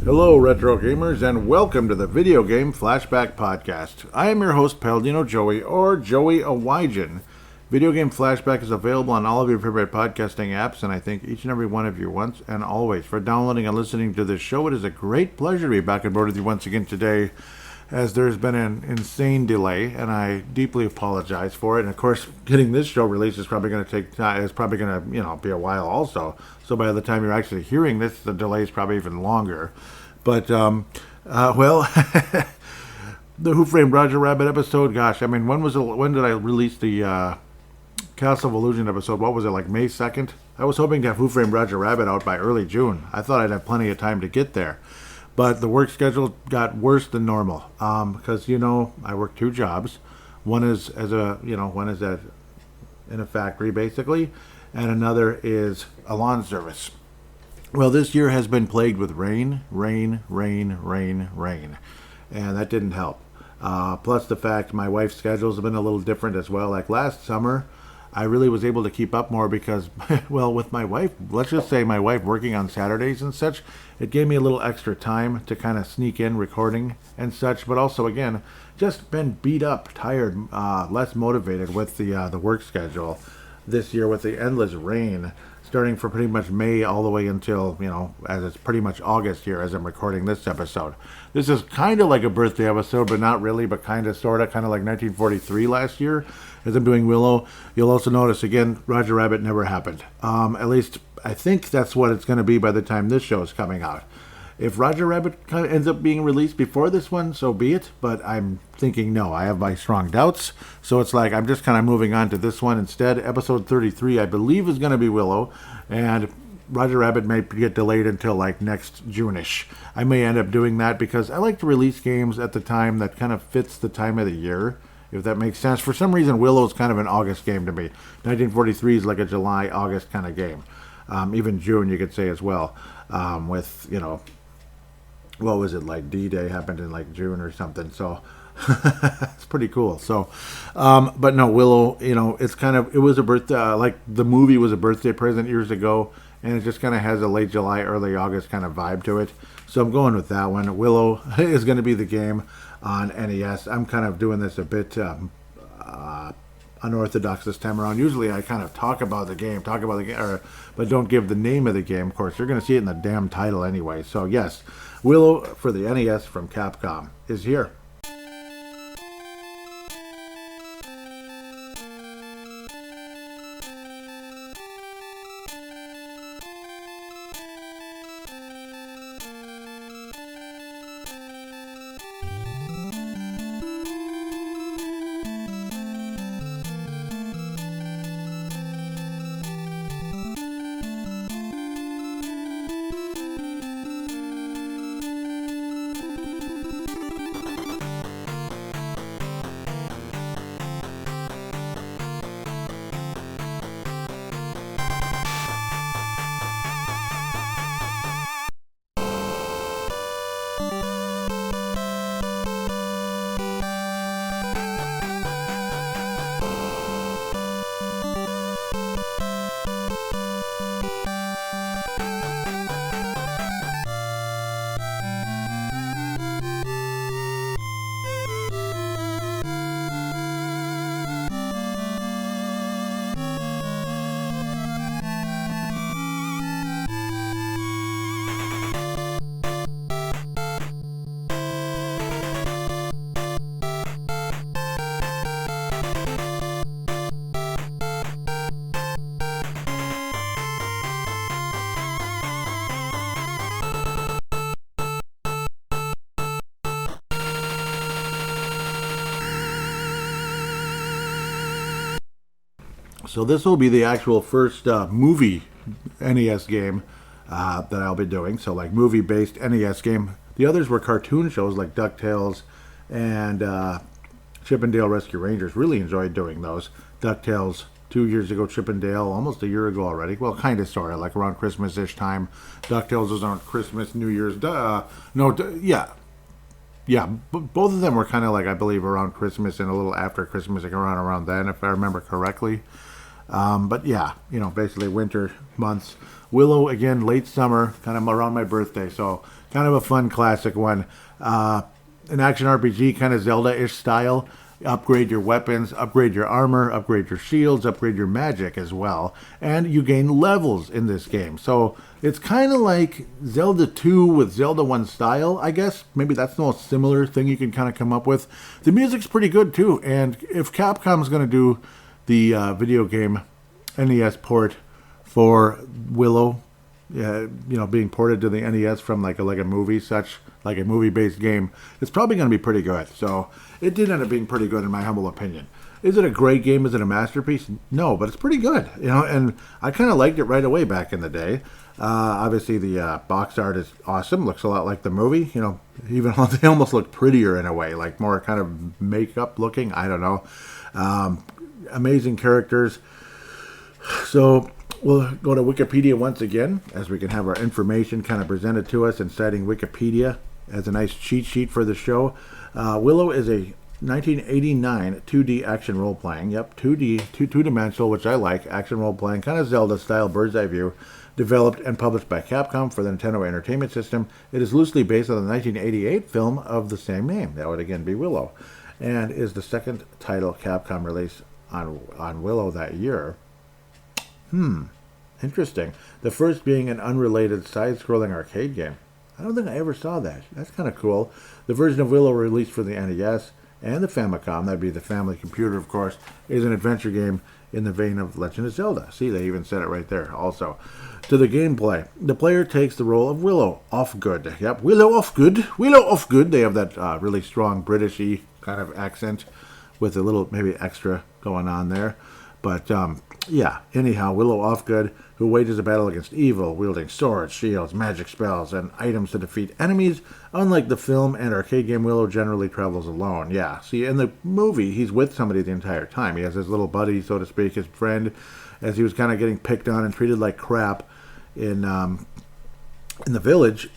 Hello, retro gamers, and welcome to the Video Game Flashback Podcast. I am your host, Paladino Joey, or Joey Awajan. Video Game Flashback is available on all of your favorite podcasting apps, and I thank each and every one of you once and always for downloading and listening to this show. It is a great pleasure to be back on board with you once again today, as there's been an insane delay, and I deeply apologize for it. And of course, getting this show released is probably going to take time. It's probably going to, be a while also. So by the time you're actually hearing this, the delay is probably even longer. But the Who Framed Roger Rabbit episode. Gosh, I mean, when did I release the Castle of Illusion episode? What was it, like May 2nd? I was hoping to have Who Framed Roger Rabbit out by early June. I thought I'd have plenty of time to get there. But the work schedule got worse than normal because, I work two jobs. One is in a factory, basically, and another is a lawn service. Well, this year has been plagued with rain, and that didn't help. Plus the fact my wife's schedules have been a little different as well. Like last summer, I really was able to keep up more because, with my wife, let's just say my wife working on Saturdays and such, it gave me a little extra time to kind of sneak in recording and such. But also, again, just been beat up, tired, less motivated with the work schedule this year with the endless rain, starting for pretty much May all the way until, as it's pretty much August here as I'm recording this episode. This is kind of like a birthday episode, but not really, but kind of, sort of, like 1943 last year. As I'm doing Willow, you'll also notice, again, Roger Rabbit never happened. At least, I think that's what it's going to be by the time this show is coming out. If Roger Rabbit kind of ends up being released before this one, so be it. But I'm thinking no. I have my strong doubts. So it's like I'm just kind of moving on to this one instead. Episode 33, I believe, is going to be Willow. And Roger Rabbit may get delayed until like next June-ish. I may end up doing that because I like to release games at the time that kind of fits the time of the year, if that makes sense. For some reason, Willow is kind of an August game to me. 1943 is like a July, August kind of game. Even June, you could say as well. With, what was it, like D-Day happened in like June or something, so it's pretty cool. So but no, Willow, it was a birthday, like the movie was a birthday present years ago, and it just kind of has a late July, early August kind of vibe to it, so I'm going with that one. Willow is going to be the game on NES. I'm kind of doing this a bit unorthodox this time around. Usually I kind of talk about the game, but don't give the name of the game. Of course, you're going to see it in the damn title anyway. So yes, Willow for the NES from Capcom is here. So this will be the actual first movie NES game that I'll be doing. So like movie-based NES game. The others were cartoon shows like DuckTales and Chip 'n Dale Rescue Rangers. Really enjoyed doing those. DuckTales 2 years ago, Chip 'n Dale almost a year ago already. Well, kind of, sort of, like around Christmas-ish time. DuckTales was on Christmas, New Year's. Both of them were kind of like, I believe, around Christmas and a little after Christmas, like around then, if I remember correctly. But yeah, basically winter months. Willow, again, late summer, kind of around my birthday. So kind of a fun classic one. An action RPG, kind of Zelda-ish style. Upgrade your weapons, upgrade your armor, upgrade your shields, upgrade your magic as well. And you gain levels in this game. So it's kind of like Zelda 2 with Zelda 1 style, I guess. Maybe that's the most similar thing you can kind of come up with. The music's pretty good too. And if Capcom's going to do the video game NES port for Willow, being ported to the NES from like a movie, like a movie-based game, it's probably going to be pretty good. So it did end up being pretty good in my humble opinion. Is it a great game? Is it a masterpiece? No, but it's pretty good. And I kind of liked it right away back in the day. Obviously, the box art is awesome. Looks a lot like the movie. Even they almost look prettier in a way, like more kind of makeup looking. I don't know. Amazing characters. So we'll go to Wikipedia once again, as we can have our information kind of presented to us, and citing Wikipedia as a nice cheat sheet for the show. Willow is a 1989 2D action role-playing. Yep, 2D, two-dimensional, which I like. Action role-playing, kind of Zelda-style bird's eye view. Developed and published by Capcom for the Nintendo Entertainment System. It is loosely based on the 1988 film of the same name. That would again be Willow. And is the second title Capcom released on Willow that year. Interesting. The first being an unrelated side-scrolling arcade game. I don't think I ever saw that. That's kind of cool. The version of Willow released for the NES and the Famicom, that'd be the family computer, of course, is an adventure game in the vein of Legend of Zelda. See, they even said it right there also. To the gameplay, the player takes the role of Willow Offgood. Yep, Willow Offgood. Willow Offgood. They have that really strong British-y kind of accent with a little maybe extra going on there. But yeah, anyhow, Willow Offgood, who wages a battle against evil, wielding swords, shields, magic spells, and items to defeat enemies. Unlike the film and arcade game, Willow generally travels alone. Yeah, see, in the movie, he's with somebody the entire time. He has his little buddy, so to speak, his friend, as he was kind of getting picked on and treated like crap in the village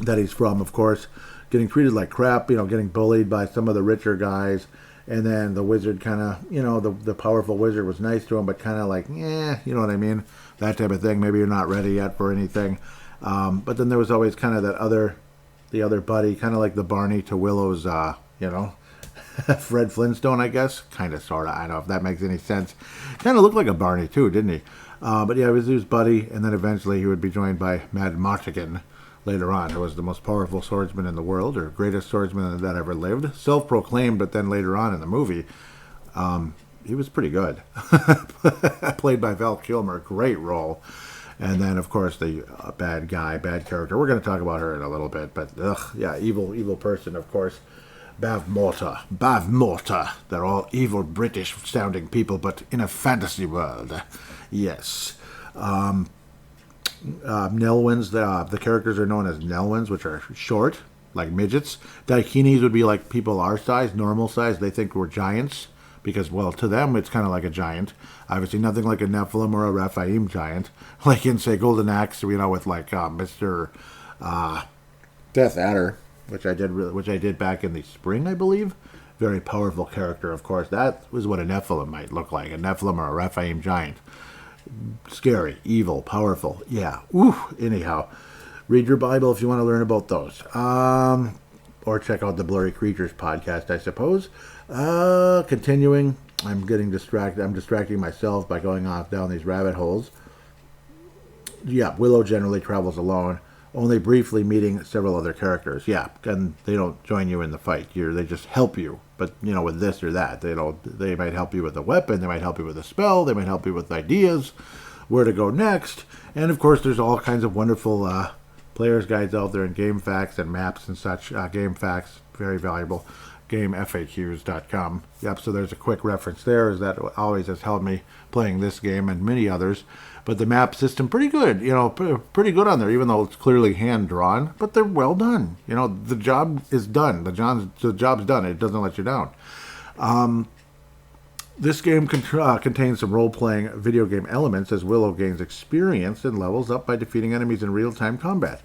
that he's from, of course. Getting treated like crap, getting bullied by some of the richer guys. And then the wizard kind of, the powerful wizard was nice to him, but kind of like, you know what I mean? That type of thing. Maybe you're not ready yet for anything. But then there was always kind of the other buddy, kind of like the Barney to Willow's, Fred Flintstone, I guess. Kind of, sort of. I don't know if that makes any sense. Kind of looked like a Barney, too, didn't he? But yeah, it was his buddy, and then eventually he would be joined by Mad Martigan later on, who was the most powerful swordsman in the world, or greatest swordsman that ever lived. Self-proclaimed, but then later on in the movie, he was pretty good. Played by Val Kilmer, great role. And then, of course, the bad character. We're going to talk about her in a little bit, but evil person, of course. Bavmorta. They're all evil British-sounding people, but in a fantasy world. Yes. Nelwyns, the characters are known as Nelwyns, which are short, like midgets. Daikinis would be like people our size, normal size. They think we're giants because, well, to them, it's kind of like a giant. Obviously, nothing like a Nephilim or a Rephaim giant, like in, say, Golden Axe, with like Mr. Death Adder, which I did back in the spring, I believe. Very powerful character, of course. That was what a Nephilim might look like, a Nephilim or a Rephaim giant. Scary, evil, powerful. Yeah. Ooh. Anyhow, read your Bible if you want to learn about those. Or check out the Blurry Creatures podcast, I suppose. Continuing, I'm getting distracted. I'm distracting myself by going off down these rabbit holes. Yeah, Willow generally travels alone, only briefly meeting several other characters. Yeah, and they don't join you in the fight. They just help you. But, with this or that, they might help you with a weapon, they might help you with a spell, they might help you with ideas, where to go next. And, of course, there's all kinds of wonderful player's guides out there and game facts and maps and such. Game facts, very valuable. GameFAQs.com. Yep, so there's a quick reference there, as that always has helped me playing this game and many others. But the map system, pretty good, pretty good on there, even though it's clearly hand-drawn, but they're well done. The job is done. The job's done. It doesn't let you down. This game contains some role-playing video game elements, as Willow gains experience and levels up by defeating enemies in real-time combat.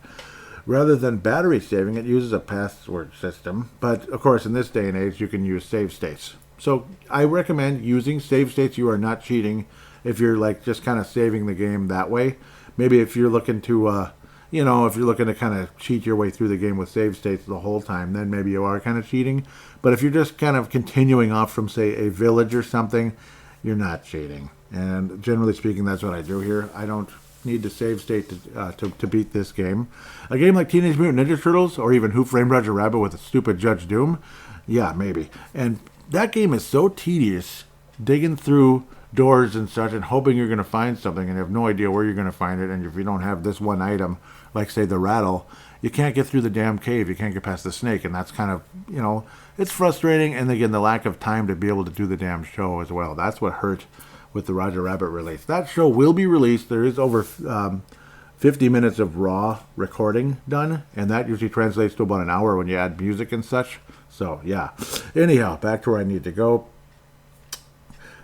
Rather than battery saving, it uses a password system. But, of course, in this day and age, you can use save states. So I recommend using save states. You are not cheating if you're like just kind of saving the game that way. Maybe if you're looking to, if you're looking to kind of cheat your way through the game with save states the whole time, then maybe you are kind of cheating. But if you're just kind of continuing off from, say, a village or something, you're not cheating. And generally speaking, that's what I do here. I don't need to save state to beat this game. A game like Teenage Mutant Ninja Turtles or even Who Framed Roger Rabbit with a stupid Judge Doom, yeah, maybe. And that game is so tedious, digging through doors and such and hoping you're going to find something and you have no idea where you're going to find it. And if you don't have this one item, like say the rattle, you can't get through the damn cave. You can't get past the snake. And that's kind of, it's frustrating. And again, the lack of time to be able to do the damn show as well. That's what hurt with the Roger Rabbit release. That show will be released. There is over 50 minutes of raw recording done, and that usually translates to about an hour when you add music and such. So, yeah. Anyhow, back to where I need to go.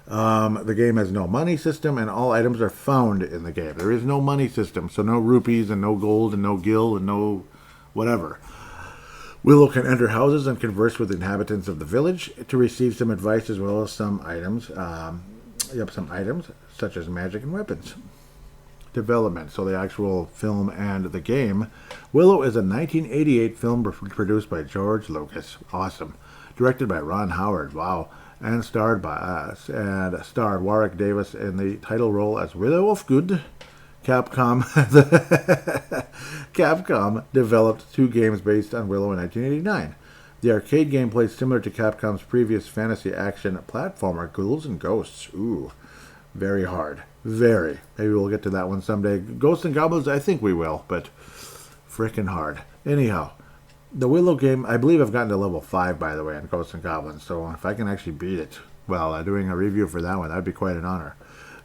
The game has no money system, and all items are found in the game. There is no money system, so no rupees and no gold and no gil and no whatever. Willow can enter houses and converse with the inhabitants of the village to receive some advice as well as some items. Some items such as magic and weapons. Development, so the actual film and the game. Willow is a 1988 film produced by George Lucas. Awesome. Directed by Ron Howard. Wow. And starred Warwick Davis in the title role as Willow of Good. Capcom developed 2 games based on Willow in 1989. The arcade game plays similar to Capcom's previous fantasy action platformer, Ghouls and Ghosts. Ooh, very hard. Very. Maybe we'll get to that one someday. Ghosts and Goblins, I think we will, but frickin' hard. Anyhow, the Willow game, I believe I've gotten to level 5, by the way, on Ghosts and Goblins, so if I can actually beat it, well, doing a review for that one, that'd be quite an honor.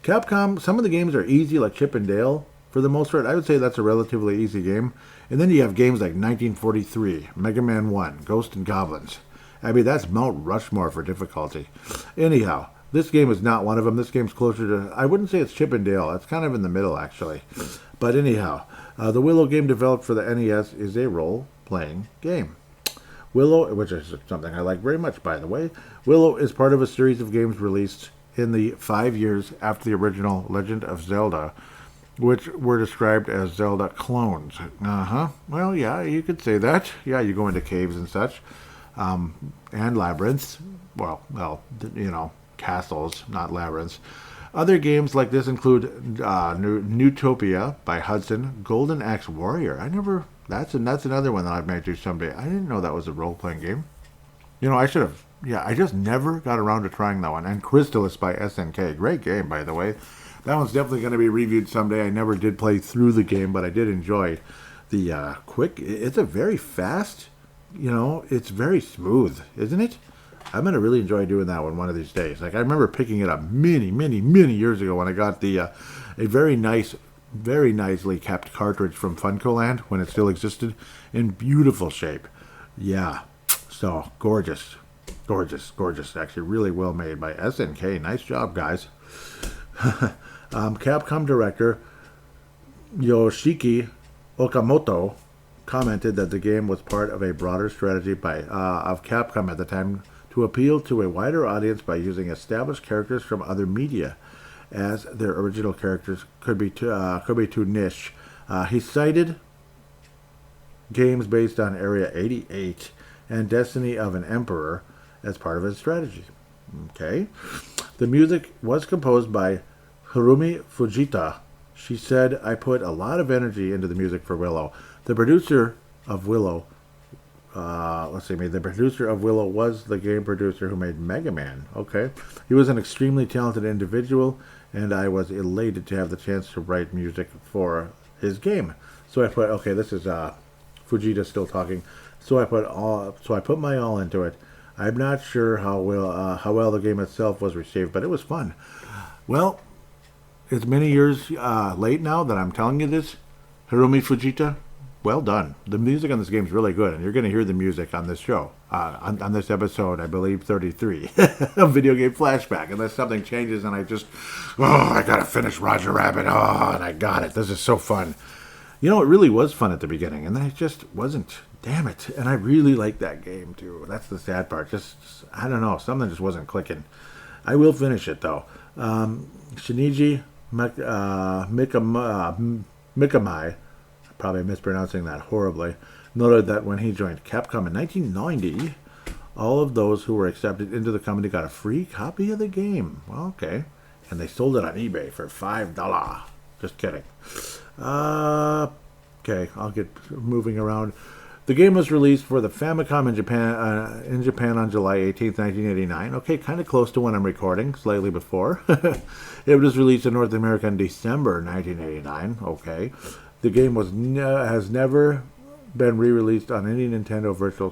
Capcom, some of the games are easy, like Chip and Dale. For the most part, I would say that's a relatively easy game. And then you have games like 1943, Mega Man 1, Ghosts and Goblins. I mean, that's Mount Rushmore for difficulty. Anyhow, this game is not one of them. This game's closer to, I wouldn't say it's Chip and Dale. It's kind of in the middle, actually. But anyhow, the Willow game developed for the NES is a role-playing game. Willow, which is something I like very much, by the way. Willow is part of a series of games released in the 5 years after the original Legend of Zelda, which were described as Zelda clones. Well, yeah, you could say that. Yeah, you go into caves and such, and labyrinths. Well, castles, not labyrinths. Other games like this include Newtopia by Hudson, Golden Axe Warrior. That's another one that I might do someday. I didn't know that was a role-playing game. I should have. Yeah, I just never got around to trying that one. And Crystallis by SNK. Great game, by the way. That one's definitely going to be reviewed someday. I never did play through the game, but I did enjoy the quick. It's a very fast, it's very smooth, isn't it? I'm going to really enjoy doing that one of these days. Like, I remember picking it up many, many, many years ago when I got a very nice, very nicely kept cartridge from Funcoland when it still existed in beautiful shape. Yeah, so gorgeous. Gorgeous, gorgeous. Actually, really well made by SNK. Nice job, guys. Capcom director Yoshiki Okamoto commented that the game was part of a broader strategy of Capcom at the time to appeal to a wider audience by using established characters from other media, as their original characters could be too niche. He cited games based on Area 88 and Destiny of an Emperor as part of his strategy. Okay. The music was composed by Hirumi Fujita. She said, I put a lot of energy into the music for Willow. The producer of Willow, the producer of Willow was the game producer who made Mega Man. Okay. He was an extremely talented individual, and I was elated to have the chance to write music for his game. So I put, okay, this is Fujita still talking. So I put my all into it. I'm not sure how well the game itself was received, but it was fun. Well, it's many years late now that I'm telling you this. Hirumi Fujita, well done. The music on this game is really good, and you're going to hear the music on this show, on this episode, I believe, 33, of Video Game Flashback, unless something changes and I got to finish Roger Rabbit, and I got it. This is so fun. It really was fun at the beginning, and then it just wasn't Damn it. And I really like that game, too. That's the sad part. I don't know. Something just wasn't clicking. I will finish it, though. Shinichi Mikamai, probably mispronouncing that horribly, noted that when he joined Capcom in 1990, all of those who were accepted into the company got a free copy of the game. Well, okay. And they sold it on eBay for $5. Just kidding. Okay, I'll get moving around. The game was released for the Famicom in Japan on July 18th, 1989. Okay, kind of close to when I'm recording, slightly before. It was released in North America in December 1989. Okay. The game has never been re-released on any Nintendo virtual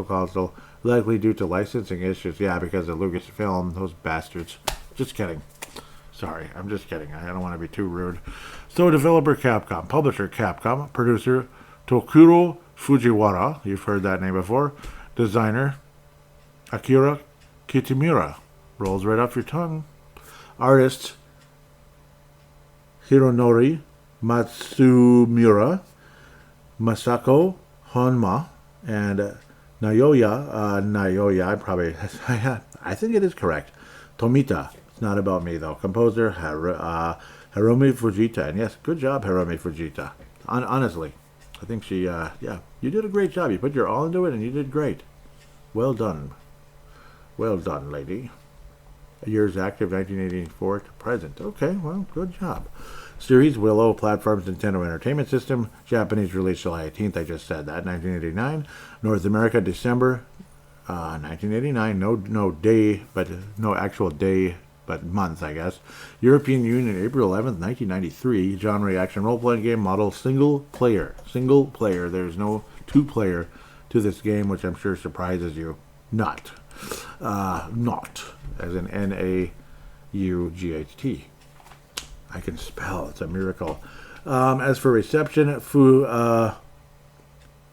console, likely due to licensing issues. Yeah, because of Lucasfilm, those bastards. Just kidding. Sorry, I'm just kidding. I don't want to be too rude. So, developer Capcom, publisher Capcom, producer Tokuro Fujiwara, you've heard that name before, designer Akira Kitamura, rolls right off your tongue, artist Hironori Matsumura, Masako Honma, and Naoya, I think it is correct, Tomita. It's not about me, though. Composer Hiromi Fujita. And yes, good job, Hiromi Fujita. Honestly, I think she, you did a great job. You put your all into it, and you did great. Well done. Well done, lady. Years active, 1984 to present. Okay, well, good job. Series Willow, platforms Nintendo Entertainment System. Japanese release July 18th, I just said that, 1989. North America, December 1989. No day, but no actual day, but month, I guess. European Union, April 11th, 1993. Genre action role-playing game, model single player. Single player. There's no two-player to this game, which I'm sure surprises you. Not. As in N-A-U-G-H-T. I can spell. It's a miracle. As for reception,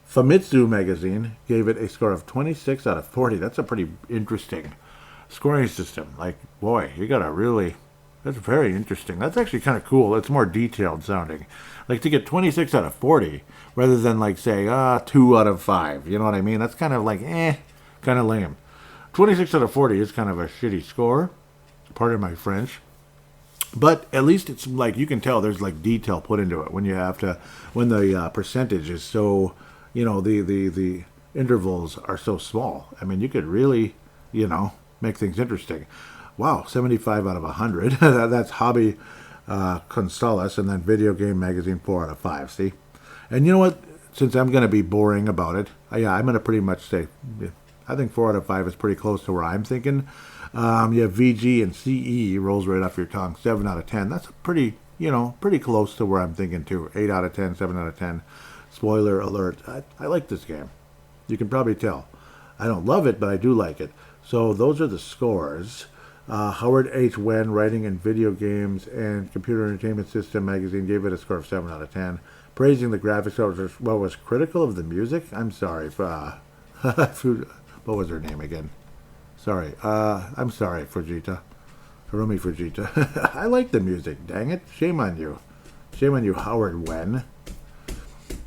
Famitsu magazine gave it a score of 26 out of 40. That's a pretty interesting scoring system. Like, boy, that's very interesting. That's actually kind of cool. It's more detailed sounding. Like, to get 26 out of 40 rather than, like, say, 2 out of 5. You know what I mean? That's kind of like, kind of lame. 26 out of 40 is kind of a shitty score. Pardon my French. But at least it's like, you can tell there's like detail put into it when the percentage is so, the intervals are so small. I mean, you could really, make things interesting. Wow, 75 out of 100. That's Hobby Consolas, and then Video Game Magazine 4 out of 5, see? And you know what? Since I'm going to be boring about it, I'm going to pretty much say, I think 4 out of 5 is pretty close to where I'm thinking. You have VG and CE, rolls right off your tongue, 7 out of 10. That's pretty close to where I'm thinking too. 8 out of 10, 7 out of 10. Spoiler alert. I like this game. You can probably tell. I don't love it, but I do like it. So those are the scores. Howard H. Wen, Writing in Video Games and Computer Entertainment System magazine, gave it a score of 7 out of 10. Praising the graphics, was critical of the music. I'm sorry. What was her name again? Sorry. I'm sorry, Fujita. Hiromi Fujita. I like the music, dang it. Shame on you. Shame on you, Howard Wen.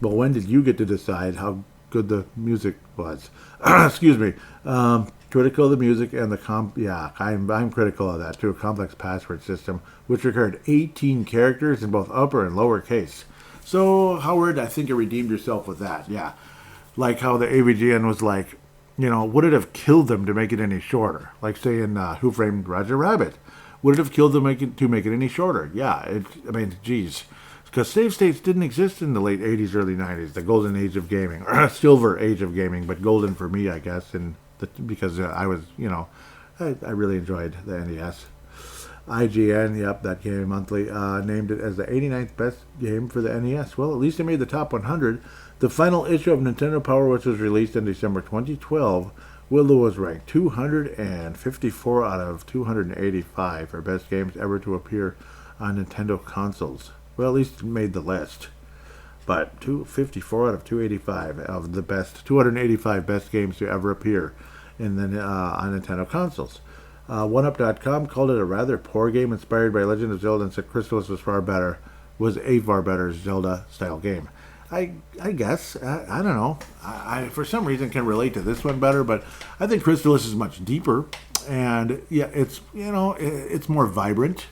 But when did you get to decide how good the music was? Excuse me. Critical of the music and I'm critical of that too. A complex password system, which required 18 characters in both upper and lower case. So, Howard, I think you redeemed yourself with that, yeah. Like how the AVGN was like, would it have killed them to make it any shorter? Like, say, in Who Framed Roger Rabbit. Would it have killed them to make it any shorter? Yeah, geez. Because save states didn't exist in the late 80s, early 90s, the golden age of gaming. Or silver age of gaming, but golden for me, I guess, because I was, I really enjoyed the NES. IGN, yep, that came monthly, named it as the 89th best game for the NES. Well, at least it made the top 100. The final issue of Nintendo Power, which was released in December 2012, Willow was ranked 254 out of 285 for best games ever to appear on Nintendo consoles. Well, at least it made the list. But 254 out of 285 of the 285 best games to ever appear on Nintendo consoles. OneUp.com called it a rather poor game inspired by Legend of Zelda and said Chrysalis was a far better Zelda-style game. I guess I don't know. I for some reason can relate to this one better, but I think Crystalis is much deeper, and yeah, it's it's more vibrant.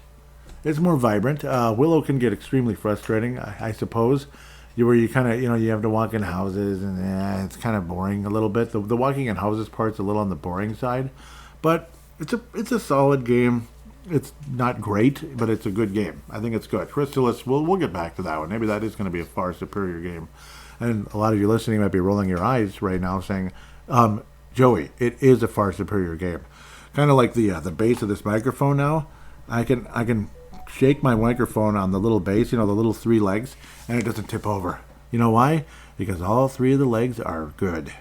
It's more vibrant. Willow can get extremely frustrating, I suppose. Where you kind of you have to walk in houses, and it's kind of boring a little bit. The walking in houses part's a little on the boring side, but it's a solid game. It's not great, but it's a good game. I think it's good. Crystalis, we'll get back to that one. Maybe that is going to be a far superior game. And a lot of you listening might be rolling your eyes right now, saying, "Joey, it is a far superior game." Kind of like the base of this microphone now. I can shake my microphone on the little base, the little three legs, and it doesn't tip over. You know why? Because all three of the legs are good.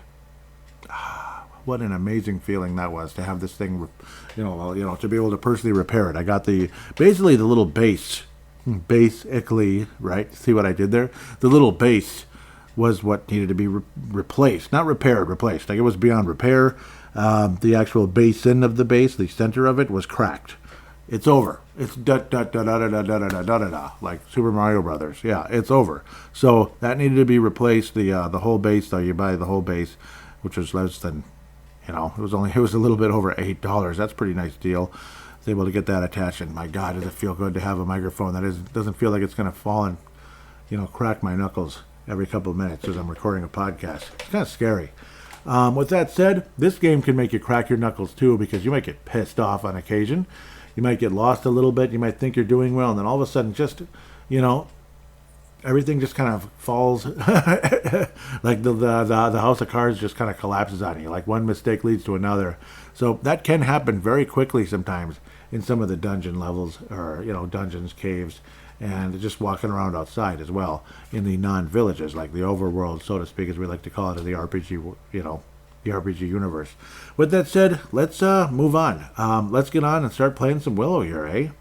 What an amazing feeling that was to have this thing, to be able to personally repair it. I got basically the little base, basically, right? See what I did there? The little base was what needed to be replaced, not repaired, replaced. Like it was beyond repair. The actual basin of the base, the center of it, was cracked. It's over. It's da da da da da da da da da da da, like Super Mario Brothers. Yeah, it's over. So that needed to be replaced. The whole base, though, you buy the whole base, which was less than. It was a little bit over $8. That's a pretty nice deal. I was able to get that attached, and my God, does it feel good to have a microphone that doesn't feel like it's going to fall and, crack my knuckles every couple of minutes as I'm recording a podcast. It's kind of scary. With that said, this game can make you crack your knuckles too, because you might get pissed off on occasion. You might get lost a little bit. You might think you're doing well, and then all of a sudden, just everything just kind of falls, like the house of cards just kind of collapses on you. Like one mistake leads to another. So that can happen very quickly sometimes in some of the dungeon levels, or dungeons, caves, and just walking around outside as well in the non-villages, like the overworld, so to speak, as we like to call it in the RPG, the RPG universe. With that said, let's move on. Let's get on and start playing some Willow here, eh?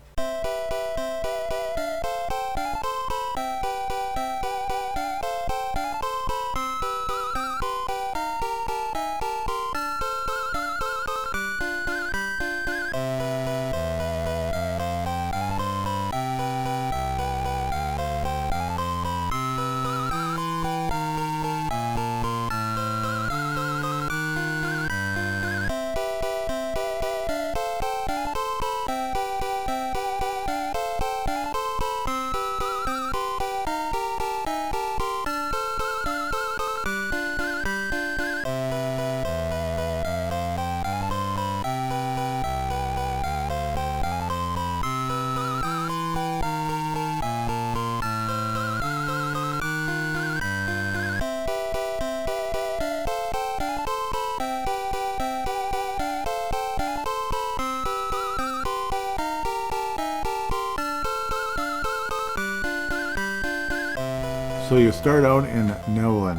So you start out in Nolan.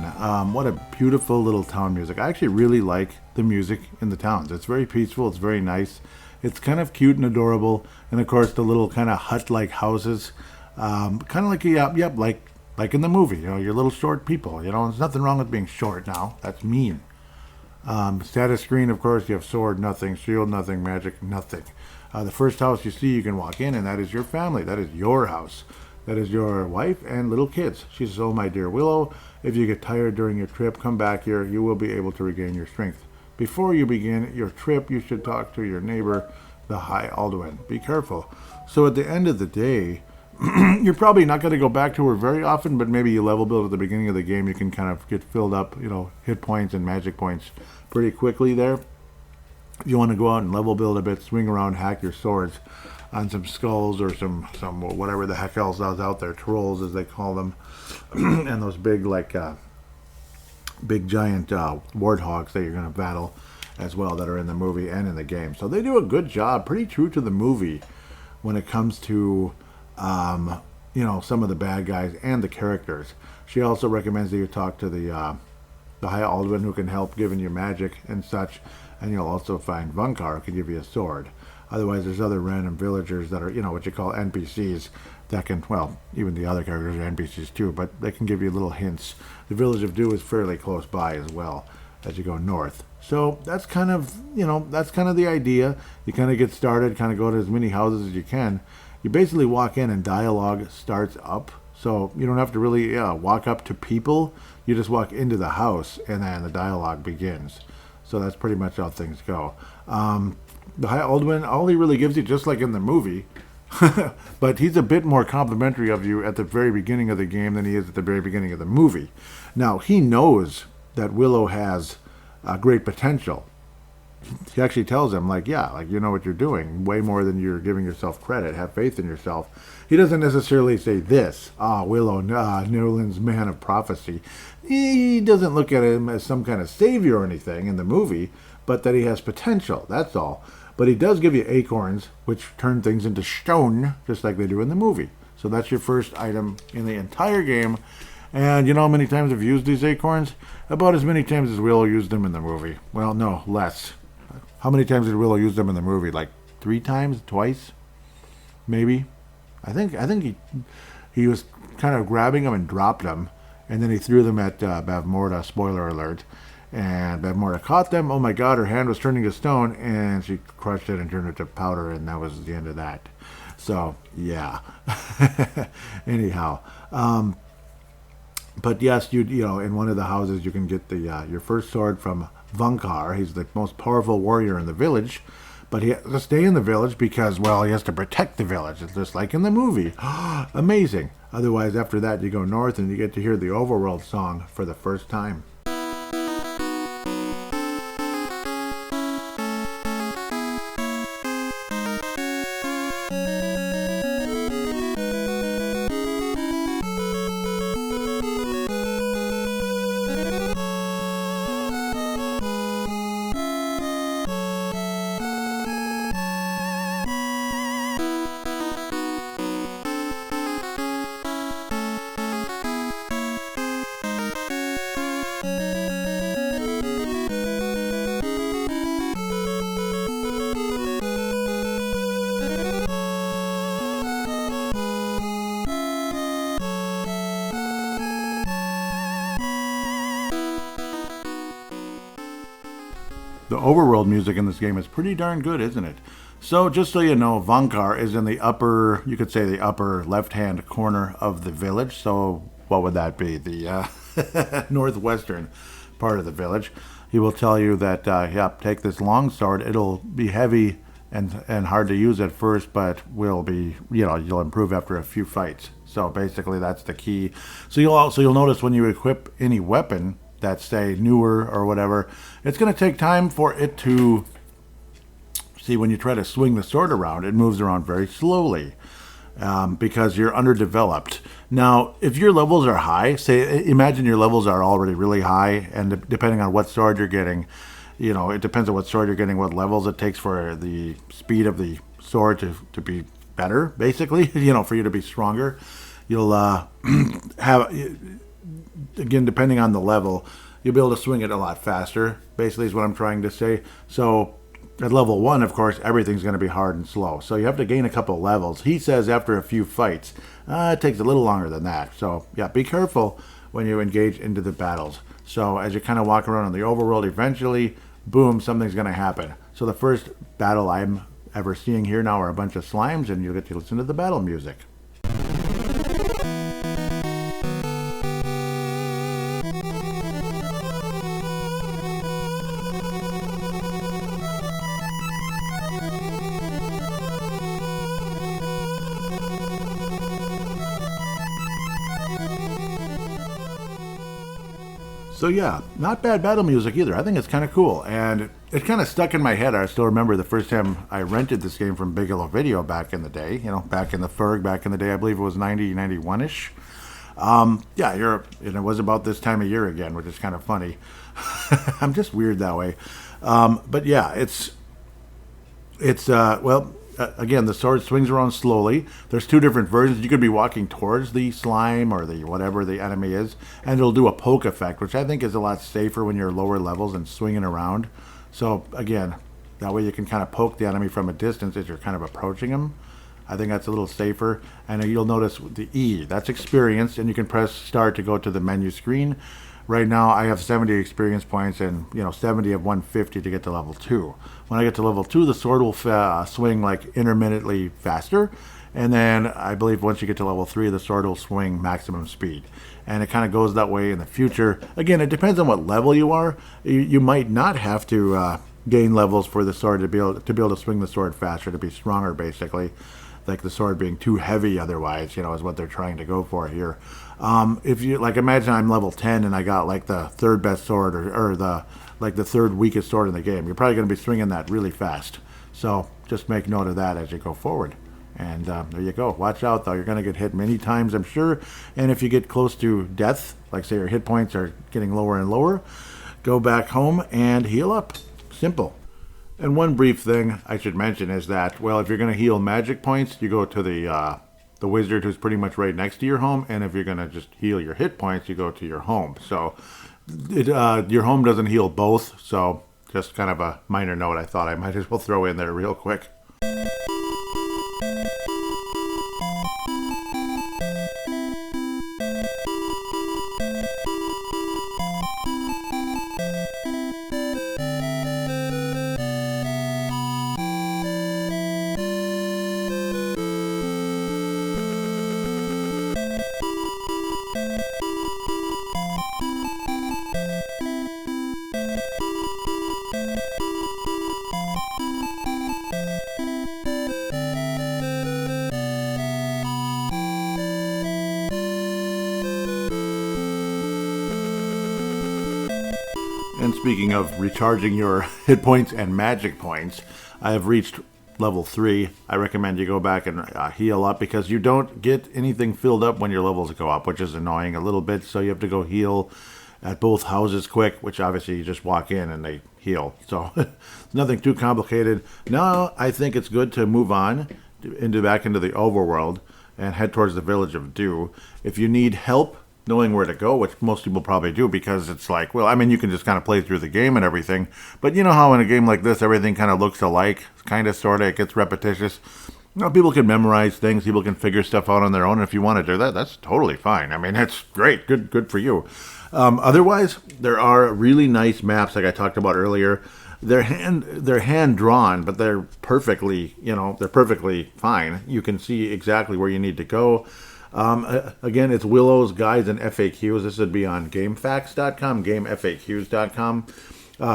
What a beautiful little town music. I actually really like the music in the towns. It's very peaceful. It's very nice. It's kind of cute and adorable. And of course, the little kind of hut-like houses, kind of like like in the movie. Your little short people. There's nothing wrong with being short now. That's mean. Status screen, of course, you have sword, nothing, shield, nothing, magic, nothing. The first house you see, you can walk in, and that is your family. That is your house. That is your wife and little kids. She says, "Oh, my dear Willow, if you get tired during your trip, come back here. You will be able to regain your strength. Before you begin your trip, you should talk to your neighbor, the High Alduin. Be careful." So at the end of the day, you're probably not going to go back to her very often, but maybe you level build at the beginning of the game. You can kind of get filled up, hit points and magic points pretty quickly there. If you want to go out and level build a bit, swing around, hack your swords on some skulls or some whatever the heck else is out there, trolls as they call them, and those big big giant warthogs that you're going to battle as well, that are in the movie and in the game. So they do a good job, pretty true to the movie when it comes to some of the bad guys and the characters. She also recommends that you talk to the High Alduin, who can help giving you magic and such, and you'll also find Vunkar, who can give you a sword. Otherwise, there's other random villagers that are, what you call NPCs that can, well, even the other characters are NPCs too, but they can give you little hints. The village of Dew is fairly close by as well as you go north. So that's kind of, the idea. You kind of get started, kind of go to as many houses as you can, you basically walk in and dialogue starts up. So you don't have to really walk up to people. You just walk into the house and then the dialogue begins. So that's pretty much how things go. The High Alduin, all he really gives you, just like in the movie, but he's a bit more complimentary of you at the very beginning of the game than he is at the very beginning of the movie. Now, he knows that Willow has great potential. He actually tells him, like, yeah, like, you know what you're doing, way more than you're giving yourself credit. Have faith in yourself. He doesn't necessarily say this, Willow, Newland's man of prophecy. He doesn't look at him as some kind of savior or anything in the movie, but that he has potential, that's all. But he does give you acorns, which turn things into stone, just like they do in the movie. So that's your first item in the entire game. And you know how many times I've used these acorns? About as many times as Willow used them in the movie. Well, no, less. How many times did Willow use them in the movie? Like 3 times? Twice? Maybe? I think he was kind of grabbing them and dropped them. And then he threw them at Bavmorda, spoiler alert. And Bavmorda caught them. Oh my god, her hand was turning to stone. And she crushed it and turned it to powder. And that was the end of that. So, yeah. Anyhow. But yes, you know, in one of the houses you can get the your first sword from Vankar. He's the most powerful warrior in the village, but he has to stay in the village because, well, he has to protect the village. It's just like in the movie. Amazing. Otherwise, after that, you go north and you get to hear the overworld song for the first time. The overworld music in this game is pretty darn good, isn't it? So, just so you know, Vankar is in the upper, you could say the upper left-hand corner of the village. So, what would that be? The northwestern part of the village. He will tell you that, yep, take this long sword. It'll be heavy and hard to use at first, but will be, you know, you'll improve after a few fights. So, basically, that's the key. So, you'll notice when you equip any weapon that's, say, newer or whatever, it's going to take time for it to, see, when you try to swing the sword around, it moves around very slowly because you're underdeveloped. Now, if your levels are high, say, imagine your levels are already really high, and depending on what sword you're getting, you know, it depends on what sword you're getting, what levels it takes for the speed of the sword to be better, basically, you know, for you to be stronger. You'll have... Again, depending on the level, you'll be able to swing it a lot faster, basically is what I'm trying to say. So at level 1, of course, everything's going to be hard and slow. So you have to gain a couple levels. He says after a few fights, it takes a little longer than that. So yeah, be careful when you engage into the battles. So as you kind of walk around in the overworld, eventually, boom, something's going to happen. So the first battle I'm ever seeing here now are a bunch of slimes, and you'll get to listen to the battle music. So yeah, not bad battle music either. I think it's kind of cool, and it kind of stuck in my head. I still remember the first time I rented this game from Bigelow Video back in the day, you know, back in the Ferg, back in the day, I believe it was 90, 91-ish. Yeah, and it was about this time of year again, which is kind of funny. I'm just weird that way. But yeah, again, the sword swings around slowly. There's 2 different versions. You could be walking towards the slime or the whatever the enemy is, and it'll do a poke effect, which I think is a lot safer when you're lower levels and swinging around. So again, that way you can kind of poke the enemy from a distance as you're kind of approaching him. I think that's a little safer. And you'll notice the E, that's experience, and you can press start to go to the menu screen. Right now I have 70 experience points and 70 of 150 to get to level 2. When I get to level 2, the sword will swing like intermittently faster, And then I believe once you get to level 3, the sword will swing maximum speed. And it kind of goes that way in the future. Again, it depends on what level you are. You might not have to gain levels for the sword to be able to swing the sword faster, to be stronger, basically. Like the sword being too heavy otherwise, is what they're trying to go for here. If you, like, imagine I'm level 10 and I got, like, the third best sword or the third weakest sword in the game. You're probably going to be swinging that really fast. So just make note of that as you go forward. And there you go. Watch out, though. You're going to get hit many times, I'm sure. And if you get close to death, like say your hit points are getting lower and lower, go back home and heal up. Simple. And one brief thing I should mention is that, well, if you're going to heal magic points, you go to the wizard who's pretty much right next to your home. And if you're going to just heal your hit points, you go to your home. So your home doesn't heal both. So just kind of a minor note I thought I might as well throw in there real quick. And speaking of recharging your hit points and magic points, I have reached level 3. I recommend you go back and heal up, because you don't get anything filled up when your levels go up, which is annoying a little bit. So you have to go heal at both houses quick, which obviously you just walk in and they heal. So it's nothing too complicated. Now I think it's good to move on back into the overworld and head towards the village of Dew. If you need help knowing where to go, which most people probably do, because it's like, well, I mean, you can just kind of play through the game and everything, but you know how in a game like this, everything kind of looks alike, kind of, sort of, it gets repetitious. People can memorize things, people can figure stuff out on their own, and if you want to do that, that's totally fine. I mean, that's great, good for you. Otherwise, there are really nice maps, like I talked about earlier. They're hand drawn, but they're perfectly fine. You can see exactly where you need to go. Again, it's Willow's Guides and FAQs. This would be on GameFAQs.com, GameFAQs.com.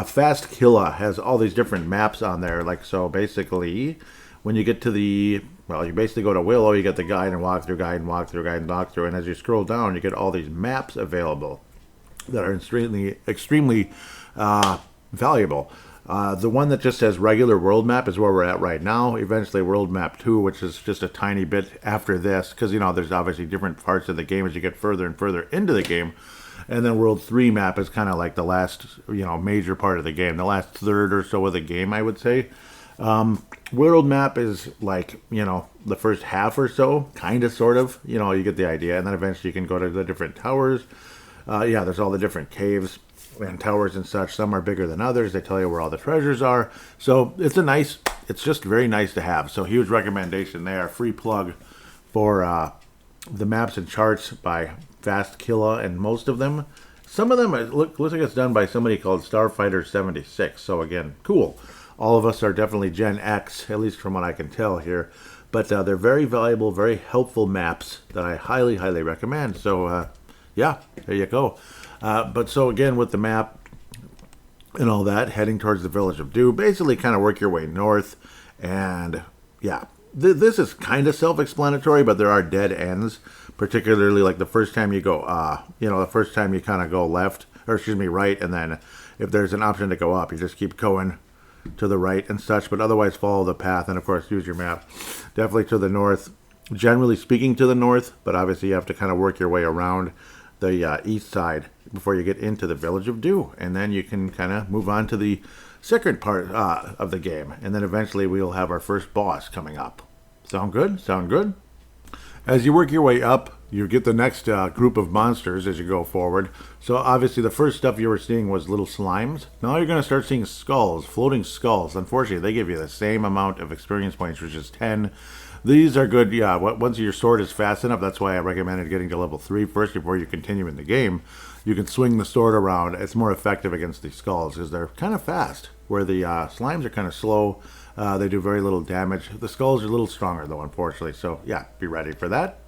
Fast Killa has all these different maps on there. Like, so basically, when you get to you basically go to Willow, you get the guide and walk through, guide and walk through, guide and walk through. And as you scroll down, you get all these maps available that are extremely valuable. The one that just says regular world map is where we're at right now. Eventually world map 2, which is just a tiny bit after this, because there's obviously different parts of the game as you get further and further into the game. And then world 3 map is kind of like the last major part of the game, the last third or so of the game, I would say. World map is like the first half or so, kind of, sort of, you get the idea. And then eventually you can go to the different towers. There's all the different caves and towers and such. Some are bigger than others. They tell you where all the treasures are. So it's just very nice to have. So huge recommendation there. Free plug for the maps and charts by Fast Killa, and most of them. Some of them looks like it's done by somebody called Starfighter76. So again, cool. All of us are definitely Gen X, at least from what I can tell here. But they're very valuable, very helpful maps that I highly, highly recommend. So there you go. But so again, with the map and all that, heading towards the village of Dew, basically kind of work your way north. And this is kind of self-explanatory, but there are dead ends, particularly like the first time you go, the first time you kind of go right. And then if there's an option to go up, you just keep going to the right and such, but otherwise follow the path. And of course, use your map. Definitely to the north, generally speaking to the north, but obviously you have to kind of work your way around the east side before you get into the village of Dew, and then you can kind of move on to the second part of the game, and then eventually we'll have our first boss coming up. Sound good? Sound good? As you work your way up, you get the next group of monsters as you go forward. So obviously the first stuff you were seeing was little slimes. Now you're going to start seeing skulls, floating skulls. Unfortunately, they give you the same amount of experience points, which is 10. These are good, once your sword is fast enough. That's why I recommended getting to level 3 first before you continue in the game. You can swing the sword around. It's more effective against these skulls because they're kind of fast. where the slimes are kind of slow. They do very little damage. The skulls are a little stronger, though, unfortunately. So, yeah, be ready for that.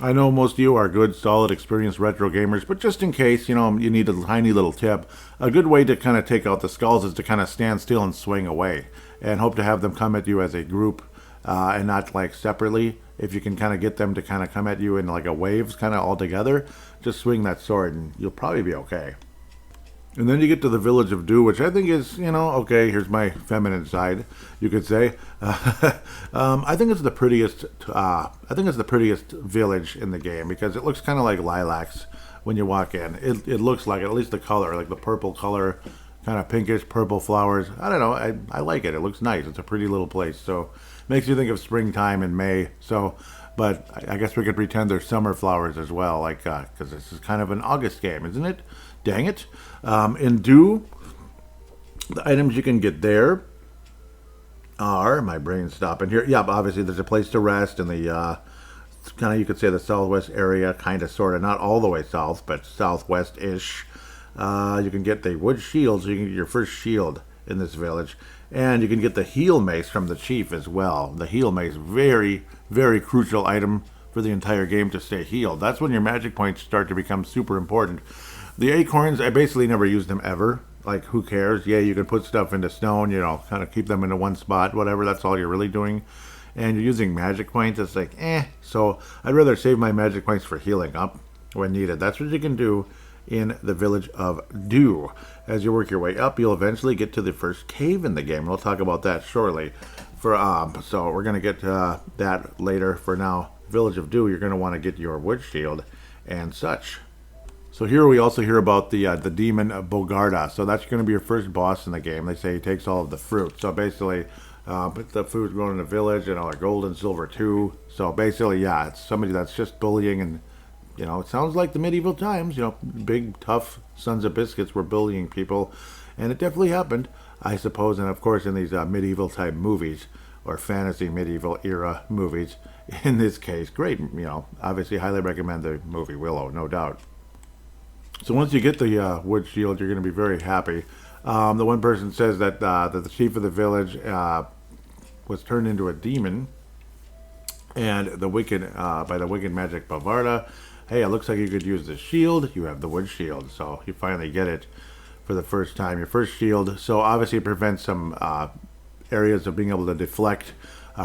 I know most of you are good, solid, experienced retro gamers, but just in case, you need a tiny little tip. A good way to kind of take out the skulls is to kind of stand still and swing away, and hope to have them come at you as a group and not like separately. If you can kind of get them to kind of come at you in like a waves kind of all together, just swing that sword and you'll probably be okay. And then you get to the Village of Dew, which I think is, okay, here's my feminine side, you could say. I think it's the prettiest. I think it's the prettiest village in the game because it looks kind of like lilacs when you walk in. It looks like it, at least the color, like the purple color, kind of pinkish purple flowers. I don't know. I like it. It looks nice. It's a pretty little place. So makes you think of springtime in May. So, but I guess we could pretend there's summer flowers as well, like because this is kind of an August game, isn't it? Dang it. In Dew, the items you can get there are, my brain's stopping here. Yeah, obviously there's a place to rest in the, kind of, you could say the southwest area, kind of, sort of, not all the way south, but southwest-ish. You can get the wood shield, so you can get your first shield in this village. And you can get the heal mace from the chief as well. The heal mace, very, very crucial item for the entire game to stay healed. That's when your magic points start to become super important. The acorns, I basically never used them ever. Like, who cares? Yeah, you can put stuff into stone, kind of keep them into one spot, whatever. That's all you're really doing. And you're using magic points. It's like, So I'd rather save my magic points for healing up when needed. That's what you can do in the Village of Dew. As you work your way up, you'll eventually get to the first cave in the game. We'll talk about that shortly. So we're going to get to that later. For now, Village of Dew, you're going to want to get your wood shield and such. So here we also hear about the demon Bogarda. So that's going to be your first boss in the game. They say he takes all of the fruit. So basically, the food's grown in the village, and all the gold and silver too. So basically, yeah, it's somebody that's just bullying, and it sounds like the medieval times. Big tough sons of biscuits were bullying people, and it definitely happened, I suppose. And of course, in these medieval type movies or fantasy medieval era movies, in this case, great. Obviously, highly recommend the movie Willow, no doubt. So once you get the wood shield, you're going to be very happy. The one person says that the chief of the village was turned into a demon, and by the wicked magic Bavarda. Hey, it looks like you could use the shield. You have the wood shield, so you finally get it for the first time. Your first shield. So obviously it prevents some areas of being able to deflect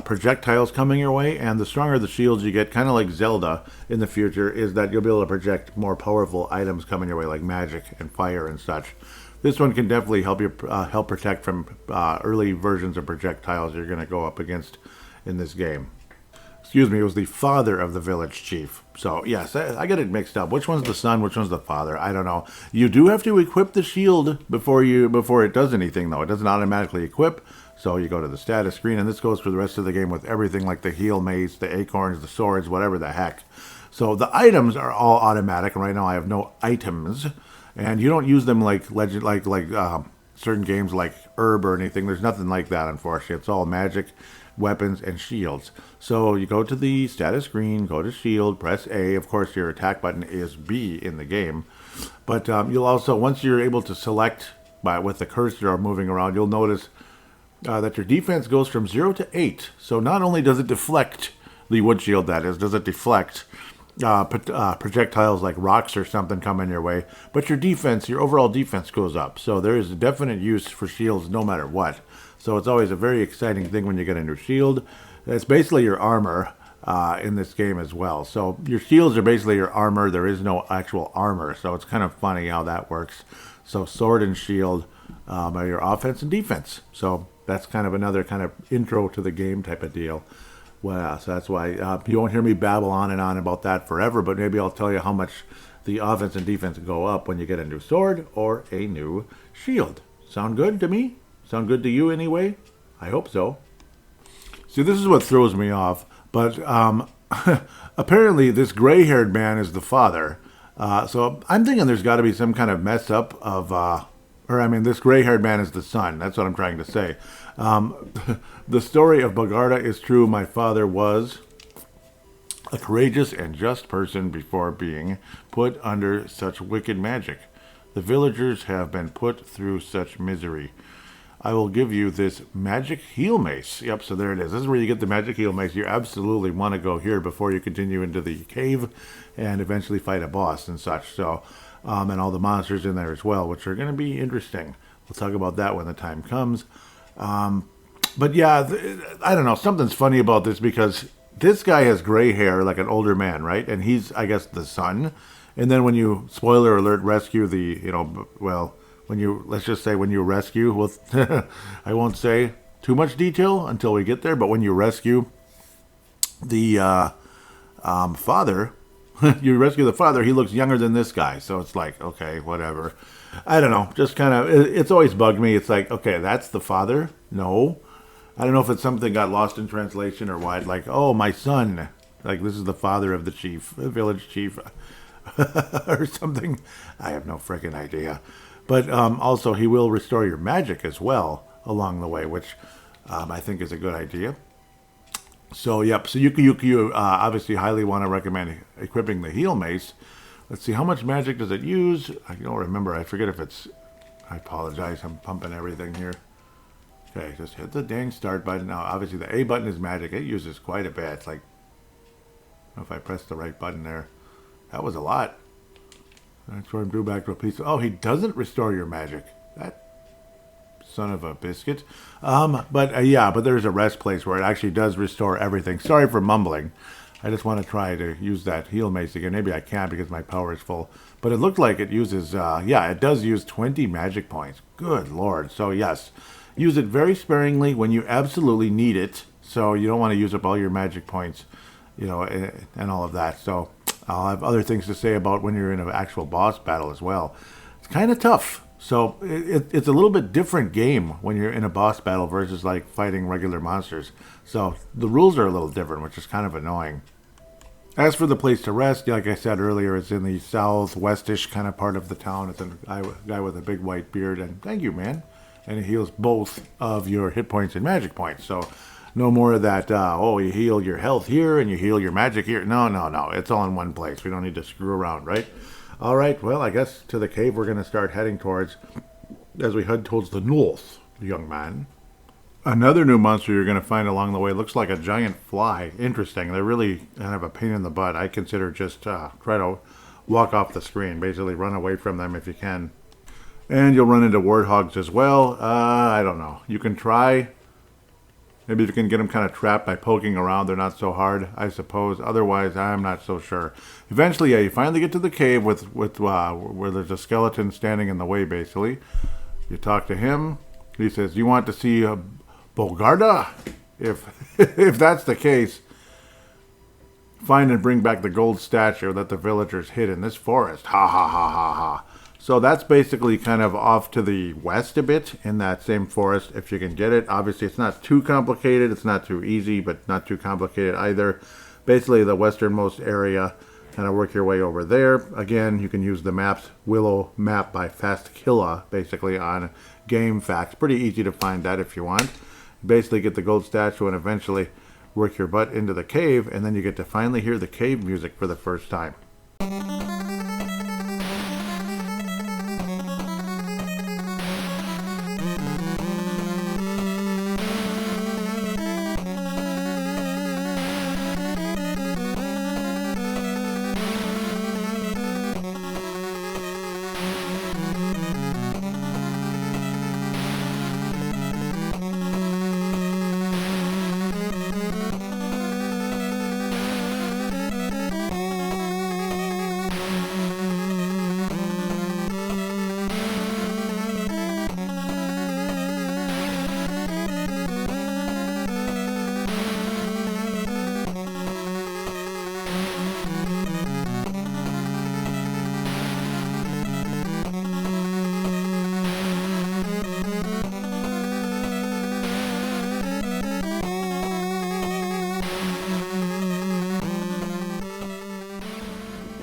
projectiles coming your way, and the stronger the shields you get, kind of like Zelda in the future, is that you'll be able to project more powerful items coming your way, like magic and fire and such. This one can definitely help you help protect from early versions of projectiles you're going to go up against in this game. Excuse me, it was the father of the village chief. So yes, I get it mixed up. Which one's the son? Which one's the father? I don't know. You do have to equip the shield before it does anything, though. It doesn't automatically equip. So you go to the status screen, and this goes for the rest of the game with everything like the heal mace, the acorns, the swords, whatever the heck. So the items are all automatic, and right now I have no items, and you don't use them like certain games like Herb or anything. There's nothing like that, unfortunately. It's all magic, weapons, and shields. So you go to the status screen, go to shield, press A. Of course, your attack button is B in the game, but you'll also, once you're able to select with the cursor or moving around, you'll notice that your defense goes from 0 to 8. So not only does it deflect the wood shield, that is, does it deflect projectiles like rocks or something coming your way, but your overall defense goes up. So there is a definite use for shields no matter what. So it's always a very exciting thing when you get a new shield. It's basically your armor in this game as well. So your shields are basically your armor. There is no actual armor, so it's kind of funny how that works. So sword and shield are your offense and defense. So that's kind of another kind of intro to the game type of deal. Well, so that's why you won't hear me babble on and on about that forever, but maybe I'll tell you how much the offense and defense go up when you get a new sword or a new shield. Sound good to me? Sound good to you anyway? I hope so. See, this is what throws me off, but apparently this gray-haired man is the father. So I'm thinking there's got to be some kind of mess up of... this gray-haired man is the son. That's what I'm trying to say. The story of Bogarda is true. My father was a courageous and just person before being put under such wicked magic. The villagers have been put through such misery. I will give you this magic heel mace. Yep, so there it is. This is where you get the magic heel mace. You absolutely want to go here before you continue into the cave and eventually fight a boss and such. So, and all the monsters in there as well, which are going to be interesting. We'll talk about that when the time comes. But yeah, I don't know. Something's funny about this because this guy has gray hair like an older man, right? And he's, I guess, the son. And then when you, spoiler alert, rescue the, well, when you, let's just say when you rescue, with, I won't say too much detail until we get there, but when you rescue the father, you rescue the father, he looks younger than this guy. So it's like, okay, whatever. I don't know. Just kind of, it's always bugged me. It's like, okay, that's the father? No. I don't know if it's something got lost in translation or what. Like, oh, my son. Like, this is the father of the chief, village chief, or something. I have no freaking idea. But also, he will restore your magic as well along the way, which I think is a good idea. So, yep. So you obviously highly want to recommend equipping the heel mace. Let's see, how much magic does it use? I don't remember. I forget if it's... I apologize. I'm pumping everything here. Okay, just hit the dang start button. Now, obviously, the A button is magic. It uses quite a bit. It's like... I don't know if I pressed the right button there. That was a lot. That's where I'm due back to a piece. Oh, he doesn't restore your magic. That son of a biscuit. But there's a rest place where it actually does restore everything. Sorry for mumbling. I just want to try to use that heel mace again. Maybe I can't because my power is full. But it looked like it uses, it does use 20 magic points. Good Lord. So yes, use it very sparingly when you absolutely need it. So you don't want to use up all your magic points, and all of that. So I'll have other things to say about when you're in an actual boss battle as well. It's kind of tough. So it's a little bit different game when you're in a boss battle versus like fighting regular monsters. So the rules are a little different, which is kind of annoying. As for the place to rest, like I said earlier, it's in the southwestish kind of part of the town. It's a guy with a big white beard, and thank you, man. And it heals both of your hit points and magic points. So no more of that, you heal your health here and you heal your magic here. No. It's all in one place. We don't need to screw around, right? All right, well, I guess to the cave we're going to start heading towards as we head towards the north, young man. Another new monster you're going to find along the way looks like a giant fly. Interesting. They're really kind of a pain in the butt. I consider just try to walk off the screen. Basically run away from them if you can. And you'll run into warthogs as well. I don't know. You can try. Maybe you can get them kind of trapped by poking around. They're not so hard, I suppose. Otherwise, I'm not so sure. Eventually, you finally get to the cave with where there's a skeleton standing in the way, basically. You talk to him. He says, "You want to see Bogarda? If that's the case, find and bring back the gold statue that the villagers hid in this forest." Ha ha ha ha ha. So that's basically kind of off to the west a bit in that same forest, if you can get it. Obviously, it's not too complicated. It's not too easy, but not too complicated either. Basically, the westernmost area, kind of work your way over there. Again, you can use the maps, Willow map by Fastkilla, basically on Game Facts. Pretty easy to find that if you want. Basically, get the gold statue and eventually work your butt into the cave, and then you get to finally hear the cave music for the first time.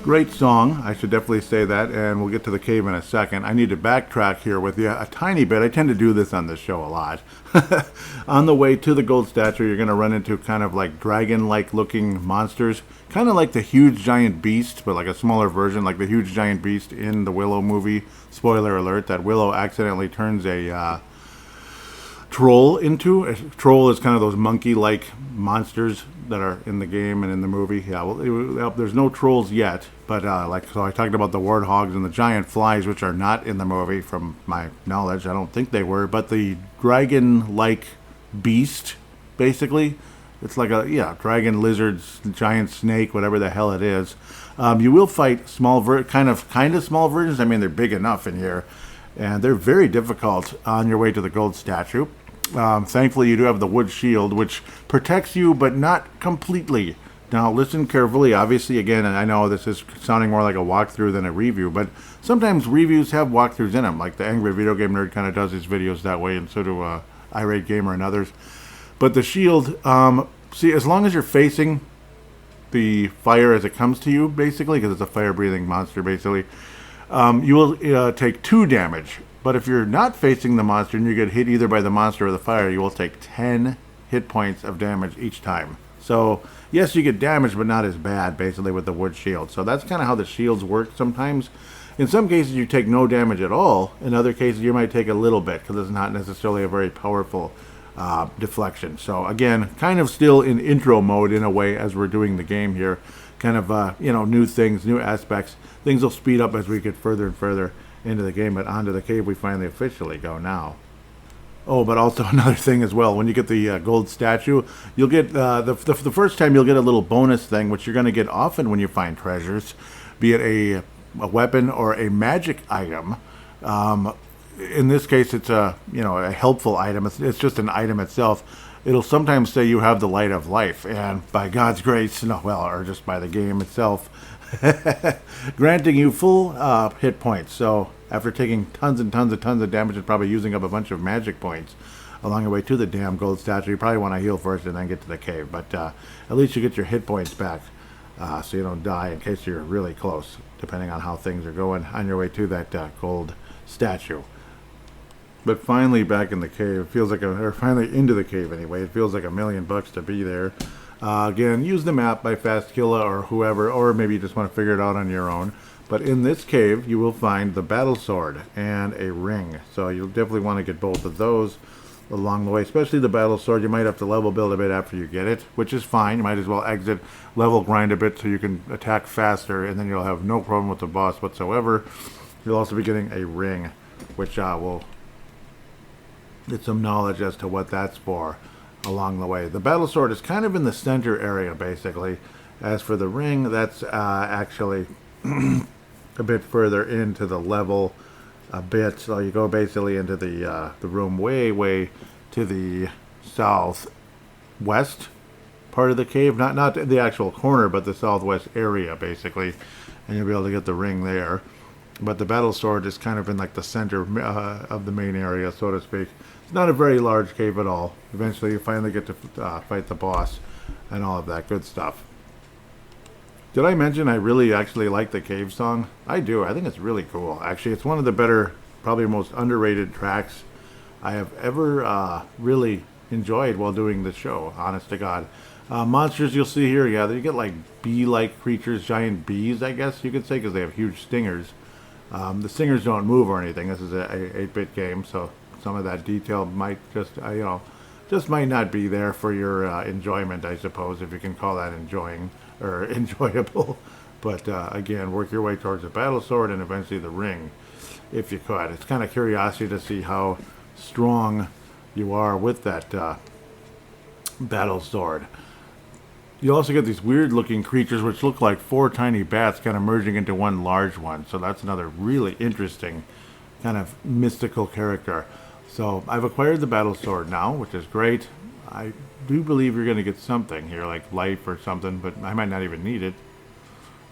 Great song, I should definitely say that, and we'll get to the cave in a second. I need to backtrack here with you a tiny bit. I tend to do this on this show a lot. On the way to the gold statue, you're going to run into kind of like dragon-like looking monsters. Kind of like the huge giant beast, but like a smaller version, like the huge giant beast in the Willow movie. Spoiler alert, that Willow accidentally turns a troll into. A troll is kind of those monkey-like monsters that are in the game and in the movie. Yeah, well, there's no trolls yet, but so I talked about the warthogs and the giant flies, which are not in the movie from my knowledge. I don't think they were, but the dragon-like beast, basically, it's like a dragon, lizards, giant snake, whatever the hell it is. You will fight small, kind of small versions. I mean, they're big enough in here, and they're very difficult on your way to the gold statue. Thankfully, you do have the wood shield, which protects you, but not completely. Now, listen carefully. Obviously, again, and I know this is sounding more like a walkthrough than a review, but sometimes reviews have walkthroughs in them. Like the Angry Video Game Nerd kind of does his videos that way, and so do Irate Gamer and others. But the shield, see, as long as you're facing the fire as it comes to you, basically, because it's a fire-breathing monster, basically, you will take 2 damage. But if you're not facing the monster and you get hit either by the monster or the fire, you will take 10 hit points of damage each time. So, yes, you get damage, but not as bad, basically, with the wood shield. So that's kind of how the shields work sometimes. In some cases, you take no damage at all. In other cases, you might take a little bit, because it's not necessarily a very powerful deflection. So, again, kind of still in intro mode, in a way, as we're doing the game here. Kind of, new things, new aspects. Things will speed up as we get further and further into the game, but onto the cave we finally officially go now. Oh, but also another thing as well, when you get the gold statue, you'll get, the first time you'll get a little bonus thing, which you're going to get often when you find treasures, be it a weapon or a magic item. In this case, it's a helpful item. It's just an item itself. It'll sometimes say you have the light of life, and by God's grace, or just by the game itself, granting you full hit points. So after taking tons and tons of damage and probably using up a bunch of magic points along the way to the damn gold statue, you probably want to heal first and then get to the cave. But at least you get your hit points back, so you don't die in case you're really close, depending on how things are going on your way to that gold statue. But finally back in the cave, it feels like or finally into the cave anyway, it feels like $1,000,000 to be there. Again, use the map by Fastkilla or whoever, or maybe you just want to figure it out on your own. But in this cave, you will find the battle sword and a ring. So you'll definitely want to get both of those along the way, especially the battle sword. You might have to level build a bit after you get it, which is fine. You might as well exit, level grind a bit so you can attack faster, and then you'll have no problem with the boss whatsoever. You'll also be getting a ring, which will get some knowledge as to what that's for along the way. The battle sword is kind of in the center area, basically. As for the ring, that's actually a bit further into the level a bit. So you go basically into the room way to the southwest part of the cave. Not the actual corner, but the southwest area, basically. And you'll be able to get the ring there. But the battle sword is kind of in like the center of the main area, so to speak. It's not a very large cave at all. Eventually you finally get to fight the boss and all of that good stuff. Did I mention I really actually like the cave song? I do. I think it's really cool. Actually, it's one of the better, probably most underrated tracks I have ever really enjoyed while doing the show, honest to God. Monsters you'll see here, you get like bee-like creatures, giant bees, I guess you could say, because they have huge stingers. The stingers don't move or anything. This is a 8-bit game, so some of that detail might just might not be there for your enjoyment, I suppose, if you can call that enjoying or enjoyable. But again, work your way towards the battle sword and eventually the ring, if you could. It's kind of curiosity to see how strong you are with that battle sword. You also get these weird looking creatures which look like 4 tiny bats kind of merging into one large one. So that's another really interesting kind of mystical character. So I've acquired the battle sword now, which is great. I do believe you're going to get something here, like life or something, but I might not even need it.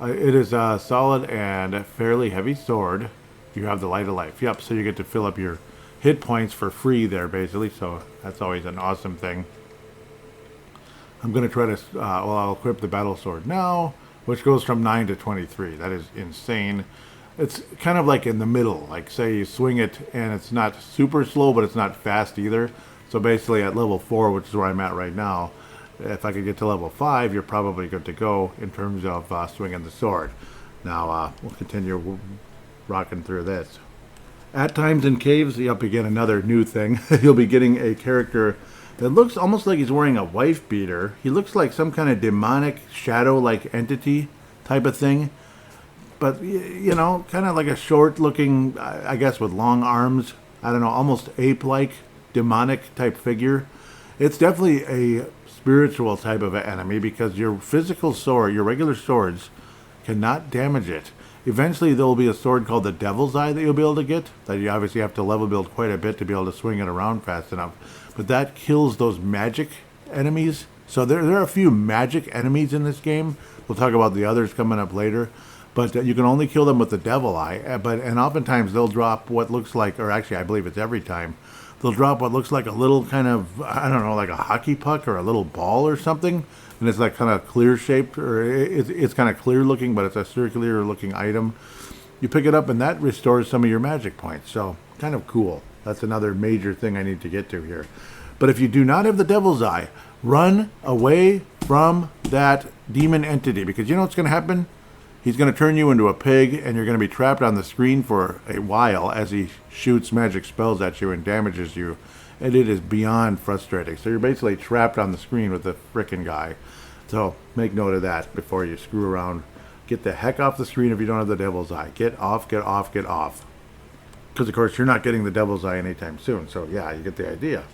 It is a solid and fairly heavy sword. You have the light of life. Yep, so you get to fill up your hit points for free there, basically. So that's always an awesome thing. I'm going to try to, I'll equip the battle sword now, which goes from 9 to 23. That is insane. It's kind of like in the middle. Like, say you swing it and it's not super slow, but it's not fast either. So basically at level 4, which is where I'm at right now, if I could get to level 5, you're probably good to go in terms of swinging the sword. Now, we'll continue rocking through this. At times in caves, yep, again, another new thing. You'll be getting a character that looks almost like he's wearing a wife beater. He looks like some kind of demonic shadow-like entity type of thing. But, you know, kind of like a short-looking, I guess, with long arms. I don't know, almost ape-like, demonic type figure. It's definitely a spiritual type of enemy because your physical sword, your regular swords, cannot damage it. Eventually, there will be a sword called the Devil's Eye that you'll be able to get. That you obviously have to level build quite a bit to be able to swing it around fast enough. But that kills those magic enemies. So there are a few magic enemies in this game. We'll talk about the others coming up later. But you can only kill them with the Devil Eye. And oftentimes they'll drop what looks like, or actually I believe it's every time, they'll drop what looks like a little kind of, I don't know, like a hockey puck or a little ball or something. And it's like kind of clear shaped, or it's kind of clear looking, but it's a circular looking item. You pick it up and that restores some of your magic points. So kind of cool. That's another major thing I need to get to here. But if you do not have the Devil's Eye, run away from that demon entity, because you know what's going to happen? He's going to turn you into a pig, and you're going to be trapped on the screen for a while as he shoots magic spells at you and damages you. And it is beyond frustrating. So you're basically trapped on the screen with the frickin' guy. So make note of that before you screw around. Get the heck off the screen if you don't have the Devil's Eye. Get off, get off, get off. Because, of course, you're not getting the Devil's Eye anytime soon. So, yeah, you get the idea.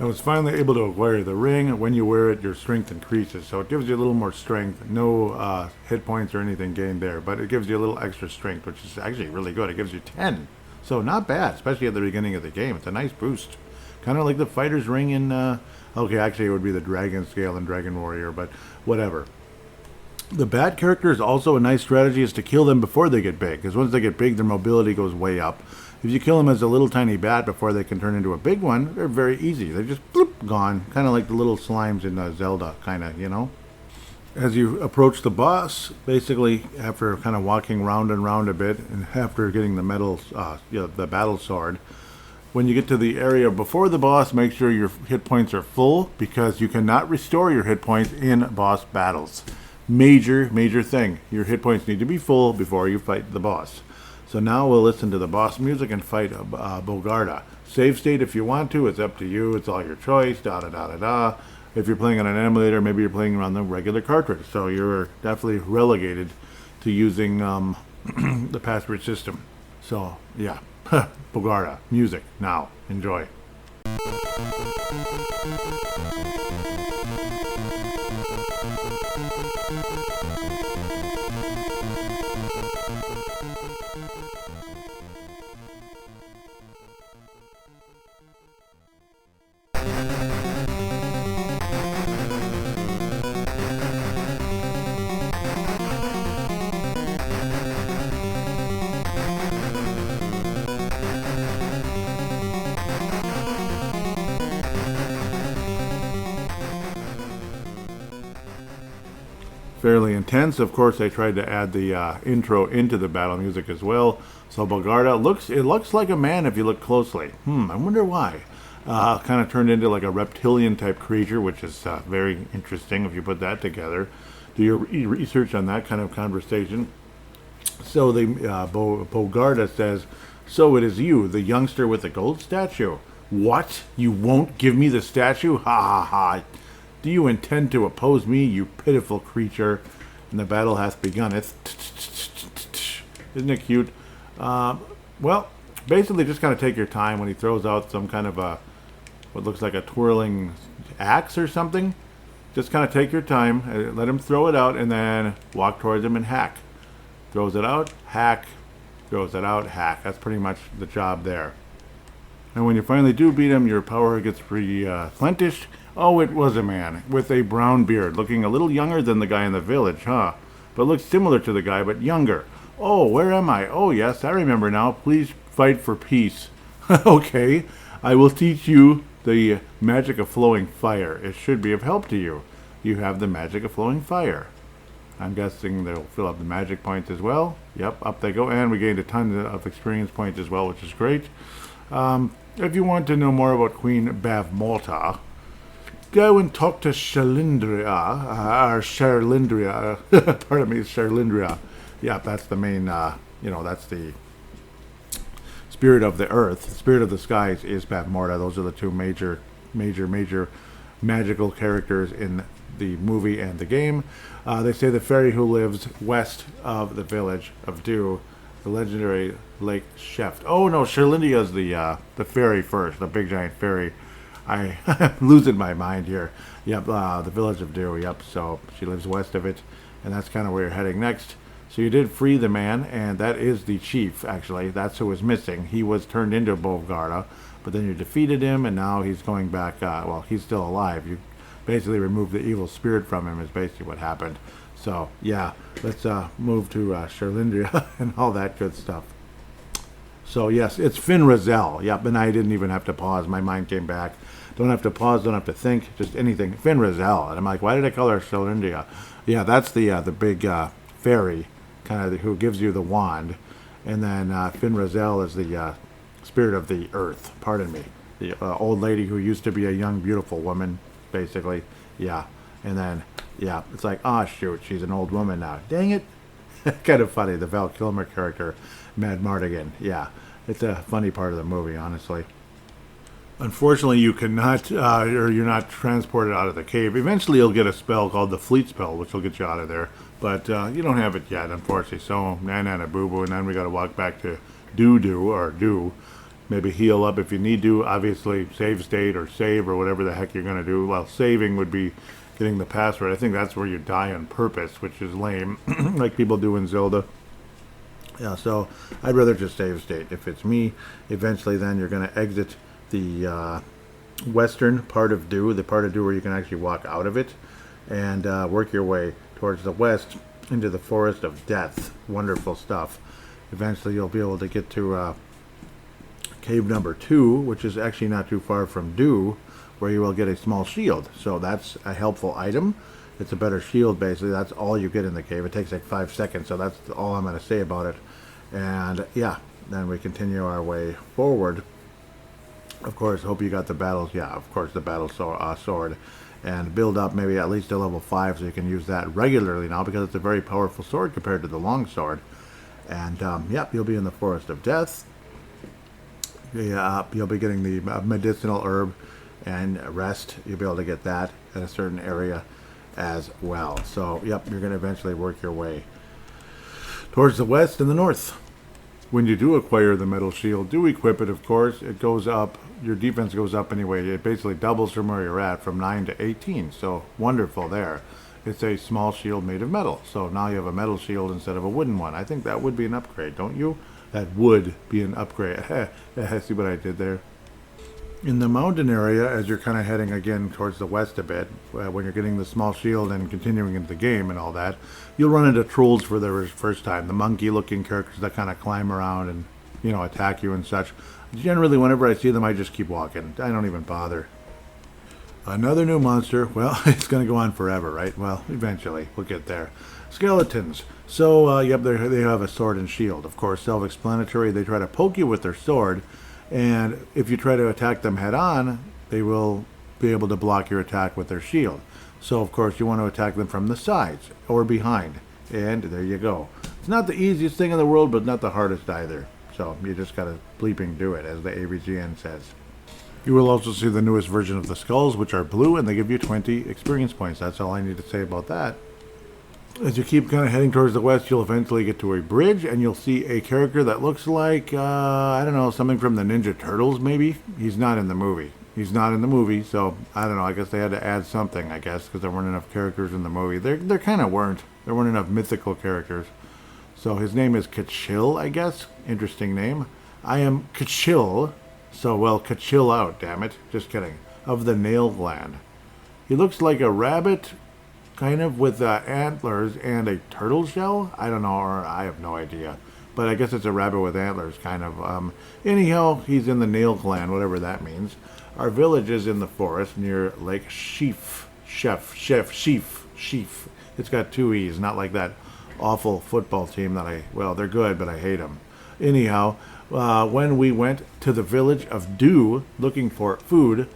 I was finally able to acquire the ring. When you wear it, your strength increases. So it gives you a little more strength. No hit points or anything gained there. But it gives you a little extra strength, which is actually really good. It gives you 10. So not bad, especially at the beginning of the game. It's a nice boost. Kind of like the fighter's ring in... okay, actually it would be the Dragon Scale in Dragon Warrior, but whatever. The bat characters, also a nice strategy, is to kill them before they get big. Because once they get big, their mobility goes way up. If you kill them as a little tiny bat before they can turn into a big one, they're very easy. They're just bloop, gone. Kind of like the little slimes in Zelda, kind of, you know? As you approach the boss, basically, after kind of walking round and round a bit, and after getting the the battle sword, when you get to the area before the boss, make sure your hit points are full, because you cannot restore your hit points in boss battles. Major thing. Your hit points need to be full before you fight the boss. So now we'll listen to the boss music and fight Bogarda. Save state if you want to. It's up to you. It's all your choice. Da-da-da-da-da. If you're playing on an emulator, maybe you're playing on the regular cartridge. So you're definitely relegated to using the password system. So, yeah. Bogarda. Music. Now. Enjoy. Fairly intense. Of course, I tried to add the intro into the battle music as well. So Bogarda looks like a man if you look closely. I wonder why. Kind of turned into like a reptilian type creature, which is very interesting if you put that together. Do your research on that kind of conversation. So the Bogarda says, "So it is you, the youngster with the gold statue. What? You won't give me the statue? Ha ha ha. Do you intend to oppose me, you pitiful creature? And the battle hath begunneth." Isn't it cute? Well, basically just kind of take your time when he throws out some kind of what looks like a twirling axe or something. Just kind of take your time, let him throw it out, and then walk towards him and hack. Throws it out, hack. Throws it out, hack. That's pretty much the job there. And when you finally do beat him, your power gets replenished. Oh, it was a man with a brown beard, looking a little younger than the guy in the village, huh? But looks similar to the guy, but younger. Oh, where am I? Oh, yes, I remember now. Please fight for peace. Okay, I will teach you the magic of flowing fire. It should be of help to you. You have the magic of flowing fire. I'm guessing they'll fill up the magic points as well. Yep, up they go. And we gained a ton of experience points as well, which is great. If you want to know more about Queen Bavmorta, go and talk to Shalindria, or Sharlindria, pardon me, Sharlindria. Yeah, that's the main, that's the spirit of the earth. Spirit of the skies is Pat Morta. Those are the two major magical characters in the movie and the game. They say the fairy who lives west of the village of Dew, the legendary Lake Sheft. Oh no, Sherlindia's the fairy first, the big giant fairy. I'm losing my mind here. Yep, the village of Dew. Yep, so she lives west of it, and that's kind of where you're heading next. So you did free the man, and that is the chief, actually. That's who was missing. He was turned into Bolgarda, but then you defeated him, and now he's going back. Well, he's still alive. You basically removed the evil spirit from him is basically what happened. So, yeah, let's move to Sherlindia and all that good stuff. So, yes, it's Finn Razel. Yep, and I didn't even have to pause. My mind came back. Don't have to pause, don't have to think, just anything. Finn Razel. And I'm like, why did I call her Sherlindia? Yeah, that's the big fairy, kind of who gives you the wand. And then Finn Razel is the spirit of the earth, pardon me. The old lady who used to be a young, beautiful woman, basically. Yeah. And then, yeah, it's like, oh, shoot, she's an old woman now. Dang it. Kind of funny, the Val Kilmer character, Mad Mardigan. Yeah, it's a funny part of the movie, honestly. Unfortunately, you cannot, or you're not transported out of the cave. Eventually, you'll get a spell called the Fleet Spell, which will get you out of there. But you don't have it yet, unfortunately. So, na boo boo, and then we got to walk back to do. Maybe heal up if you need to. Obviously, save state or save or whatever the heck you're going to do. Well, saving would be getting the password. I think that's where you die on purpose, which is lame, like people do in Zelda. Yeah, so I'd rather just save state. If it's me, eventually then you're going to exit the western part of Dew, the part of Dew where you can actually walk out of it, and work your way towards the west into the Forest of Death. Wonderful stuff. Eventually you'll be able to get to cave number 2, which is actually not too far from Dew, where you will get a small shield. So that's a helpful item. It's a better shield, basically. That's all you get in the cave. It takes like 5 seconds, so that's all I'm going to say about it. And yeah, then we continue our way forward. Of course, hope you got the battles. Yeah, of course, the battle sword. And build up maybe at least to level 5 so you can use that regularly now, because it's a very powerful sword compared to the long sword. And yep, you'll be in the Forest of Death. Yeah, you'll be getting the medicinal herb and rest. You'll be able to get that at a certain area as well. So, yep, you're going to eventually work your way towards the west and the north. When you do acquire the metal shield, do equip it, of course. It goes up. Your defense goes up anyway. It basically doubles from where you're at, from 9 to 18. So, wonderful there. It's a small shield made of metal. So, now you have a metal shield instead of a wooden one. I think that would be an upgrade, don't you? That would be an upgrade. See what I did there? In the mountain area, as you're kind of heading again towards the west a bit, when you're getting the small shield and continuing into the game and all that, you'll run into trolls for the first time. The monkey-looking characters that kind of climb around and, you know, attack you and such. Generally, whenever I see them, I just keep walking. I don't even bother. Another new monster. Well, it's going to go on forever, right? Well, eventually, we'll get there. Skeletons. So, yep, they have a sword and shield. Of course, self-explanatory. They try to poke you with their sword, and if you try to attack them head-on, they will be able to block your attack with their shield. So, of course, you want to attack them from the sides or behind. And there you go. It's not the easiest thing in the world, but not the hardest either. So, you just got to bleeping do it, as the AVGN says. You will also see the newest version of the skulls, which are blue, and they give you 20 experience points. That's all I need to say about that. As you keep kind of heading towards the west, you'll eventually get to a bridge, and you'll see a character that looks like, I don't know, something from the Ninja Turtles, maybe? He's not in the movie. He's not in the movie, so I don't know. I guess they had to add something, I guess, because there weren't enough characters in the movie. There kind of weren't. There weren't enough mythical characters. So his name is Kachil, I guess. Interesting name. I am Kachil. So, well, Kachil out, damn it. Just kidding. Of the Nail Gland. He looks like a rabbit, kind of with antlers and a turtle shell? I don't know, or I have no idea. But I guess it's a rabbit with antlers, kind of. Anyhow, he's in the Nail Gland, whatever that means. Our village is in the forest near Lake Sheaf. Sheaf. It's got 2 E's, not like that awful football team that well, they're good, but I hate them. Anyhow, when we went to the village of Dew looking for food,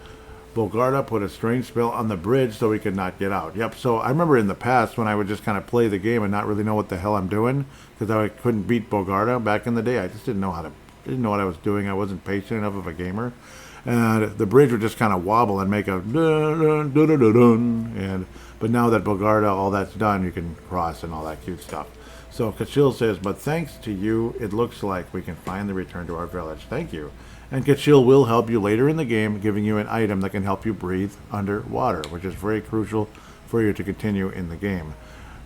Bolgarda put a strange spell on the bridge so we could not get out. Yep, so I remember in the past when I would just kind of play the game and not really know what the hell I'm doing, because I couldn't beat Bolgarda back in the day. I just didn't know how to didn't know what I was doing. I wasn't patient enough of a gamer. And the bridge would just kind of wobble and make a dun, dun, dun, dun, dun, dun. And but now that Bogarda, all that's done, you can cross and all that cute stuff. So Kachil says, but thanks to you, it looks like we can finally return to our village. Thank you. And Kachil will help you later in the game, giving you an item that can help you breathe underwater, which is very crucial for you to continue in the game.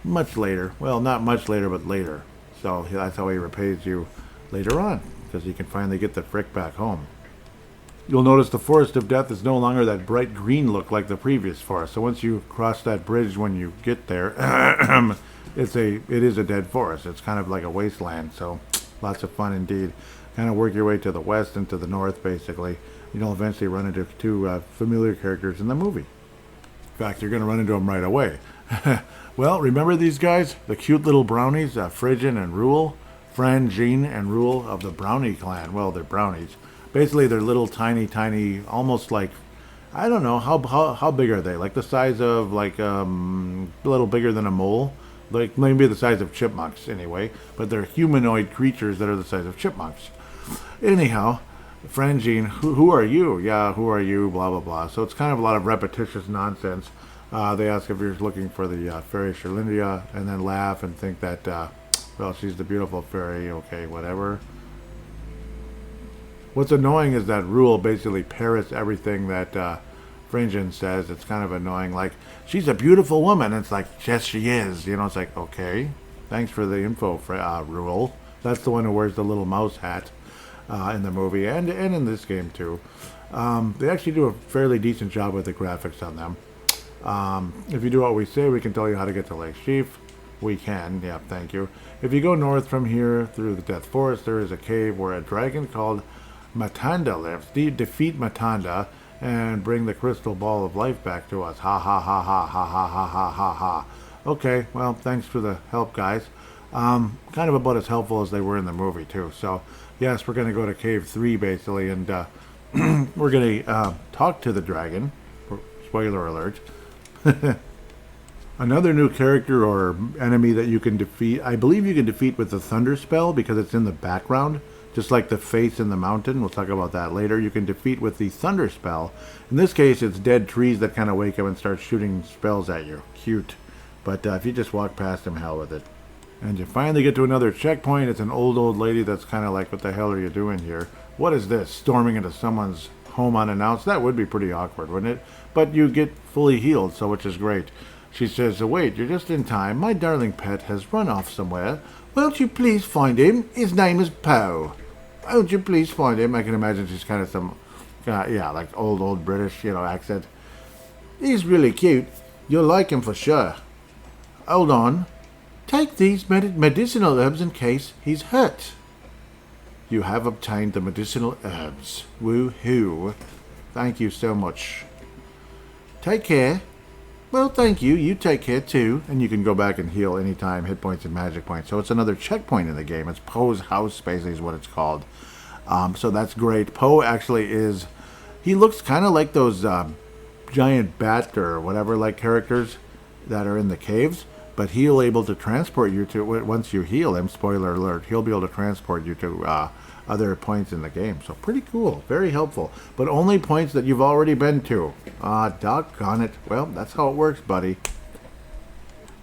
Much later. Well, not much later, but later. So that's how he repays you later on, because you can finally get the frick back home. You'll notice the Forest of Death is no longer that bright green look like the previous forest. So once you cross that bridge when you get there, it is a dead forest. It's kind of like a wasteland, so lots of fun indeed. Kind of work your way to the west and to the north, basically. You'll eventually run into two familiar characters in the movie. In fact, you're going to run into them right away. Well, remember these guys? The cute little brownies, Phrygian and Rule? Fran, Jean, and Rule of the Brownie clan. Well, they're brownies. Basically, they're little tiny, almost like, I don't know, how big are they? Like the size of, like, a little bigger than a mole? Like, maybe the size of chipmunks, anyway. But they're humanoid creatures that are the size of chipmunks. Anyhow, Frangine, who are you? Yeah, who are you? Blah, blah, blah. So it's kind of a lot of repetitious nonsense. They ask if you're looking for the fairy Sherlindia, and then laugh and think that, well, she's the beautiful fairy. Okay, whatever. What's annoying is that Rule basically parrots everything that Fringin says. It's kind of annoying. Like, she's a beautiful woman. It's like, yes, she is. You know, it's like, okay. Thanks for the info, Rule. That's the one who wears the little mouse hat in the movie and in this game, too. They actually do a fairly decent job with the graphics on them. If you do what we say, we can tell you how to get to Lake Sheaf. We can. Yeah, thank you. If you go north from here through the Death Forest, there is a cave where a dragon called Matanda lives. Defeat Matanda and bring the crystal ball of life back to us. Ha ha ha ha ha ha ha ha ha ha. Okay, well, thanks for the help, guys. Kind of about as helpful as they were in the movie, too. So, yes, we're going to go to Cave 3, basically, and we're going to talk to the dragon. Spoiler alert. Another new character or enemy that you can defeat, I believe you can defeat with the Thunder Spell because it's in the background. Just like the face in the mountain, we'll talk about that later. You can defeat with the Thunder Spell. In this case, it's dead trees that kind of wake up and start shooting spells at you. Cute. But if you just walk past them, hell with it. And you finally get to another checkpoint. It's an old lady that's kind of like, what the hell are you doing here? What is this? Storming into someone's home unannounced? That would be pretty awkward, wouldn't it? But you get fully healed, so which is great. She says, wait, you're just in time. My darling pet has run off somewhere. Won't you please find him? His name is Poe. Won't you please find him? I can imagine she's kind of some, yeah, like old British, accent. He's really cute. You'll like him for sure. Hold on. Take these medicinal herbs in case he's hurt. You have obtained the medicinal herbs. Woo-hoo. Thank you so much. Take care. Well, thank you. You take care, too. And you can go back and heal anytime, hit points and magic points. So it's another checkpoint in the game. It's Poe's house, basically, is what it's called. So that's great. Poe actually is... He looks kind of like those giant bat or whatever, like, characters that are in the caves. But he'll able to transport you to... Once you heal him, spoiler alert, he'll be able to transport you to other points in the game. So pretty cool. Very helpful. But only points that you've already been to. Doggone it. Well, that's how it works, buddy.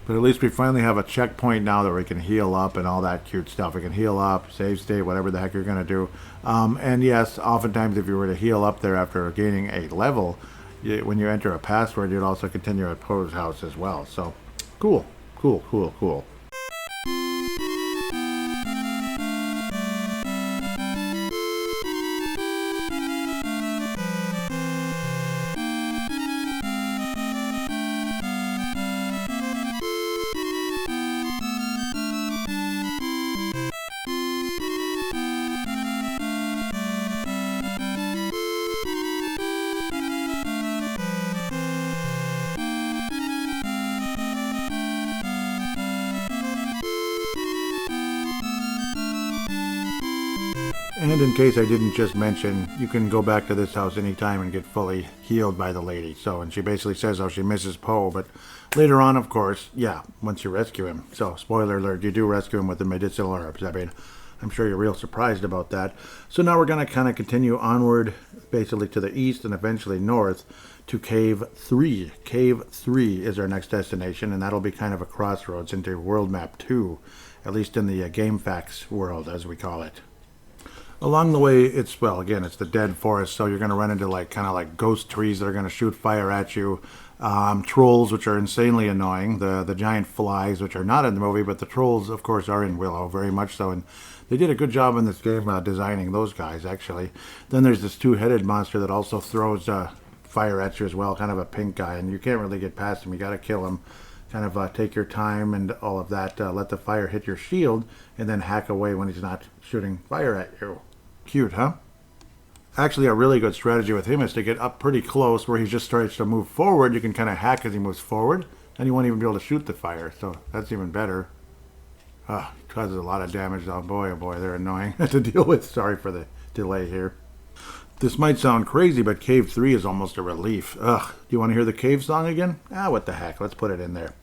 But at least we finally have a checkpoint now that we can heal up and all that cute stuff. We can heal up, save state, whatever the heck you're going to do. And yes, oftentimes if you were to heal up there after gaining a level, when you enter a password, you'd also continue at Poe's house as well. So, cool. Cool. And in case I didn't just mention, you can go back to this house anytime and get fully healed by the lady. So, and she basically says how she misses Poe, but later on, of course, yeah, once you rescue him. So, spoiler alert, you do rescue him with the medicinal herbs. I mean, I'm sure you're real surprised about that. So now we're going to kind of continue onward, basically to the east and eventually north to Cave 3. Cave 3 is our next destination, and that'll be kind of a crossroads into World Map 2, at least in the Game Facts world, as we call it. Along the way, it's, well, again, it's the dead forest, so you're going to run into like kind of like ghost trees that are going to shoot fire at you. Trolls, which are insanely annoying. The giant flies, which are not in the movie, but the trolls, of course, are in Willow, very much so. And they did a good job in this game designing those guys, actually. Then there's this two-headed monster that also throws fire at you as well, kind of a pink guy, and you can't really get past him. You got to kill him. Kind of take your time and all of that. Let the fire hit your shield, and then hack away when he's not shooting fire at you. Cute, huh? Actually, a really good strategy with him is to get up pretty close where he just starts to move forward. You can kind of hack as he moves forward, and you won't even be able to shoot the fire, so that's even better. It causes a lot of damage, though. Boy, oh boy, they're annoying to deal with. Sorry for the delay here. This might sound crazy, but Cave 3 is almost a relief. Do you want to hear the cave song again? What the heck, let's put it in there.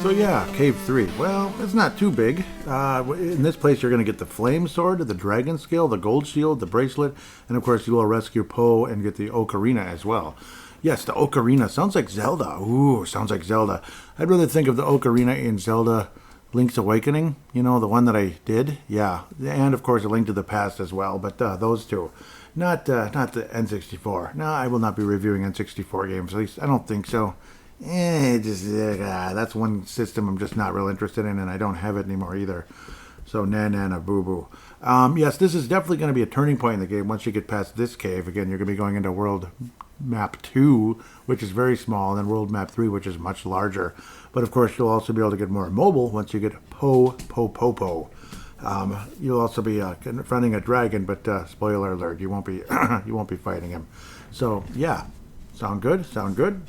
So yeah, Cave 3. Well, it's not too big. In this place, you're going to get the Flame Sword, the Dragon Scale, the Gold Shield, the Bracelet, and of course, you will rescue Poe and get the Ocarina as well. Yes, the Ocarina. Sounds like Zelda. Ooh, sounds like Zelda. I'd rather think of the Ocarina in Zelda Link's Awakening. You know, the one that I did. Yeah, and of course, A Link to the Past as well. But those two. Not the N64. No, I will not be reviewing N64 games. At least, I don't think so. That's one system I'm just not real interested in, and I don't have it anymore either. So, na boo-boo. Yes, this is definitely going to be a turning point in the game once you get past this cave. Again, you're going to be going into World Map 2, which is very small, and then World Map 3, which is much larger. But, of course, you'll also be able to get more mobile once you get Po. You'll also be confronting a dragon, but spoiler alert, you won't be you won't be fighting him. So, yeah. Sound good? Sound good?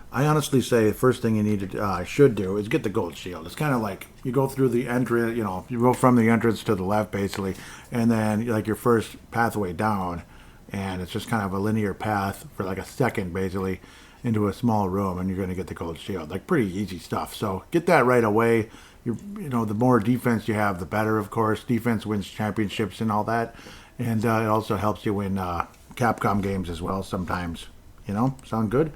I honestly say the first thing you need to should do is get the gold shield. It's kind of like you go through the entrance, you go from the entrance to the left basically, and then like your first pathway down, and it's just kind of a linear path for like a second basically into a small room, and you're going to get the gold shield. Like pretty easy stuff. So get that right away. The more defense you have, the better. Of course, defense wins championships and all that, and it also helps you win Capcom games as well sometimes. Sound good?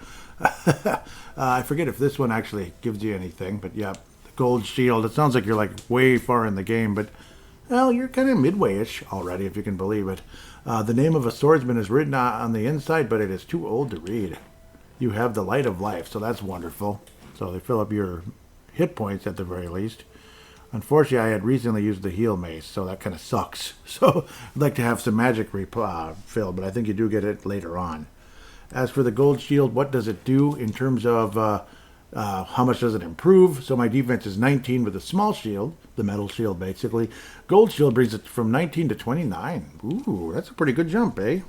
I forget if this one actually gives you anything, but yeah, the gold shield. It sounds like you're like way far in the game, but well, you're kind of midway-ish already, if you can believe it. The name of a swordsman is written on the inside, but it is too old to read. You have the light of life, so that's wonderful. So they fill up your hit points at the very least. Unfortunately, I had recently used the heal mace, so that kind of sucks. So I'd like to have some magic filled, but I think you do get it later on. As for the gold shield, what does it do in terms of how much does it improve? So my defense is 19 with a small shield, the metal shield basically. Gold shield brings it from 19 to 29. Ooh, that's a pretty good jump, eh?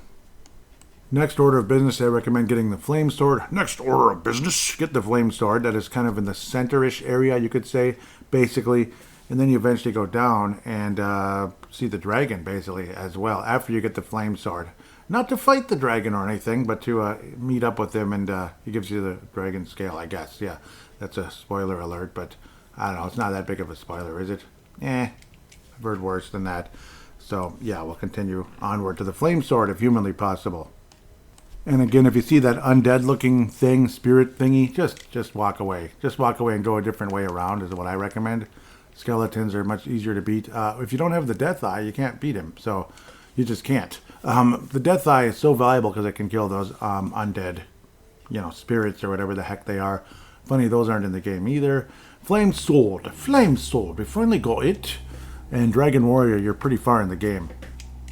Next order of business, I recommend getting the flame sword. Next order of business, get the flame sword. That is kind of in the center-ish area, you could say, basically. And then you eventually go down and see the dragon, basically, as well, after you get the flame sword. Not to fight the dragon or anything, but to meet up with him, and he gives you the dragon scale, I guess. Yeah, that's a spoiler alert, but I don't know. It's not that big of a spoiler, is it? I've heard worse than that. So, yeah, we'll continue onward to the flame sword if humanly possible. And again, if you see that undead-looking thing, spirit thingy, just walk away. Just walk away and go a different way around is what I recommend. Skeletons are much easier to beat. If you don't have the death eye, you can't beat him. So You just can't. The Death Eye is so valuable because it can kill those undead, spirits or whatever the heck they are. Funny, those aren't in the game either. Flame Sword. Flame Sword. We finally got it. And Dragon Warrior, you're pretty far in the game.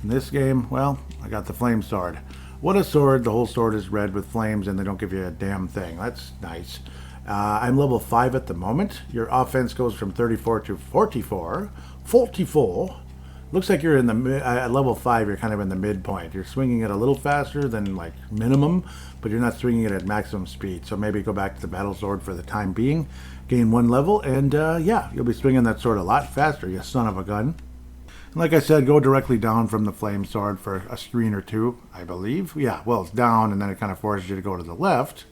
In this game, well, I got the Flame Sword. What a sword. The whole sword is red with flames and they don't give you a damn thing. That's nice. I'm level 5 at the moment. Your offense goes from 34 to 44. 44. Looks like you're in the at level 5. You're kind of in the midpoint. You're swinging it a little faster than like minimum, but you're not swinging it at maximum speed. So maybe go back to the battle sword for the time being, gain 1 level, and yeah, you'll be swinging that sword a lot faster. You son of a gun. And like I said, go directly down from the flame sword for a screen or two, I believe. Yeah, well, it's down, and then it kind of forces you to go to the left.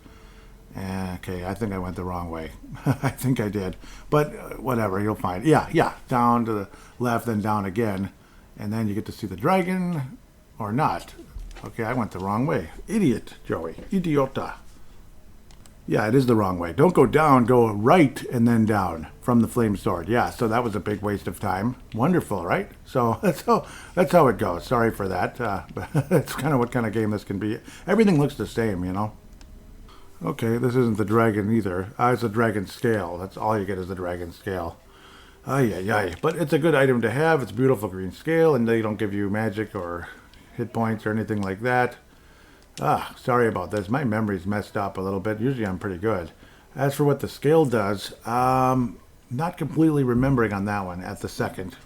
Okay, I think I went the wrong way. I think I did. But whatever, you'll find. Yeah, down to the left, then down again. And then you get to see the dragon, or not. Okay, I went the wrong way. Idiot, Joey. Idiota. Yeah, it is the wrong way. Don't go down, go right and then down from the flame sword. Yeah, so that was a big waste of time. Wonderful, right? So that's how it goes. Sorry for that. But that's kind of what kind of game this can be. Everything looks the same, Okay, this isn't the dragon either. It's a dragon scale. That's all you get is the dragon scale. Ay. But it's a good item to have. It's a beautiful green scale, and they don't give you magic or hit points or anything like that. Sorry about this. My memory's messed up a little bit. Usually I'm pretty good. As for what the scale does, not completely remembering on that one at the second.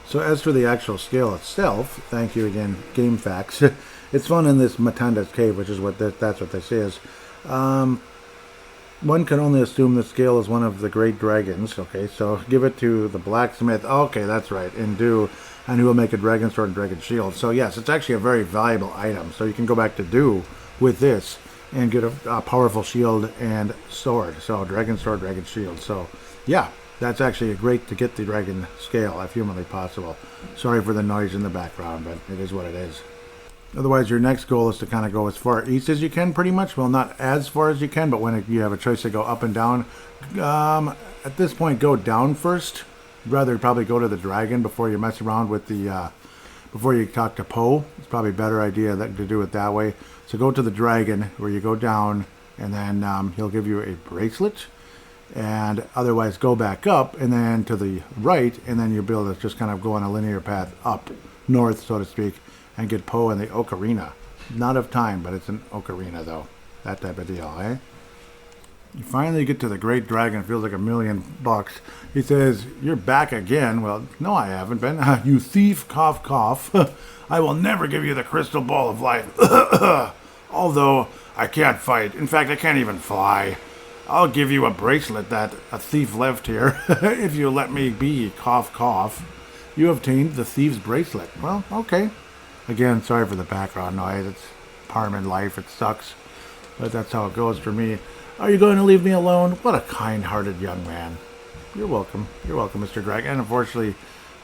So as for the actual scale itself, thank you again, Game Facts. It's fun in this Matanda's Cave, which is that's what this is. One can only assume the scale is one of the great dragons. Okay, so give it to the blacksmith. Okay, that's right. And he will make a dragon sword and dragon shield. So yes, it's actually a very valuable item. So you can go back to do with this and get a powerful shield and sword. So dragon sword, dragon shield. So yeah, that's actually great to get the dragon scale if humanly possible. Sorry for the noise in the background, but it is what it is. Otherwise, your next goal is to kind of go as far east as you can, pretty much. Well, not as far as you can, but when you have a choice to go up and down, at this point, go down first. I'd rather probably go to the dragon before you mess around with the, before you talk to Poe. It's probably a better idea to do it that way. So go to the dragon, where you go down, and then he'll give you a bracelet. And otherwise, go back up, and then to the right, and then you'll be able to just kind of go on a linear path up, north, so to speak, and get Poe in the ocarina. Not of time, but it's an ocarina, though. That type of deal, eh? You finally get to the great dragon. It feels like $1 million. He says, "You're back again." Well, no, I haven't been. "You thief, cough, cough. I will never give you the crystal ball of life. Although I can't fight. In fact, I can't even fly. I'll give you a bracelet that a thief left here if you let me be, cough, cough. You obtained the thief's bracelet." Well, okay. Again, sorry for the background noise. It's Parman life. It sucks. But that's how it goes for me. "Are you going to leave me alone?" What a kind-hearted young man. You're welcome. You're welcome, Mr. Dragon. And unfortunately,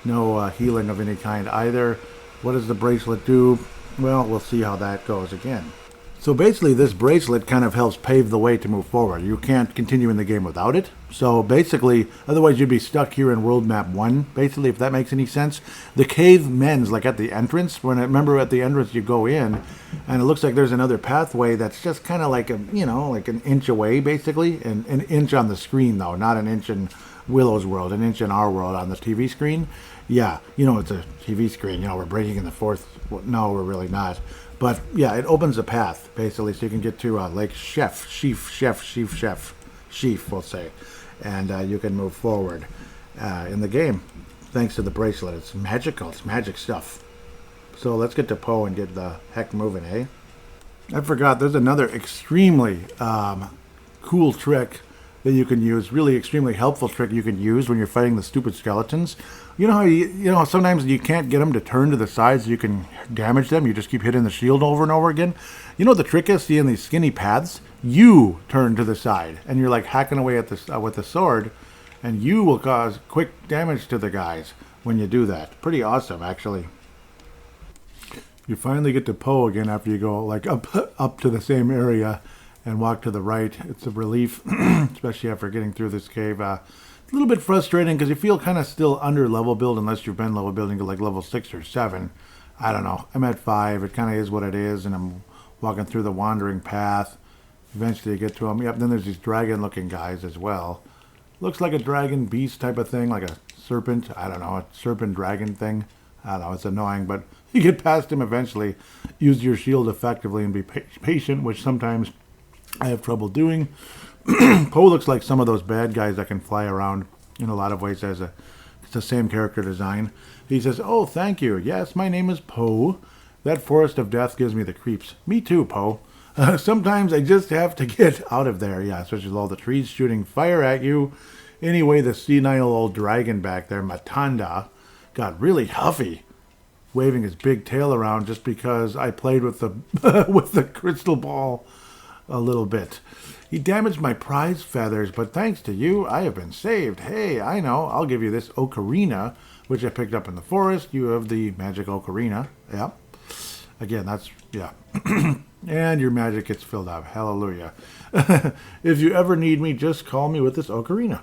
no healing of any kind either. What does the bracelet do? Well, we'll see how that goes again. So basically, this bracelet kind of helps pave the way to move forward. You can't continue in the game without it. So basically, otherwise you'd be stuck here in World Map 1, basically, if that makes any sense. The cave mends, like at the entrance. Remember at the entrance you go in, and it looks like there's another pathway that's just kind of like, like an inch away, basically. An inch on the screen, though, not an inch in Willow's world, an inch in our world on the TV screen. Yeah, it's a TV screen. We're breaking in the fourth. No, we're really not. But yeah, it opens a path, basically, so you can get to Lake Sheaf, we'll say. And you can move forward in the game, thanks to the bracelet. It's magical. It's magic stuff. So let's get to Poe and get the heck moving, eh? I forgot, there's another extremely cool trick that you can use, really extremely helpful trick you can use when you're fighting the stupid skeletons. You know how sometimes you can't get them to turn to the side so you can damage them? You just keep hitting the shield over and over again. You know what the trick is? See, in these skinny paths, you turn to the side, and you're like hacking away at this with the sword, and you will cause quick damage to the guys when you do that. Pretty awesome, actually. You finally get to Poe again after you go like up to the same area and walk to the right. It's a relief, especially after getting through this cave. It's a little bit frustrating because you feel kind of still under level build unless you've been level building to like level 6 or 7. I don't know. I'm at 5. It kind of is what it is, and I'm walking through the wandering path. Eventually, you get to them. Yep. Then there's these dragon-looking guys as well. Looks like a dragon beast type of thing, like a serpent. I don't know, a serpent dragon thing. I don't know. It's annoying, but you get past him eventually. Use your shield effectively and be patient, which sometimes I have trouble doing. Poe looks like some of those bad guys that can fly around in a lot of ways. It's the same character design. He says, "Oh, thank you. Yes, my name is Poe. That forest of death gives me the creeps. Me too, Poe. Sometimes I just have to get out of there." Yeah, especially with all the trees shooting fire at you. Anyway, the senile old dragon back there, Matanda, got really huffy, waving his big tail around just because I played with the with the crystal ball a little bit. "He damaged my prize feathers, but thanks to you, I have been saved. Hey, I know, I'll give you this ocarina, which I picked up in the forest. You have the magic ocarina." Yeah. Again, that's, yeah. And your magic gets filled up. Hallelujah. "If you ever need me, just call me with this ocarina."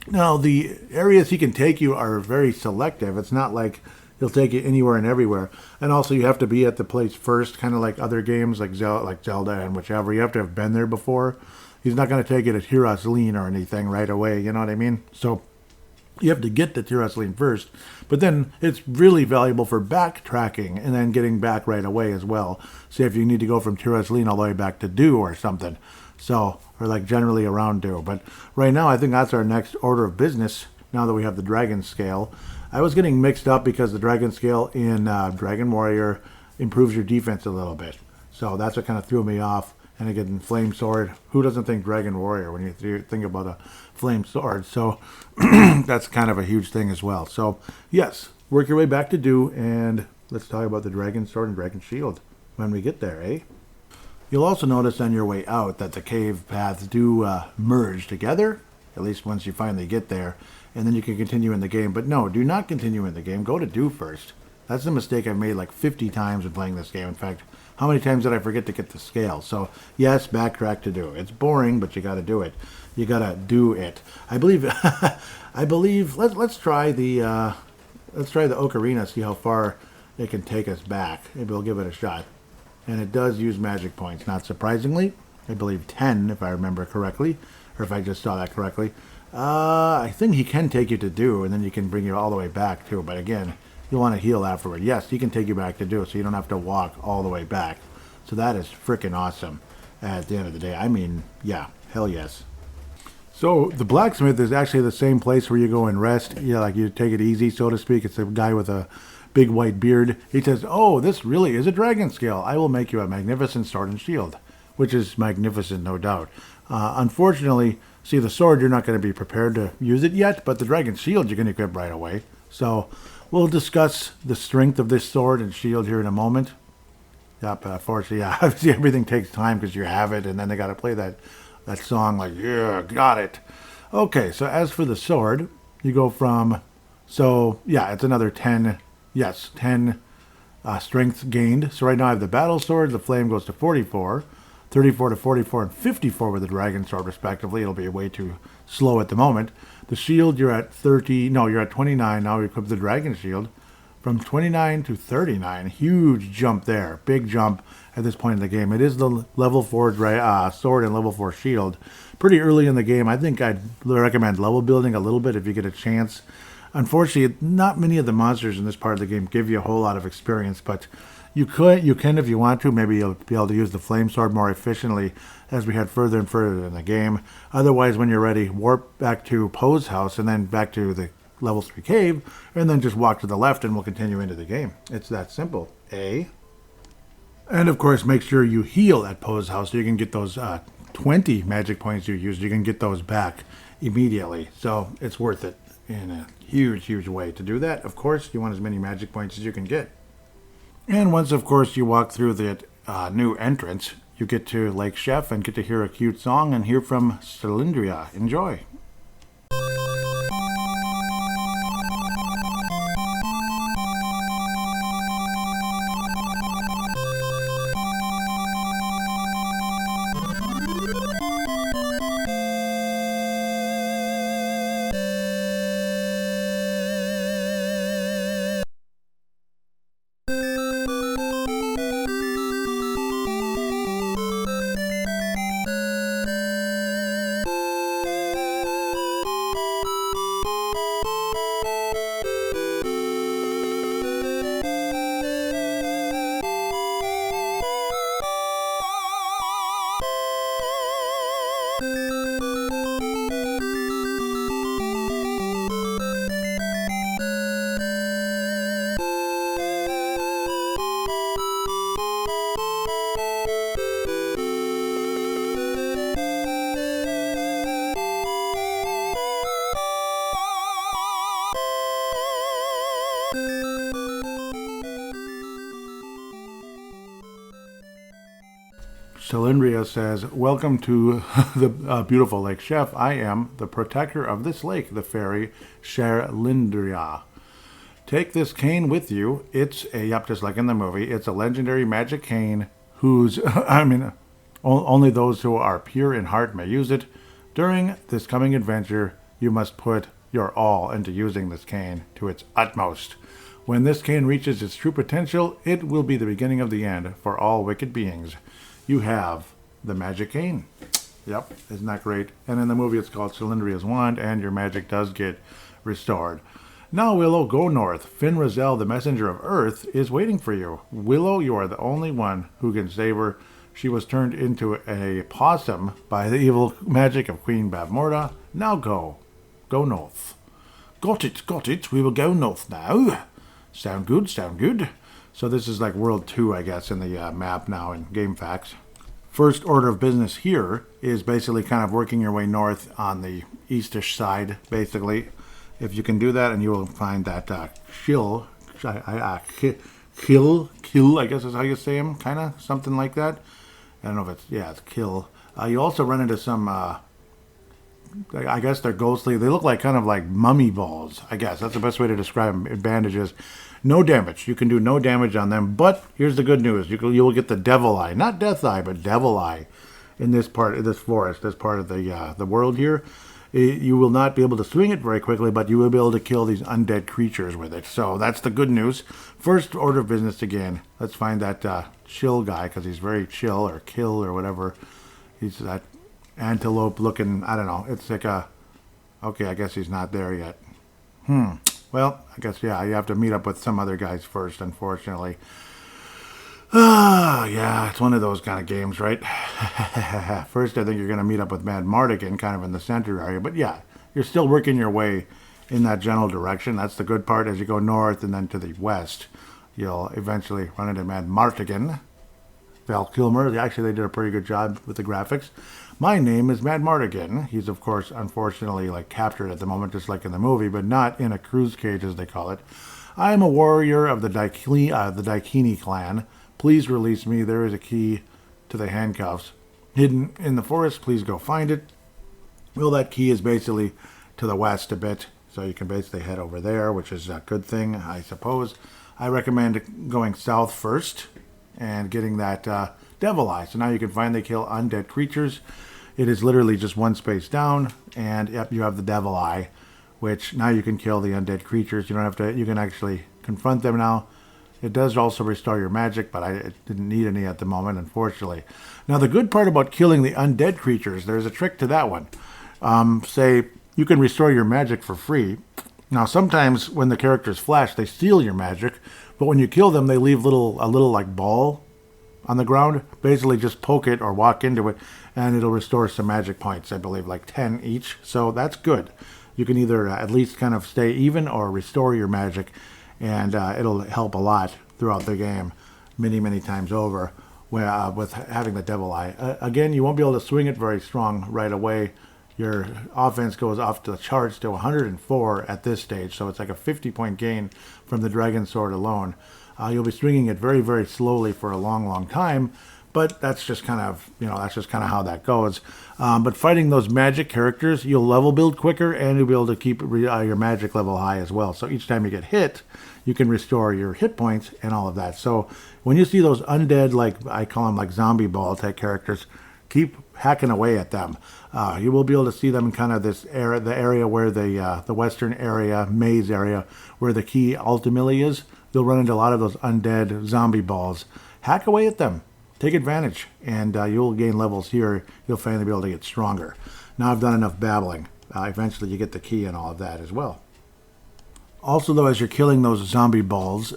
Now, the areas he can take you are very selective. It's not like he'll take you anywhere and everywhere. And also, you have to be at the place first, kind of like other games like Zelda and whichever. You have to have been there before. He's not going to take you to Tirasleen or anything right away, you know what I mean? So you have to get to Tirasleen first. But then it's really valuable for backtracking and then getting back right away as well. Say if you need to go from Tirasleen all the way back to Dew or something. So, or like generally around Dew. But right now, I think that's our next order of business now that we have the Dragon Scale. I was getting mixed up because the Dragon Scale in Dragon Warrior improves your defense a little bit. So that's what kind of threw me off. And again, Flame Sword. Who doesn't think Dragon Warrior when you think about a Flame Sword? So that's kind of a huge thing as well. So yes, work your way back to Dew, and let's talk about the Dragon Sword and Dragon Shield when we get there, eh? You'll also notice on your way out that the cave paths do merge together, at least once you finally get there, and then you can continue in the game. But no, do not continue in the game. Go to Dew first. That's a mistake I've made like 50 times when playing this game. In fact, how many times did I forget to get the scale? So yes, backtrack to Dew. It's boring, but you got to do it. You got to do it. I believe. I believe. Let's try the ocarina. See how far it can take us back. Maybe we'll give it a shot. And it does use magic points, not surprisingly. I believe 10, if I remember correctly, or if I just saw that correctly. I think he can take you to Dew, and then you can bring you all the way back too. But again, you'll want to heal afterward. Yes, he can take you back to Dew, so you don't have to walk all the way back. So that is freaking awesome at the end of the day. I mean, yeah, hell yes. So the blacksmith is actually the same place where you go and rest. Yeah, like you take it easy, so to speak. It's a guy with a big white beard. He says, "Oh, this really is a dragon scale. I will make you a magnificent sword and shield," which is magnificent, no doubt. Unfortunately, see, the sword, you're not going to be prepared to use it yet, but the dragon shield you can equip right away. So we'll discuss the strength of this sword and shield here in a moment. Yep, unfortunately, yeah, see, everything takes time because you have it, and then they got to play that song like, yeah, got it. Okay, so as for the sword, you go from, so yeah, it's another 10. Yes, 10 strength gained. So right now I have the battle sword. The flame goes to 44, 34 to 44, and 54 with the dragon sword, respectively. It'll be way too slow at the moment. The shield, you're at 30. No, you're at 29. Now we equip the dragon shield from 29 to 39. Huge jump there. Big jump at this point in the game. It is the level 4 sword and level 4 shield. Pretty early in the game. I think I'd recommend level building a little bit if you get a chance. Unfortunately, not many of the monsters in this part of the game give you a whole lot of experience, but you can if you want to. Maybe you'll be able to use the flame sword more efficiently as we head further and further in the game. Otherwise, when you're ready, warp back to Poe's house and then back to the level 3 cave, and then just walk to the left and we'll continue into the game. It's that simple, eh? And of course, make sure you heal at Poe's house so you can get those 20 magic points you used. You can get those back immediately, so it's worth it in a huge way to do that. Of course, you want as many magic points as you can get. And once, of course, you walk through the new entrance, you get to Lake Chef and get to hear a cute song and hear from Cylindria. Enjoy. Cylindria says, welcome to the beautiful lake. Chef, I am the protector of this lake, the fairy Cylindria. Take this cane with you. It's just like in the movie, it's a legendary magic cane whose, only those who are pure in heart may use it. During this coming adventure, you must put your all into using this cane to its utmost. When this cane reaches its true potential, it will be the beginning of the end for all wicked beings. You have the magic cane. Yep, isn't that great? And in the movie, it's called Cylindria's Wand, and your magic does get restored. Now, Willow, go north. Finn Rizal, the messenger of Earth, is waiting for you. Willow, you are the only one who can save her. She was turned into a possum by the evil magic of Queen Bavmorda. Now go. Go north. Got it. We will go north now. Sound good. So this is like World 2, I guess, in the map now in Game Facts. First order of business here is basically kind of working your way north on the eastish side, basically. If you can do that, and you will find that kill, I guess is how you say him, kind of, something like that. I don't know if it's kill. You also run into some, I guess they're ghostly. They look like kind of like mummy balls, I guess. That's the best way to describe them. Bandages. No damage. You can do no damage on them. But here's the good news. You will get the devil eye. Not death eye, but devil eye in this part of this forest, this part of the world here. You will not be able to swing it very quickly, but you will be able to kill these undead creatures with it. So that's the good news. First order of business again. Let's find that chill guy, because he's very chill, or kill, or whatever. He's that antelope looking, I don't know. It's like okay, I guess he's not there yet. Well, I guess, you have to meet up with some other guys first, unfortunately. Yeah, it's one of those kind of games, right? First, I think you're going to meet up with Mad Mardigan, kind of in the center area. But yeah, you're still working your way in that general direction. That's the good part. As you go north and then to the west, you'll eventually run into Mad Mardigan. Val Kilmer, actually, they did a pretty good job with the graphics. My name is Mad Mardigan. He's, of course, unfortunately, captured at the moment, just like in the movie, but not in a cruise cage, as they call it. I am a warrior of the Daikini clan. Please release me. There is a key to the handcuffs hidden in the forest. Please go find it. Well, that key is basically to the west a bit, so you can basically head over there, which is a good thing, I suppose. I recommend going south first and getting that devil eye. So now you can finally kill undead creatures. It is literally just one space down, and yep, you have the devil eye, which now you can kill the undead creatures. You don't have to. You can actually confront them now. It does also restore your magic, but I didn't need any at the moment, unfortunately. Now, the good part about killing the undead creatures, there's a trick to that one. Say, you can restore your magic for free. Now, sometimes when the characters flash, they steal your magic, but when you kill them, they leave a little like ball on the ground. Basically, just poke it or walk into it, and it'll restore some magic points, I believe, like 10 each. So that's good. You can either at least kind of stay even or restore your magic, and it'll help a lot throughout the game, many times over, with having the devil eye. Again, you won't be able to swing it very strong right away. Your offense goes off the charts to 104 at this stage, so it's like a 50-point gain from the Dragon Sword alone. You'll be swinging it very slowly for a long time, but that's just kind of how that goes. But fighting those magic characters, you'll level build quicker, and you'll be able to keep your magic level high as well. So each time you get hit, you can restore your hit points and all of that. So when you see those undead, like I call them like zombie ball type characters, keep hacking away at them. You will be able to see them in kind of this area, the area where the western area, maze area, where the key ultimately is. You'll run into a lot of those undead zombie balls. Hack away at them. Take advantage, and you'll gain levels here. You'll finally be able to get stronger. Now I've done enough babbling. Eventually you get the key and all of that as well. Also, though, as you're killing those zombie balls,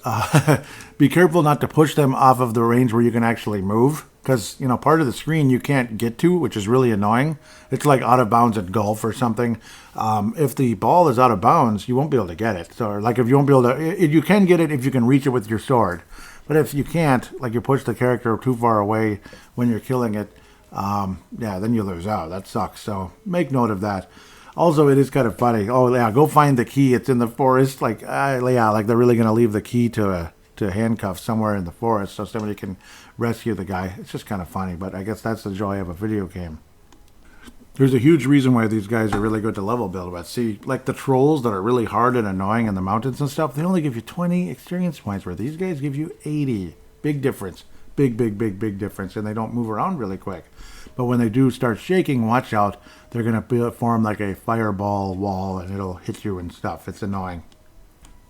be careful not to push them off of the range where you can actually move. Because, part of the screen you can't get to, which is really annoying. It's like out of bounds at golf or something. If the ball is out of bounds, you won't be able to get it. So, like, if you won't be able to... You can get it if you can reach it with your sword. But if you can't, like you push the character too far away when you're killing it, then you lose out. That sucks. So, make note of that. Also, it is kind of funny. Oh, yeah, go find the key. It's in the forest. Like they're really going to leave the key to to handcuff somewhere in the forest so somebody can rescue the guy. It's just kind of funny, but I guess that's the joy of a video game. There's a huge reason why these guys are really good to level build with. See, like the trolls that are really hard and annoying in the mountains and stuff, they only give you 20 experience points, where these guys give you 80. Big difference. Big difference, and they don't move around really quick. But when they do start shaking, watch out. They're going to form like a fireball wall, and it'll hit you and stuff. It's annoying.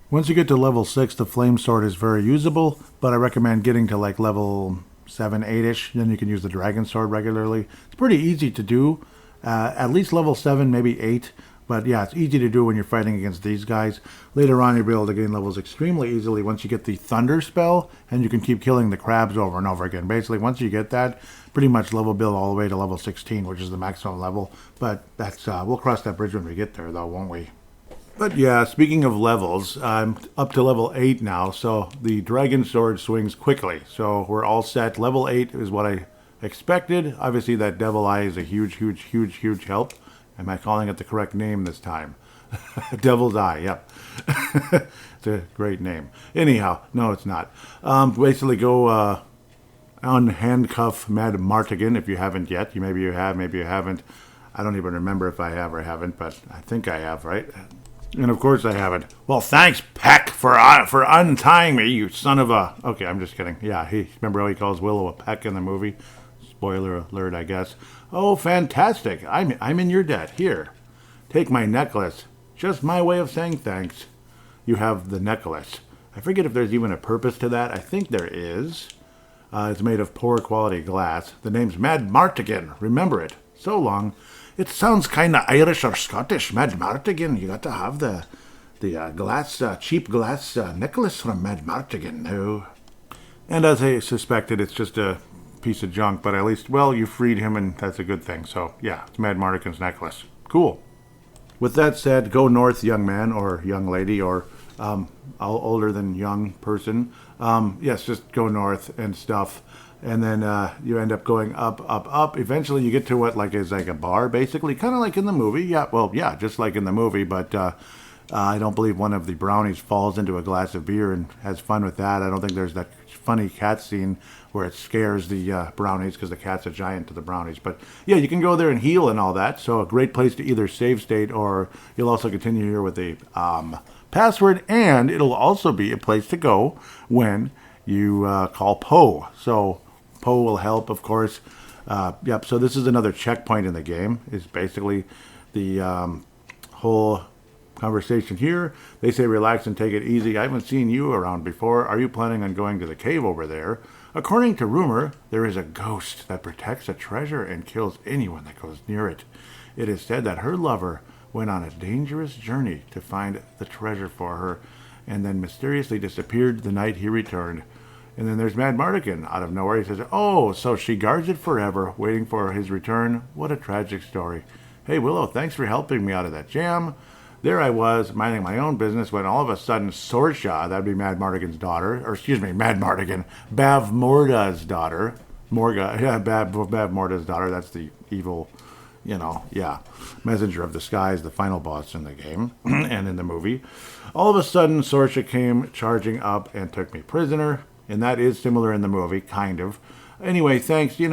Once you get to level 6, the flame sword is very usable, but I recommend getting to like level 7, 8-ish. Then you can use the dragon sword regularly. It's pretty easy to do. At least level 7, maybe 8. But yeah, it's easy to do when you're fighting against these guys. Later on, you'll be able to gain levels extremely easily once you get the thunder spell, and you can keep killing the crabs over and over again. Basically, once you get that, pretty much level build all the way to level 16, which is the maximum level. But that's we'll cross that bridge when we get there, though, won't we? But yeah, speaking of levels, I'm up to level 8 now, so the dragon sword swings quickly. So we're all set. Level 8 is what I expected. Obviously, that devil eye is a huge help. Am I calling it the correct name this time? Devil's Eye, yep. It's a great name. Anyhow, no, it's not. Basically, go unhandcuff Mad Martigan if you haven't yet. Maybe you have, maybe you haven't. I don't even remember if I have or haven't, but I think I have, right? And of course I haven't. Well, thanks, Peck, for untying me, you son of a... Okay, I'm just kidding. Yeah, remember how he calls Willow a peck in the movie? Spoiler alert, I guess. Oh, fantastic. I'm in your debt. Here, take my necklace. Just my way of saying thanks. You have the necklace. I forget if there's even a purpose to that. I think there is. It's made of poor quality glass. The name's Mad Martigan. Remember it. So long. It sounds kind of Irish or Scottish. Mad Martigan. You got to have the glass, cheap glass necklace from Mad Martigan now. And as I suspected, it's just a piece of junk, but at least, well, you freed him, and that's a good thing. So yeah, it's Mad Martigan's necklace. Cool. With that said, go north, young man or young lady or older than young person. Yes, just go north and stuff, and then you end up going up. Eventually, you get to what is like a bar, basically, kind of like in the movie. Yeah, well, yeah, just like in the movie, but I don't believe one of the brownies falls into a glass of beer and has fun with that. I don't think there's that funny cat scene where it scares the brownies because the cat's a giant to the brownies. But yeah, you can go there and heal and all that. So a great place to either save state, or you'll also continue here with the password, and it'll also be a place to go when you call Poe. So Poe will help, of course. Yep, so this is another checkpoint in the game. It's basically the whole conversation here. They say relax and take it easy. I haven't seen you around before. Are you planning on going to the cave over there? According to rumor, there is a ghost that protects a treasure and kills anyone that goes near it. It is said that her lover went on a dangerous journey to find the treasure for her, and then mysteriously disappeared the night he returned. And then there's Mad Martigan. Out of nowhere, he says, oh, so she guards it forever, waiting for his return. What a tragic story. Hey, Willow, thanks for helping me out of that jam. There I was, minding my own business, when all of a sudden Sorsha, that'd be Mad Martigan's daughter, or excuse me, Mad Martigan, Bavmorda's daughter, Bavmorda's daughter, that's the evil, messenger of the skies, the final boss in the game, and in the movie. All of a sudden, Sorsha came charging up and took me prisoner, and that is similar in the movie, kind of. Anyway, thanks, you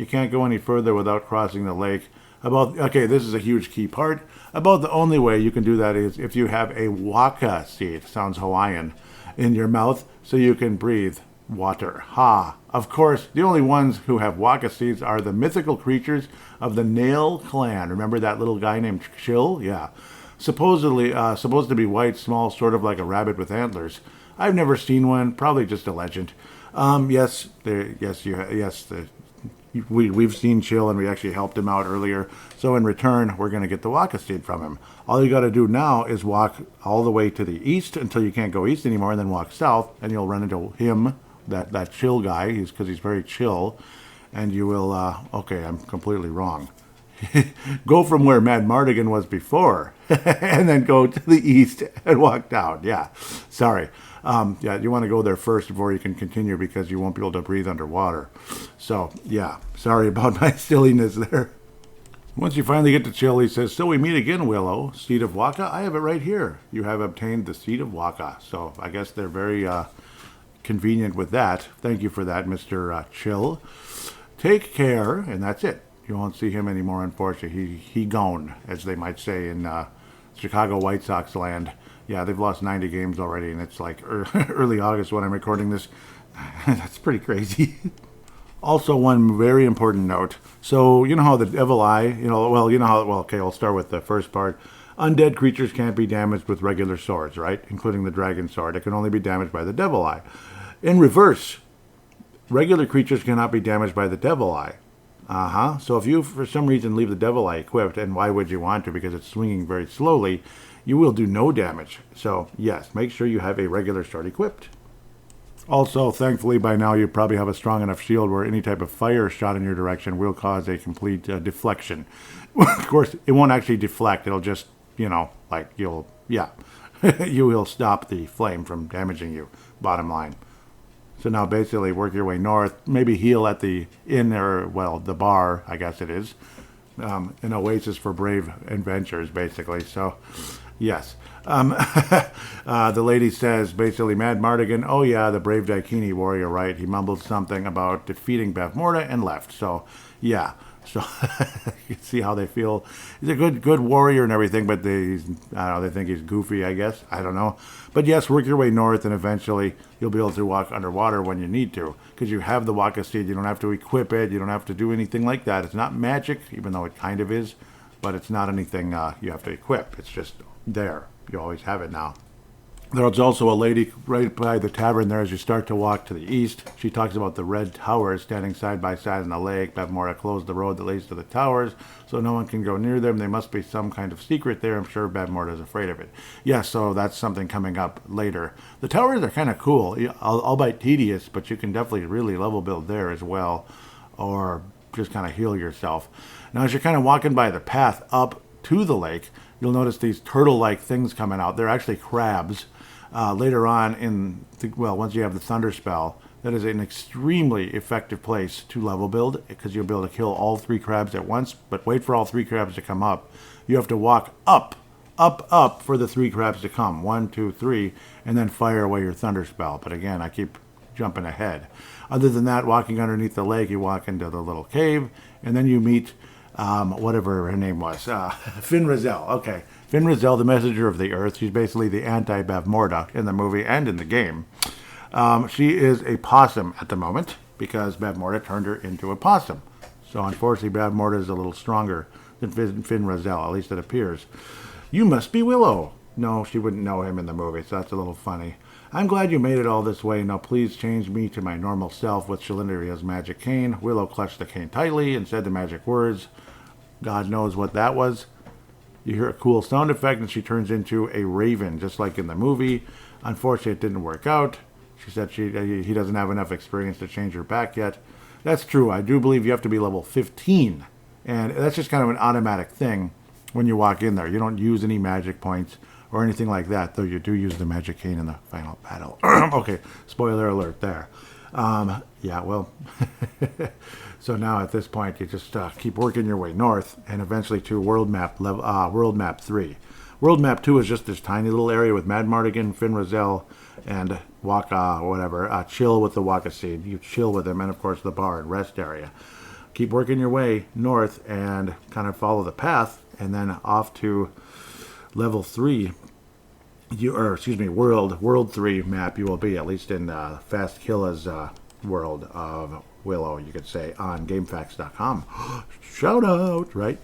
can't go any further without crossing the lake. Okay, this is a huge key part. About the only way you can do that is if you have a waka seed, sounds Hawaiian, in your mouth so you can breathe water. Ha! Of course, the only ones who have waka seeds are the mythical creatures of the Nail clan. Remember that little guy named Chill? Yeah. Supposed to be white, small, sort of like a rabbit with antlers. I've never seen one, probably just a legend. We've seen Chill, and we actually helped him out earlier. So in return, we're going to get the Waka seed from him. All you got to do now is walk all the way to the east until you can't go east anymore, and then walk south, and you'll run into him, that Chill guy, because he's very chill, and you will, okay, I'm completely wrong. Go from where Mad Martigan was before, and then go to the east and walk down. Yeah, sorry. You want to go there first before you can continue, because you won't be able to breathe underwater. So, yeah, sorry about my silliness there. Once you finally get to Chill, he says, so we meet again, Willow. Seed of Waka? I have it right here. You have obtained the Seed of Waka. So I guess they're very convenient with that. Thank you for that, Mr. Chill. Take care, and that's it. You won't see him anymore, unfortunately. He gone, as they might say in Chicago White Sox land. Yeah, they've lost 90 games already, and it's like early August when I'm recording this. That's pretty crazy. Also, one very important note. So, you know how the Devil Eye, okay, I'll start with the first part. Undead creatures can't be damaged with regular swords, right? Including the dragon sword. It can only be damaged by the Devil Eye. In reverse, regular creatures cannot be damaged by the Devil Eye. So if you, for some reason, leave the Devil Eye equipped, and why would you want to? Because it's swinging very slowly, you will do no damage. So, yes, make sure you have a regular sword equipped. Also, thankfully, by now you probably have a strong enough shield where any type of fire shot in your direction will cause a complete deflection. Of course, it won't actually deflect. It'll just, you will stop the flame from damaging you, bottom line. So now basically work your way north, maybe heal at the inn the bar, I guess it is. An oasis for brave adventures, basically. So, yes. The lady says, basically, Mad Mardigan, oh yeah, the brave Daikini warrior, right? He mumbled something about defeating Bavmorda and left. So, yeah. So, you can see how they feel. He's a good warrior and everything, but they think he's goofy, I guess. I don't know. But yes, work your way north, and eventually you'll be able to walk underwater when you need to. Because you have the Waka Seed, you don't have to equip it, you don't have to do anything like that. It's not magic, even though it kind of is, but it's not anything you have to equip. It's just there. You always have it now. There's also a lady right by the tavern there as you start to walk to the east. She talks about the red towers standing side by side in the lake. Bavmorda closed the road that leads to the towers, so no one can go near them. There must be some kind of secret there. I'm sure Bavmorda is afraid of it. Yes, so that's something coming up later. The towers are kind of cool, albeit tedious, but you can definitely really level build there as well, or just kind of heal yourself. Now, as you're kind of walking by the path up to the lake, you'll notice these turtle-like things coming out. They're actually crabs. Later on once you have the Thunder Spell, that is an extremely effective place to level build because you'll be able to kill all 3 crabs at once, but wait for all 3 crabs to come up. You have to walk up for the 3 crabs to come. 1, 2, 3, and then fire away your Thunder Spell. But again, I keep jumping ahead. Other than that, walking underneath the lake, you walk into the little cave, and then you meet whatever her name was, Fin Raziel. Okay, Fin Raziel, the messenger of the earth. She's basically the anti-Bavmorda in the movie and in the game. She is a possum at the moment because Bavmorda turned her into a possum. So unfortunately, Bavmorda is a little stronger than Fin Raziel, at least it appears. You must be Willow. No, she wouldn't know him in the movie, so that's a little funny. I'm glad you made it all this way. Now please change me to my normal self with Shalindria's magic cane. Willow clutched the cane tightly and said the magic words. God knows what that was. You hear a cool sound effect and she turns into a raven, just like in the movie. Unfortunately, it didn't work out. She said he doesn't have enough experience to change her back yet. That's true. I do believe you have to be level 15. And that's just kind of an automatic thing when you walk in there. You don't use any magic points or anything like that, though you do use the magic cane in the final battle. Okay, spoiler alert there. So now at this point, you just keep working your way north and eventually to World Map 3. World Map 2 is just this tiny little area with Mad Mardigan, Fin Raziel, and Chill with the Waka Seed. You chill with him, and of course the bar and rest area. Keep working your way north and kind of follow the path, and then off to level 3. World 3 map you will be, at least in Fast Killa's world of Willow, you could say, on GameFAQs.com. Shout out, right?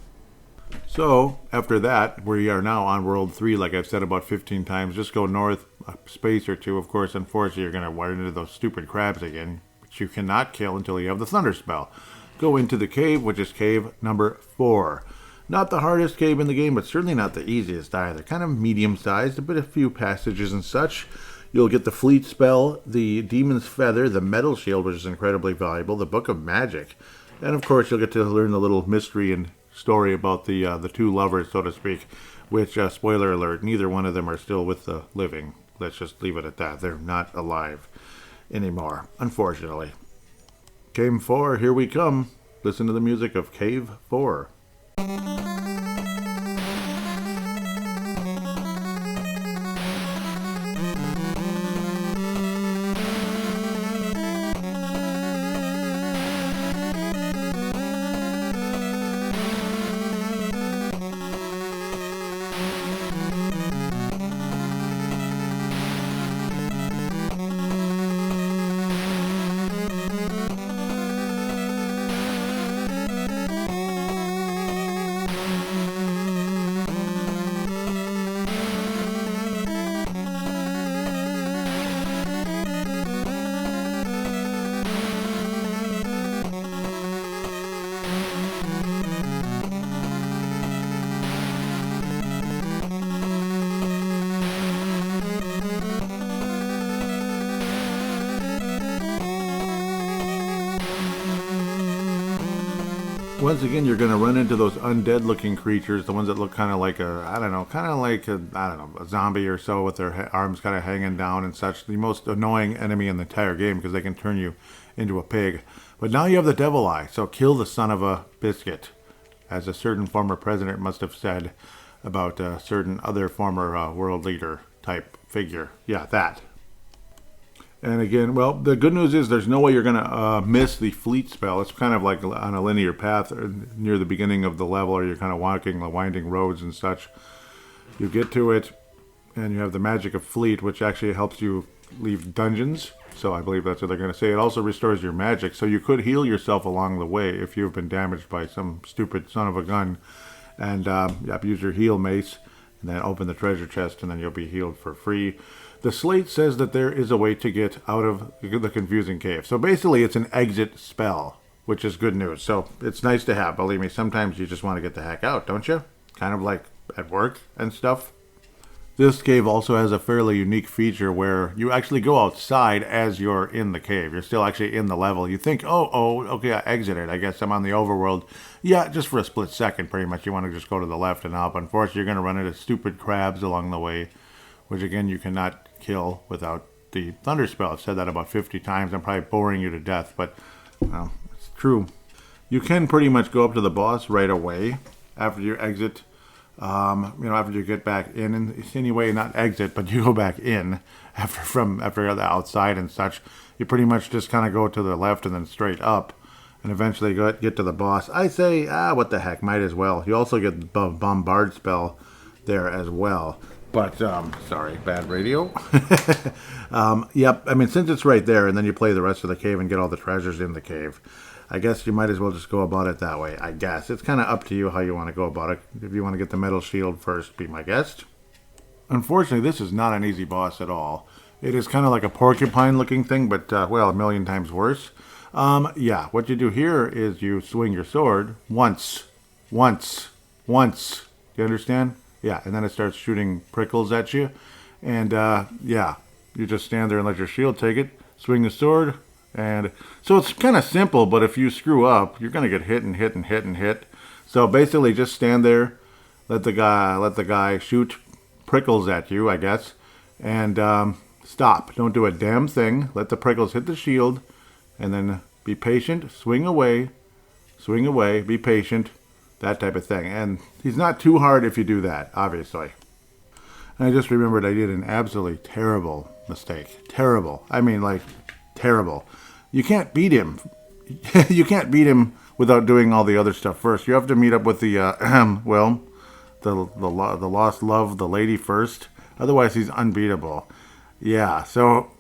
So, after that, we are now on World 3, like I've said about 15 times. Just go north a space or two. Of course, unfortunately, you're going to run into those stupid crabs again, which you cannot kill until you have the Thunder Spell. Go into the cave, which is cave number 4. Not the hardest cave in the game, but certainly not the easiest either. Kind of medium-sized, a few passages and such. You'll get the Fleet Spell, the Demon's Feather, the Metal Shield, which is incredibly valuable, the Book of Magic, and of course you'll get to learn the little mystery and story about the 2 lovers, so to speak, which, spoiler alert, neither one of them are still with the living. Let's just leave it at that. They're not alive anymore, unfortunately. Cave 4, here we come. Listen to the music of Cave 4. Once again, you're going to run into those undead-looking creatures, the ones that look kind of like a zombie or so, with their arms kind of hanging down and such. The most annoying enemy in the entire game, because they can turn you into a pig. But now you have the devil eye, so kill the son of a biscuit, as a certain former president must have said about a certain other former world leader type figure. Yeah, that. And again, well, the good news is there's no way you're going to miss the fleet spell. It's kind of like on a linear path near the beginning of the level, or you're kind of walking the winding roads and such. You get to it, and you have the magic of fleet, which actually helps you leave dungeons. So I believe that's what they're going to say. It also restores your magic, so you could heal yourself along the way if you've been damaged by some stupid son of a gun. And use your heal mace, and then open the treasure chest, and then you'll be healed for free. The slate says that there is a way to get out of the confusing cave. So basically, it's an exit spell, which is good news. So it's nice to have. Believe me, sometimes you just want to get the heck out, don't you? Kind of like at work and stuff. This cave also has a fairly unique feature where you actually go outside as you're in the cave. You're still actually in the level. You think, okay, I exited. I guess I'm on the overworld. Yeah, just for a split second, pretty much. You want to just go to the left and up. Unfortunately, you're going to run into stupid crabs along the way, which, again, you cannot kill without the thunder spell. I've said that about 50 times. I'm probably boring you to death, but well, it's true. You can pretty much go up to the boss right away after you exit. After you get back in, and anyway, not exit, but you go back in after the outside and such. You pretty much just kind of go to the left and then straight up, and eventually get to the boss. I say, what the heck, might as well. You also get the bombard spell there as well. But, sorry, bad radio. Yep, I mean, since it's right there, and then you play the rest of the cave and get all the treasures in the cave, I guess you might as well just go about it that way, I guess. It's kind of up to you how you want to go about it. If you want to get the metal shield first, be my guest. Unfortunately, this is not an easy boss at all. It is kind of like a porcupine-looking thing, but, a million times worse. What you do here is you swing your sword once. Do you understand? Yeah, and then it starts shooting prickles at you. And, you just stand there and let your shield take it, swing the sword, and so it's kind of simple, but if you screw up, you're going to get hit and hit and hit and hit. So basically just stand there, let the guy shoot prickles at you, I guess, and stop. Don't do a damn thing. Let the prickles hit the shield, and then be patient, swing away, be patient, that type of thing. And he's not too hard if you do that, obviously. And I just remembered I did an absolutely terrible mistake. Terrible. I mean, like, terrible. You can't beat him. You can't beat him without doing all the other stuff first. You have to meet up with the, the lost love, the lady first. Otherwise, he's unbeatable. Yeah, so,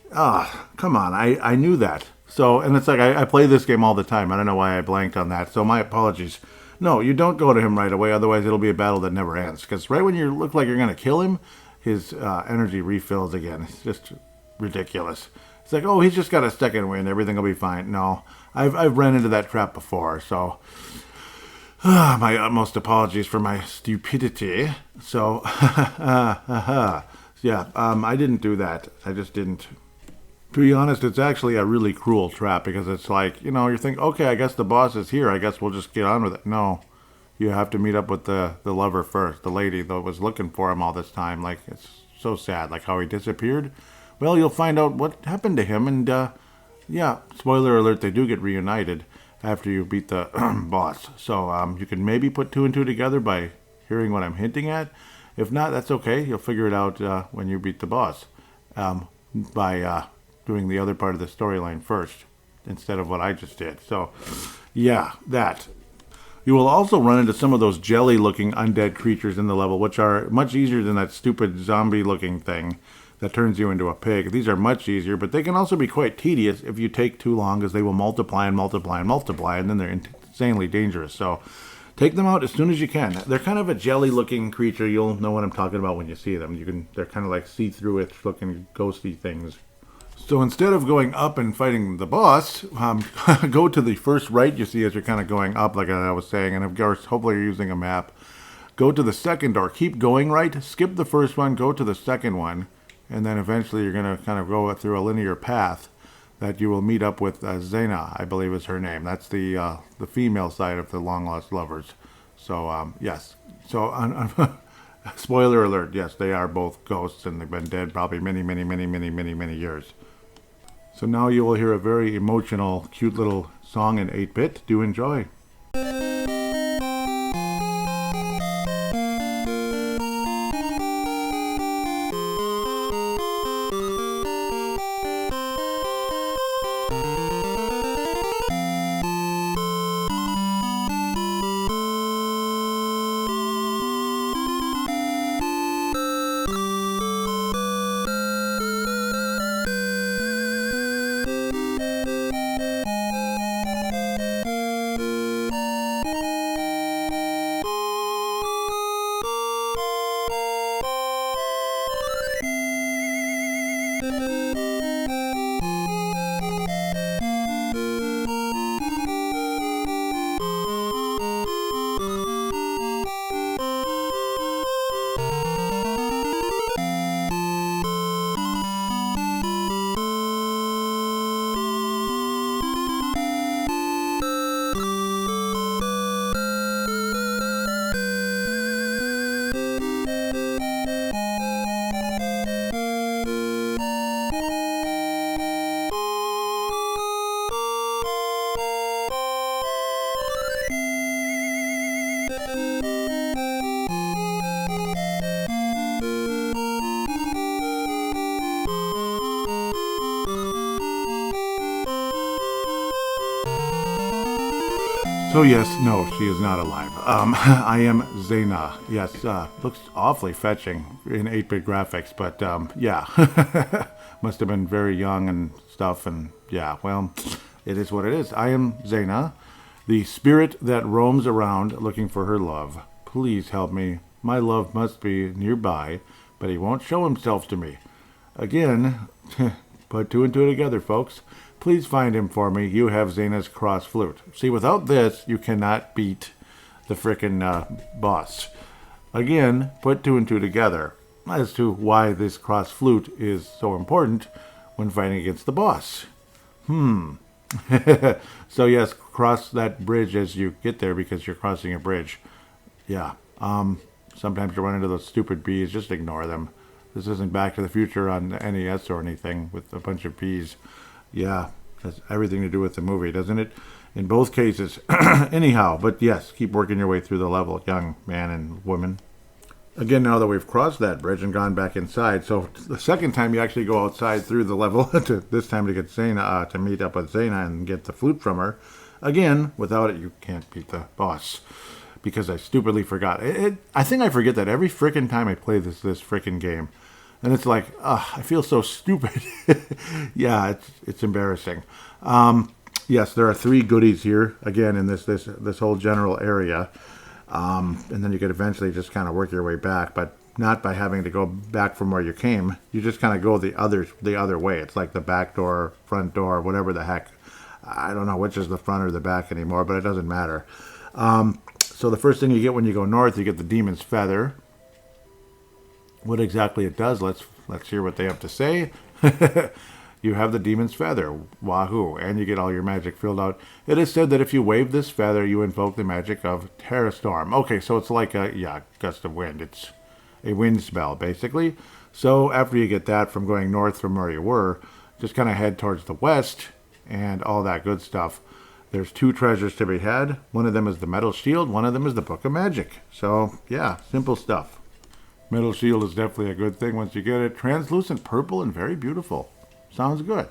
come on. I knew that. So, and it's like, I play this game all the time. I don't know why I blanked on that. So my apologies. No, you don't go to him right away. Otherwise, it'll be a battle that never ends. Because right when you look like you're going to kill him, his energy refills again. It's just ridiculous. It's like, he's just got a second wind. Everything will be fine. No, I've run into that trap before. So, my utmost apologies for my stupidity. So, I didn't do that. I just didn't. To be honest, it's actually a really cruel trap because it's like, you think, okay, I guess the boss is here. I guess we'll just get on with it. No, you have to meet up with the lover first, the lady that was looking for him all this time. Like, it's so sad, like how he disappeared. Well, you'll find out what happened to him, and, spoiler alert, they do get reunited after you beat the boss. So, you can maybe put two and two together by hearing what I'm hinting at. If not, that's okay. You'll figure it out when you beat the boss by doing the other part of the storyline first instead of what I just did. So, that. You will also run into some of those jelly-looking undead creatures in the level, which are much easier than that stupid zombie-looking thing that turns you into a pig. These are much easier, but they can also be quite tedious if you take too long, as they will multiply and multiply and multiply, and then they're insanely dangerous. So take them out as soon as you can. They're kind of a jelly-looking creature. You'll know what I'm talking about when you see them. They're kind of like see-through-ish looking ghosty things. So instead of going up and fighting the boss, go to the first right you see as you're kind of going up, like I was saying, and of course, hopefully you're using a map. Go to the second door. Keep going right. Skip the first one. Go to the second one. And then eventually you're going to kind of go through a linear path that you will meet up with Xena, I believe is her name. That's the female side of the long lost lovers. So yes. So spoiler alert. Yes, they are both ghosts, and they've been dead probably many years. So now you will hear a very emotional, cute little song in 8-bit. Do enjoy. So yes, no, she is not alive. I am Xena. Yes, looks awfully fetching in 8-bit graphics, but yeah, must have been very young and stuff, and yeah, well, it is what it is. I am Xena, the spirit that roams around looking for her love. Please help me. My love must be nearby, but he won't show himself to me. Again, put two and two together, folks. Please find him for me. You have Xena's cross flute. See, without this, you cannot beat the frickin' boss. Again, put two and two together as to why this cross flute is so important when fighting against the boss. So yes, cross that bridge as you get there because you're crossing a bridge. Yeah. Sometimes you run into those stupid bees. Just ignore them. This isn't Back to the Future on the NES or anything with a bunch of bees. Yeah, has everything to do with the movie, doesn't it? In both cases. Anyhow, but yes, keep working your way through the level, young man and woman. Again, now that we've crossed that bridge and gone back inside, so the second time you actually go outside through the level, this time to get Xena, to meet up with Xena and get the flute from her. Again, without it, you can't beat the boss. Because I stupidly forgot. I think I forget that every frickin' time I play this frickin' game. And it's like, I feel so stupid. Yeah, it's embarrassing. Yes, there are 3 goodies here, again, in this whole general area. And then you could eventually just kind of work your way back, but not by having to go back from where you came. You just kind of go the other way. It's like the back door, front door, whatever the heck. I don't know which is the front or the back anymore, but it doesn't matter. So the first thing you get when you go north, you get the Demon's Feather. What exactly it does, let's hear what they have to say. You have the Demon's Feather. Wahoo. And you get all your magic filled out. It is said that if you wave this feather, you invoke the magic of Terra Storm. Okay, so it's like a gust of wind. It's a wind spell, basically. So after you get that from going north from where you were, just kind of head towards the west and all that good stuff. There's 2 treasures to be had. One of them is the Metal Shield. One of them is the Book of Magic. So, yeah, simple stuff. Metal Shield is definitely a good thing once you get it. Translucent purple and very beautiful. Sounds good.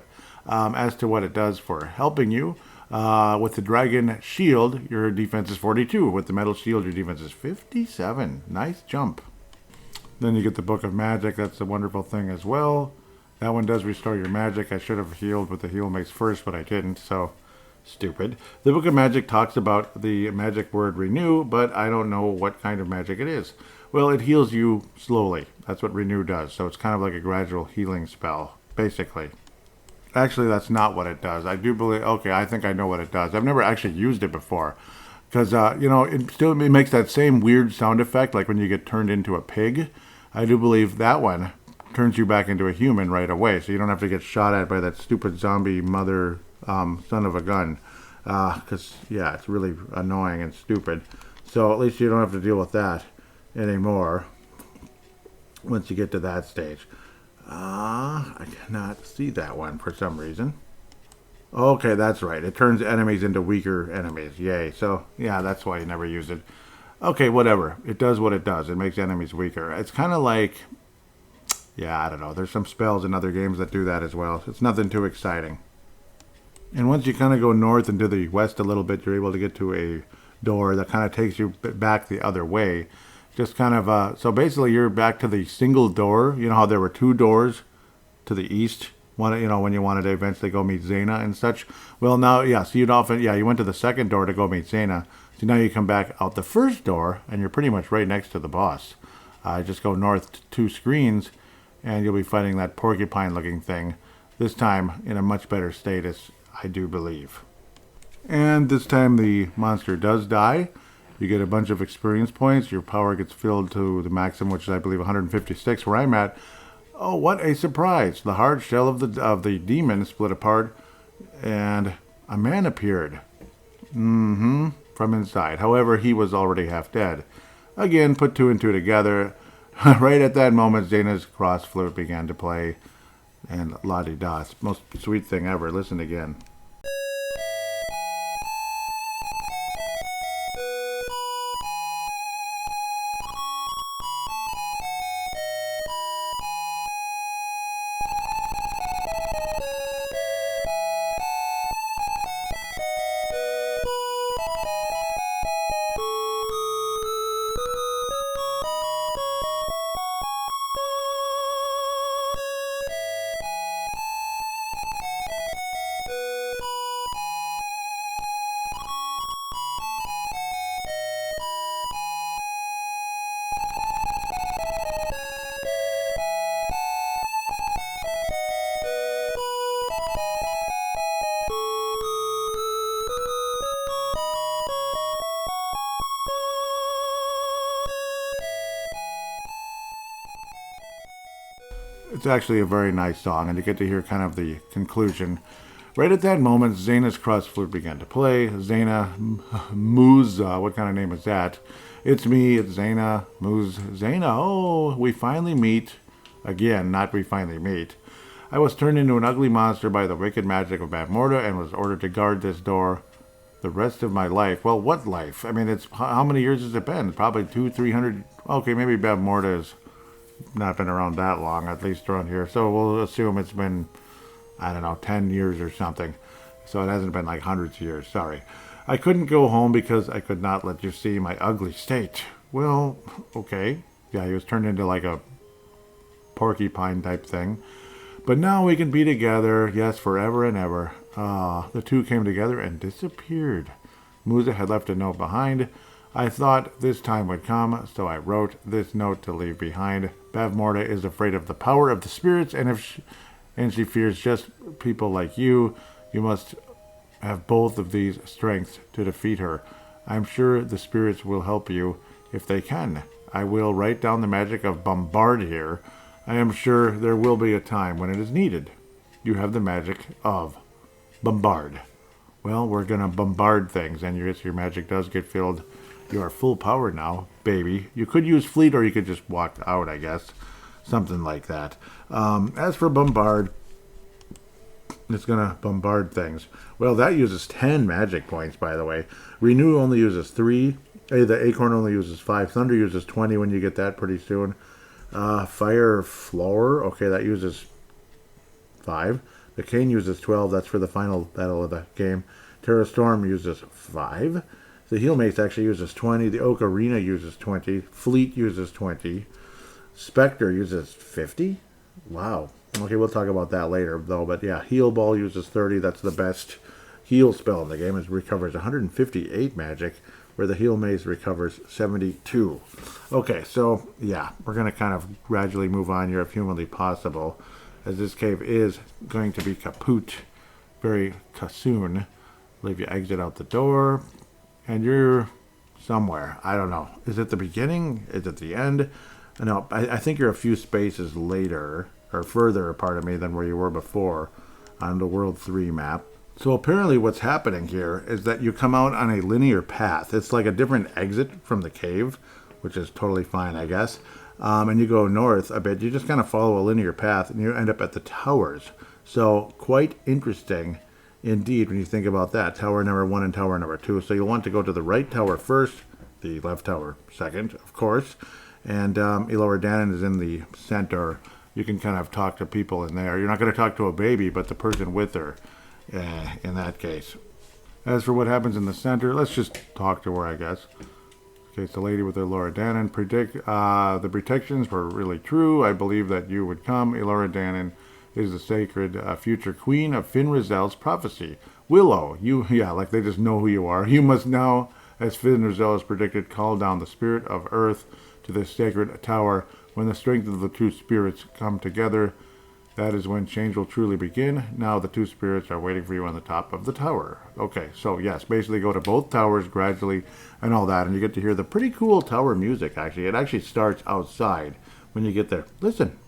As to what it does for helping you, with the Dragon Shield, your defense is 42. With the Metal Shield, your defense is 57. Nice jump. Then you get the Book of Magic. That's a wonderful thing as well. That one does restore your magic. I should have healed with the heal mace first, but I didn't, so stupid. The Book of Magic talks about the magic word renew, but I don't know what kind of magic it is. Well, it heals you slowly. That's what renew does. So it's kind of like a gradual healing spell, basically. Actually, that's not what it does. I do believe, okay, I think I know what it does. I've never actually used it before. Because, it makes that same weird sound effect, like when you get turned into a pig. I do believe that one turns you back into a human right away, so you don't have to get shot at by that stupid zombie mother son of a gun. Because, yeah, it's really annoying and stupid. So at least you don't have to deal with that anymore once you get to that stage. I cannot see that one for some reason. Okay, that's right. It turns enemies into weaker enemies. Yay. So, yeah, that's why you never use it. Okay, whatever. It does what it does. It makes enemies weaker. It's kind of like... Yeah, I don't know. There's some spells in other games that do that as well. It's nothing too exciting. And once you kind of go north and to the west a little bit, you're able to get to a door that kind of takes you back the other way. Just kind of... so basically, you're back to the single door. You know how there were two doors to the east? When you wanted to eventually go meet Xena and such. Well, now, yeah, so you went to the second door to go meet Xena. So now you come back out the first door, and you're pretty much right next to the boss. Just go north 2 screens, and you'll be fighting that porcupine-looking thing. This time in a much better status, I do believe. And this time the monster does die. You get a bunch of experience points. Your power gets filled to the maximum, which is, I believe, 156, where I'm at. Oh, what a surprise. The hard shell of the demon split apart, and a man appeared. From inside. However, he was already half dead. Again, put 2 and 2 together. Right at that moment, Xena's cross flute began to play, and la-di-da. Most sweet thing ever. Listen again. It's actually a very nice song, and you get to hear kind of the conclusion. Right at that moment, Xena's cross flute began to play. Xena Muza, what kind of name is that? It's me, it's Xena Xena, oh, we finally meet. Again, not we finally meet. I was turned into an ugly monster by the wicked magic of Bavmorda and was ordered to guard this door the rest of my life. Well, what life? I mean, it's how many years has it been? Probably 200-300. Okay, maybe Bavmorda has not been around that long, at least around here. So we'll assume it's been, I don't know, 10 years or something. So it hasn't been like hundreds of years. Sorry. I couldn't go home because I could not let you see my ugly state. Well, okay. Yeah, he was turned into like a porcupine type thing. But now we can be together, yes, forever and ever. The two came together and disappeared. Musa had left a note behind. I thought this time would come, so I wrote this note to leave behind. Bavmorda is afraid of the power of the spirits, and she fears just people like you. You must have both of these strengths to defeat her. I'm sure the spirits will help you if they can. I will write down the magic of bombard here. I am sure there will be a time when it is needed. You have the magic of bombard. Well, we're going to bombard things, and your magic does get filled. You are full power now, baby. You could use fleet, or you could just walk out, I guess. Something like that. As for bombard, it's going to bombard things. Well, that uses 10 magic points, by the way. Renew only uses 3. The Acorn only uses 5. Thunder uses 20 when you get that pretty soon. Fire Flower, okay, that uses 5. The Cane uses 12. That's for the final battle of the game. Terra Storm uses 5. The Heal Mace actually uses 20. The Ocarina uses 20. Fleet uses 20. Spectre uses 50. Wow. Okay, we'll talk about that later, though. But yeah, Heal Ball uses 30. That's the best heal spell in the game. It recovers 158 magic, where the Heal Mace recovers 72. Okay, so yeah, we're going to kind of gradually move on here if humanly possible, as this cave is going to be kaput very soon. I believe you exit out the door, and you're somewhere. I don't know. Is it the beginning? Is it the end? No, I think you're a few spaces later, or further apart of me than where you were before on the World 3 map. So apparently what's happening here is that you come out on a linear path. It's like a different exit from the cave, which is totally fine, I guess. And you go north a bit. You just kind of follow a linear path, and you end up at the towers. So quite interesting indeed when you think about that. Tower number 1 and tower number 2. So you'll want to go to the right tower first, the left tower second, of course. And Elora Danon is in the center. You can kind of talk to people in there. You're not going to talk to a baby, but the person with her in that case. As for what happens in the center, let's just talk to her, I guess. Okay, it's the lady with Elora Danon. The predictions were really true. I believe that you would come. Elora Danon is the sacred future queen of Finrazel's prophecy. Willow, like they just know who you are. You must now, as Finrazel has predicted, call down the spirit of earth to this sacred tower. When the strength of the two spirits come together, that is when change will truly begin. Now the two spirits are waiting for you on the top of the tower. Okay, so yes, basically go to both towers gradually and all that, and you get to hear the pretty cool tower music, actually. It actually starts outside when you get there. Listen.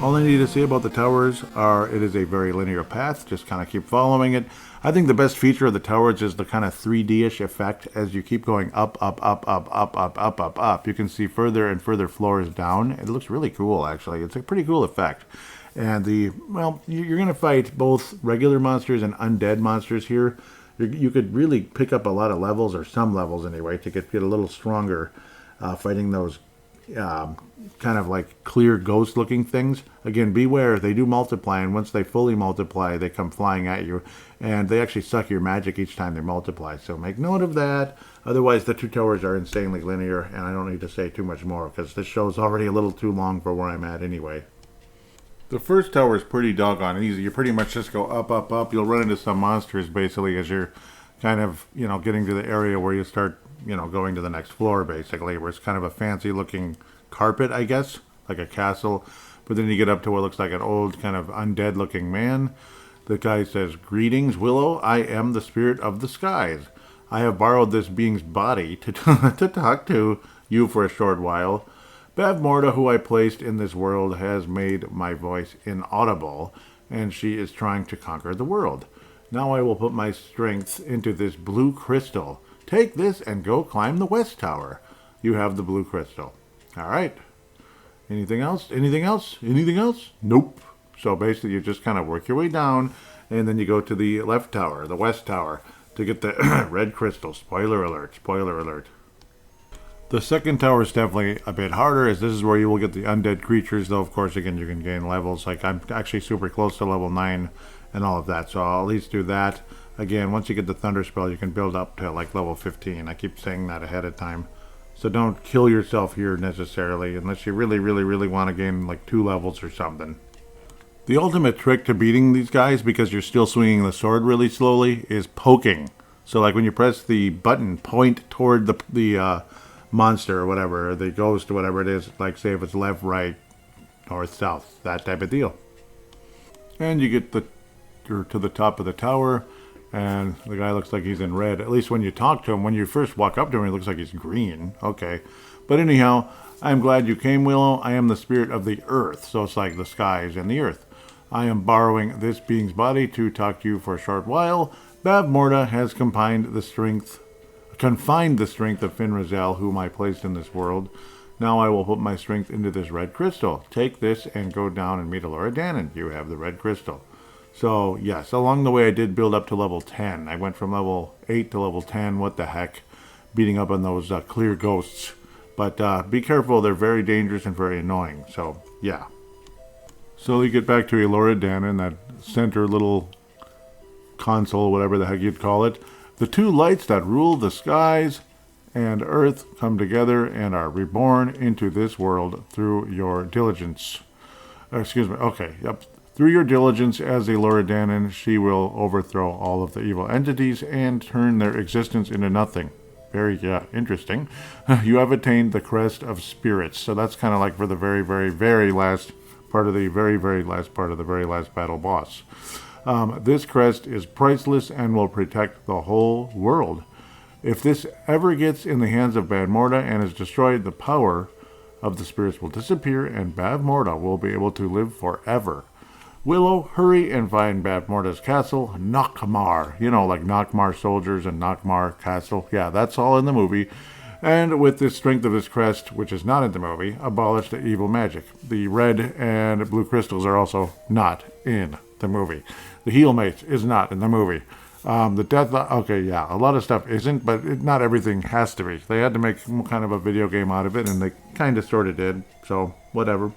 All I need to say about the towers are it is a very linear path. Just kind of keep following it. I think the best feature of the towers is the kind of 3D-ish effect as you keep going up, up, up, up, up, up, up, up, up. You can see further and further floors down. It looks really cool, actually. It's a pretty cool effect. And you're going to fight both regular monsters and undead monsters here. You could really pick up a lot of levels, or some levels anyway, to get a little stronger fighting those kind of like clear ghost looking things. Again, beware, they do multiply, and once they fully multiply, they come flying at you, and they actually suck your magic each time they multiply, so make note of that. Otherwise, the two towers are insanely linear, and I don't need to say too much more because this show's already a little too long for where I'm at anyway. The first tower is pretty doggone easy. You pretty much just go up, up, up. You'll run into some monsters basically as you're kind of, getting to the area where you start, going to the next floor basically, where it's kind of a fancy looking carpet, I guess, like a castle. But then you get up to what looks like an old kind of undead looking man. The guy says, "Greetings, Willow. I am the spirit of the skies. I have borrowed this being's body to talk to you for a short while. Bavmorda, who I placed in this world, has made my voice inaudible, and she is trying to conquer the world. Now I will put my strength into this blue crystal. Take this and go climb the west tower. You have the blue crystal." All right. Anything else? Anything else? Anything else? Nope. So basically you just kind of work your way down, and then you go to the left tower, the west tower, to get the red crystal. Spoiler alert. Spoiler alert. The second tower is definitely a bit harder, as this is where you will get the undead creatures, though of course again you can gain levels. Like I'm actually super close to level 9 and all of that, so I'll at least do that. Again, once you get the thunder spell, you can build up to like level 15. I keep saying that ahead of time. So don't kill yourself here necessarily, unless you really, really, really want to gain like 2 levels or something. The ultimate trick to beating these guys, because you're still swinging the sword really slowly, is poking. So like when you press the button, point toward the monster or whatever, the ghost or whatever it is, like say if it's left, right, north, south, that type of deal. And you get to the top of the tower. And the guy looks like he's in red. At least when you talk to him, when you first walk up to him, he looks like he's green. Okay. But anyhow, I'm glad you came, Willow. I am the spirit of the earth. So it's like the skies and the earth. I am borrowing this being's body to talk to you for a short while. Bavmorda has confined the strength of Finrazel, whom I placed in this world. Now I will put my strength into this red crystal. Take this and go down and meet Elora Danon. You have the red crystal. So, yes, along the way I did build up to level 10. I went from level 8 to level 10. What the heck? Beating up on those clear ghosts. But be careful. They're very dangerous and very annoying. So, yeah. So you get back to Elora Danon, that center little console, whatever the heck you'd call it. The two lights that rule the skies and earth come together and are reborn into this world through your diligence. Excuse me. Okay. Yep. Through your diligence as Elora Danon, she will overthrow all of the evil entities and turn their existence into nothing. Very interesting. You have attained the crest of spirits. So that's kind of like for the very, very, very last part of the very, very last part of the very last battle boss. This crest is priceless and will protect the whole world. If this ever gets in the hands of Bavmorda and is destroyed, the power of the spirits will disappear and Bavmorda will be able to live forever. Willow, hurry and find Bavmorda's castle, Nockmar. You know, like Nockmar soldiers and Nockmar castle. Yeah, that's all in the movie. And with the strength of this crest, which is not in the movie, abolish the evil magic. The red and blue crystals are also not in the movie. The heel mate is not in the movie. The death, okay, yeah, a lot of stuff isn't, but not everything has to be. They had to make kind of a video game out of it, and they kind of sort of did, so whatever.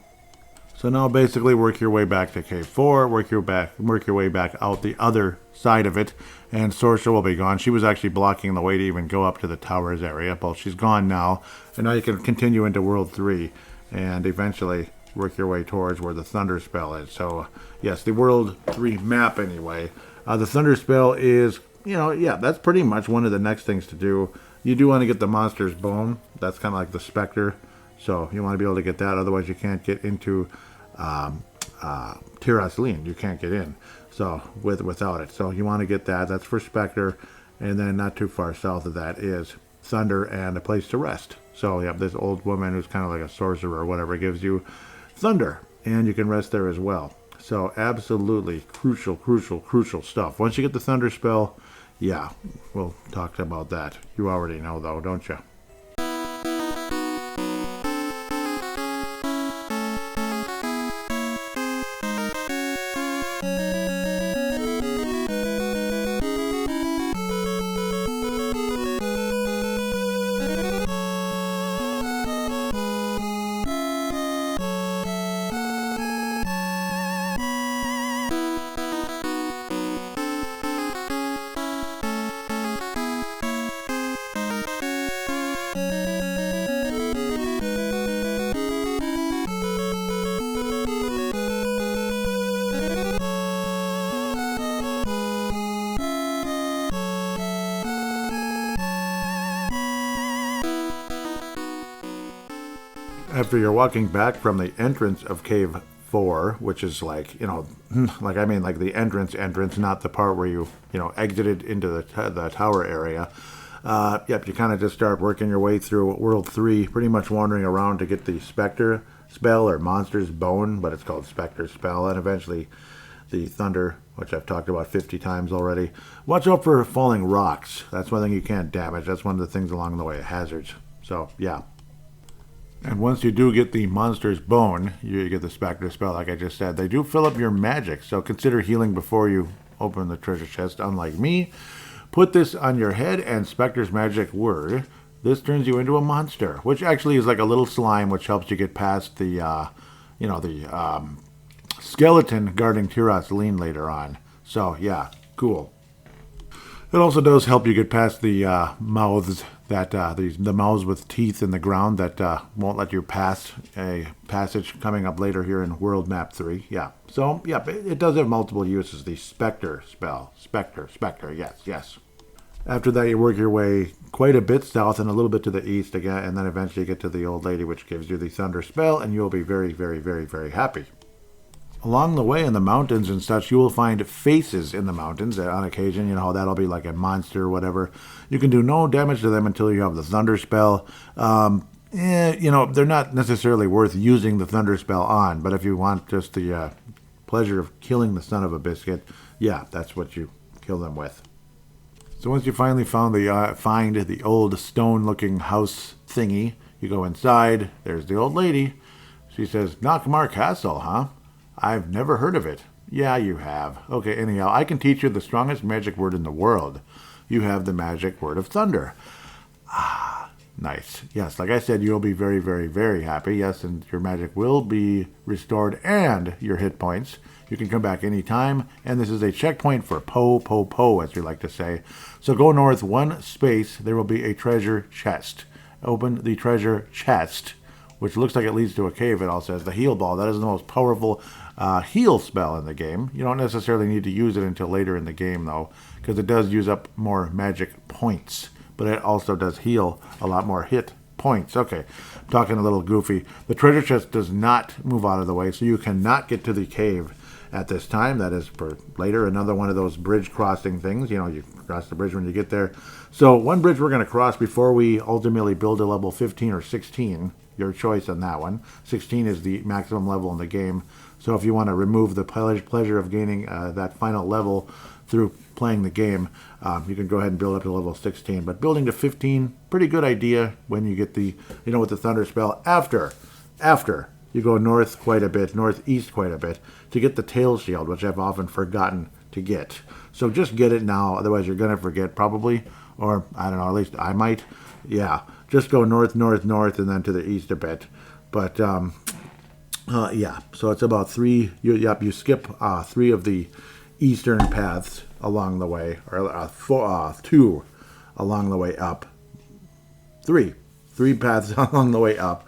So now basically work your way back to Cave 4, work your way back out the other side of it, and Sorsha will be gone. She was actually blocking the way to even go up to the towers area, but she's gone now, and now you can continue into World 3, and eventually work your way towards where the Thunder Spell is. So, yes, the World 3 map anyway. The Thunder Spell is, that's pretty much one of the next things to do. You do want to get the Monster's Bone. That's kind of like the Spectre. So you want to be able to get that. Otherwise, you can't get into Tirasleen. You can't get in. So without it. So you want to get that. That's for Spectre. And then not too far south of that is Thunder and a place to rest. So you have this old woman who's kind of like a sorcerer or whatever gives you Thunder. And you can rest there as well. So absolutely crucial stuff. Once you get the Thunder Spell, yeah, we'll talk about that. You already know though, don't you? After you're walking back from the entrance of Cave 4, which is like, like the entrance, not the part where you exited into the tower area. You kind of just start working your way through World 3, pretty much wandering around to get the Spectre Spell or Monster's Bone, but it's called Spectre Spell, and eventually the Thunder, which I've talked about 50 times already. Watch out for falling rocks. That's one thing you can't damage. That's one of the things along the way, hazards. So, yeah. And once you do get the Monster's Bone, you get the Spectre Spell, like I just said. They do fill up your magic, so consider healing before you open the treasure chest, unlike me. Put this on your head, and Spectre's magic word. This turns you into a monster, which actually is like a little slime, which helps you get past the, skeleton guarding Tirasleen later on. So, yeah, cool. It also does help you get past the mouths that the mouths with teeth in the ground that won't let you pass a passage coming up later here in World Map 3. Yeah. So, yeah, it does have multiple uses. The Spectre spell. Spectre, yes. After that, you work your way quite a bit south and a little bit to the east again, and then eventually you get to the old lady, which gives you the Thunder spell, and you'll be very, very, very, very happy. Along the way in the mountains and such, you will find faces in the mountains on occasion. You know, that'll be like a monster or whatever. You can do no damage to them until you have the thunder spell. You know, they're not necessarily worth using the thunder spell on, but if you want just the pleasure of killing the son of a biscuit, yeah, that's what you kill them with. So once you finally find the old stone-looking house thingy, you go inside. There's the old lady. She says, "Knockmar Castle, huh? I've never heard of it." "Yeah, you have." "Okay, anyhow, I can teach you the strongest magic word in the world. You have the magic word of thunder." "Ah, nice. Yes, like I said, you'll be very, very, very happy. Yes, and your magic will be restored and your hit points. You can come back anytime, and this is a checkpoint for po, as we like to say. So go north one space. There will be a treasure chest. Open the treasure chest, which looks like it leads to a cave. It all says the heal ball. That is the most powerful heal spell in the game. You don't necessarily need to use it until later in the game, though, because it does use up more magic points. But it also does heal a lot more hit points. Okay, I'm talking a little goofy. The treasure chest does not move out of the way, so you cannot get to the cave at this time. That is for later. Another one of those bridge crossing things. You know, you cross the bridge when you get there. So one bridge we're going to cross before we ultimately build a level 15 or 16. Your choice on that one. 16 is the maximum level in the game. So if you want to remove the pleasure of gaining that final level through playing the game, you can go ahead and build up to level 16. But building to 15, pretty good idea when you get the, you know, with the thunder spell. After you go north quite a bit, northeast quite a bit, to get the tail shield, which I've often forgotten to get. So just get it now, otherwise you're going to forget probably, or I don't know, at least I might. Yeah, just go north, and then to the east a bit. But, yeah, so it's about three, you skip 3 of the eastern paths along the way, or 2 along the way up. 3 paths along the way up,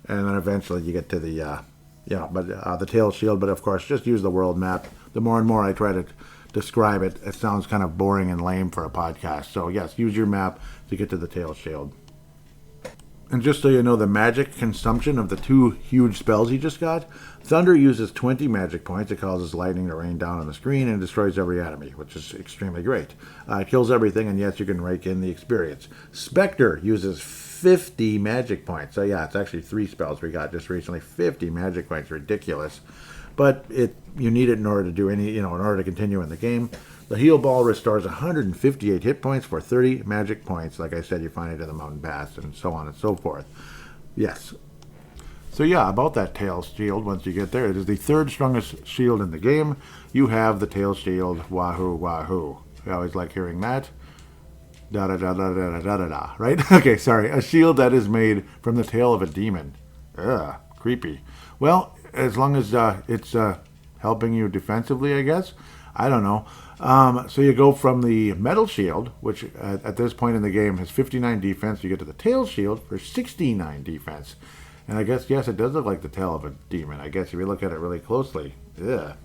and then eventually you get to the, the tail shield. But of course, just use the world map. The more and more I try to describe it, it sounds kind of boring and lame for a podcast. So yes, use your map to get to the tail shield. And just so you know, the magic consumption of the 2 huge spells you just got, Thunder uses 20 magic points. It causes lightning to rain down on the screen and destroys every enemy, which is extremely great. It kills everything, and yes, you can rake in the experience. Spectre uses 50 magic points. So yeah, it's actually 3 spells we got just recently. 50 magic points, ridiculous. But you need it in order to do in order to continue in the game. The heal ball restores 158 hit points for 30 magic points. Like I said, you find it in the mountain pass and so on and so forth. Yes. So yeah, about that tail shield, once you get there, it is the 3rd strongest shield in the game. You have the tail shield. Wahoo, wahoo. I always like hearing that. Da-da-da-da-da-da-da-da, right? Okay, sorry. A shield that is made from the tail of a demon. Ugh, creepy. Well, as long as it's helping you defensively, I guess. I don't know. So you go from the metal shield, which at this point in the game has 59 defense. You get to the tail shield for 69 defense. And I guess, yes, it does look like the tail of a demon, I guess, if you look at it really closely. Ugh.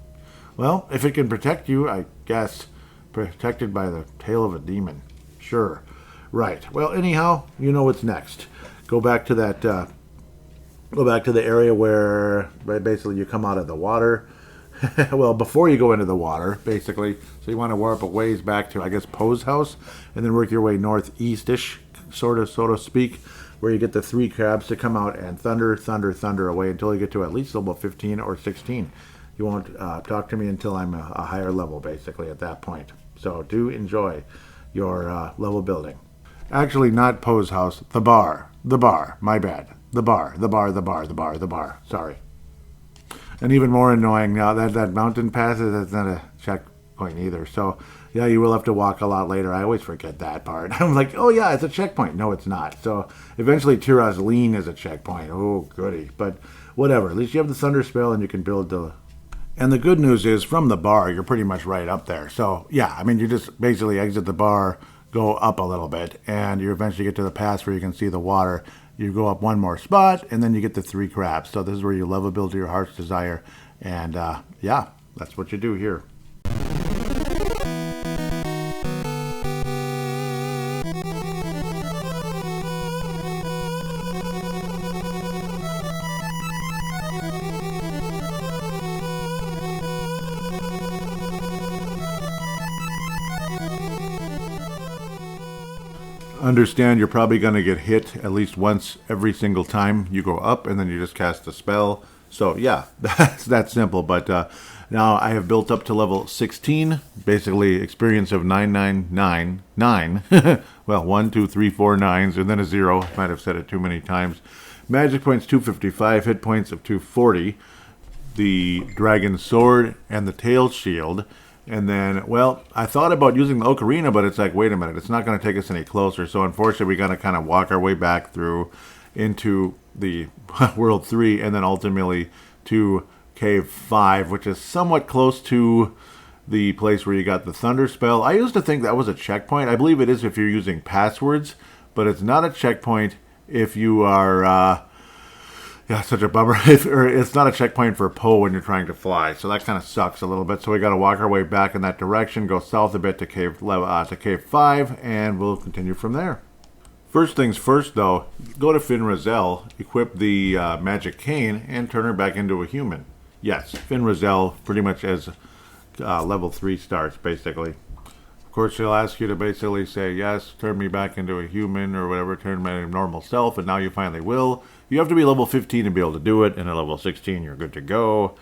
Well, if it can protect you, I guess, protected by the tail of a demon. Sure. Right. Well, anyhow, you know what's next. Go back to that, go back to the area where basically you come out of the water. Well, before you go into the water, basically. So you want to warp a ways back to, I guess, Poe's house, and then work your way northeast-ish, so to speak, where you get the 3 crabs to come out and thunder away until you get to at least level 15 or 16. You won't talk to me until I'm a higher level, basically, at that point. So do enjoy your level building. Actually, not Poe's house, the bar, my bad. The bar, sorry. And even more annoying now that mountain passes, that's not a checkpoint either. So, yeah, you will have to walk a lot later. I always forget that part. I'm like, oh, yeah, it's a checkpoint. No, it's not. So, eventually, Tiraz Lean is a checkpoint. Oh, goody. But whatever. At least you have the Thunder Spell and you can build the... And the good news is, from the bar, you're pretty much right up there. So, yeah, I mean, you just basically exit the bar, go up a little bit, and you eventually get to the pass where you can see the water. You go up one more spot, and then you get the 3 crabs. So this is where you level build to your heart's desire. And, yeah, that's what you do here. Understand you're probably going to get hit at least once every single time you go up, and then you just cast a spell. So yeah, that's that simple. But now I have built up to level 16, basically experience of 9999. Well, 1, 2, 3, 4 nines, and then a 0. Might have said it too many times. Magic points 255, hit points of 240. The dragon sword and the tail shield. And then, well, I thought about using the ocarina, but it's like, wait a minute, it's not going to take us any closer. So unfortunately, we got to kind of walk our way back through into the World 3 and then ultimately to Cave 5, which is somewhat close to the place where you got the Thunder Spell. I used to think that was a checkpoint. I believe it is if you're using passwords, but it's not a checkpoint if you are... yeah, such a bummer. It's not a checkpoint for Poe when you're trying to fly, so that kind of sucks a little bit. So we got to walk our way back in that direction, go south a bit to Cave 5, and we'll continue from there. First things first, though, go to Finrazel, equip the magic cane, and turn her back into a human. Yes, Finrazel pretty much as level 3 starts, basically. Of course, she'll ask you to basically say, yes, turn me back into a human or whatever, turn my normal self, and now you finally will. You have to be level 15 to be able to do it, and at level 16 you're good to go.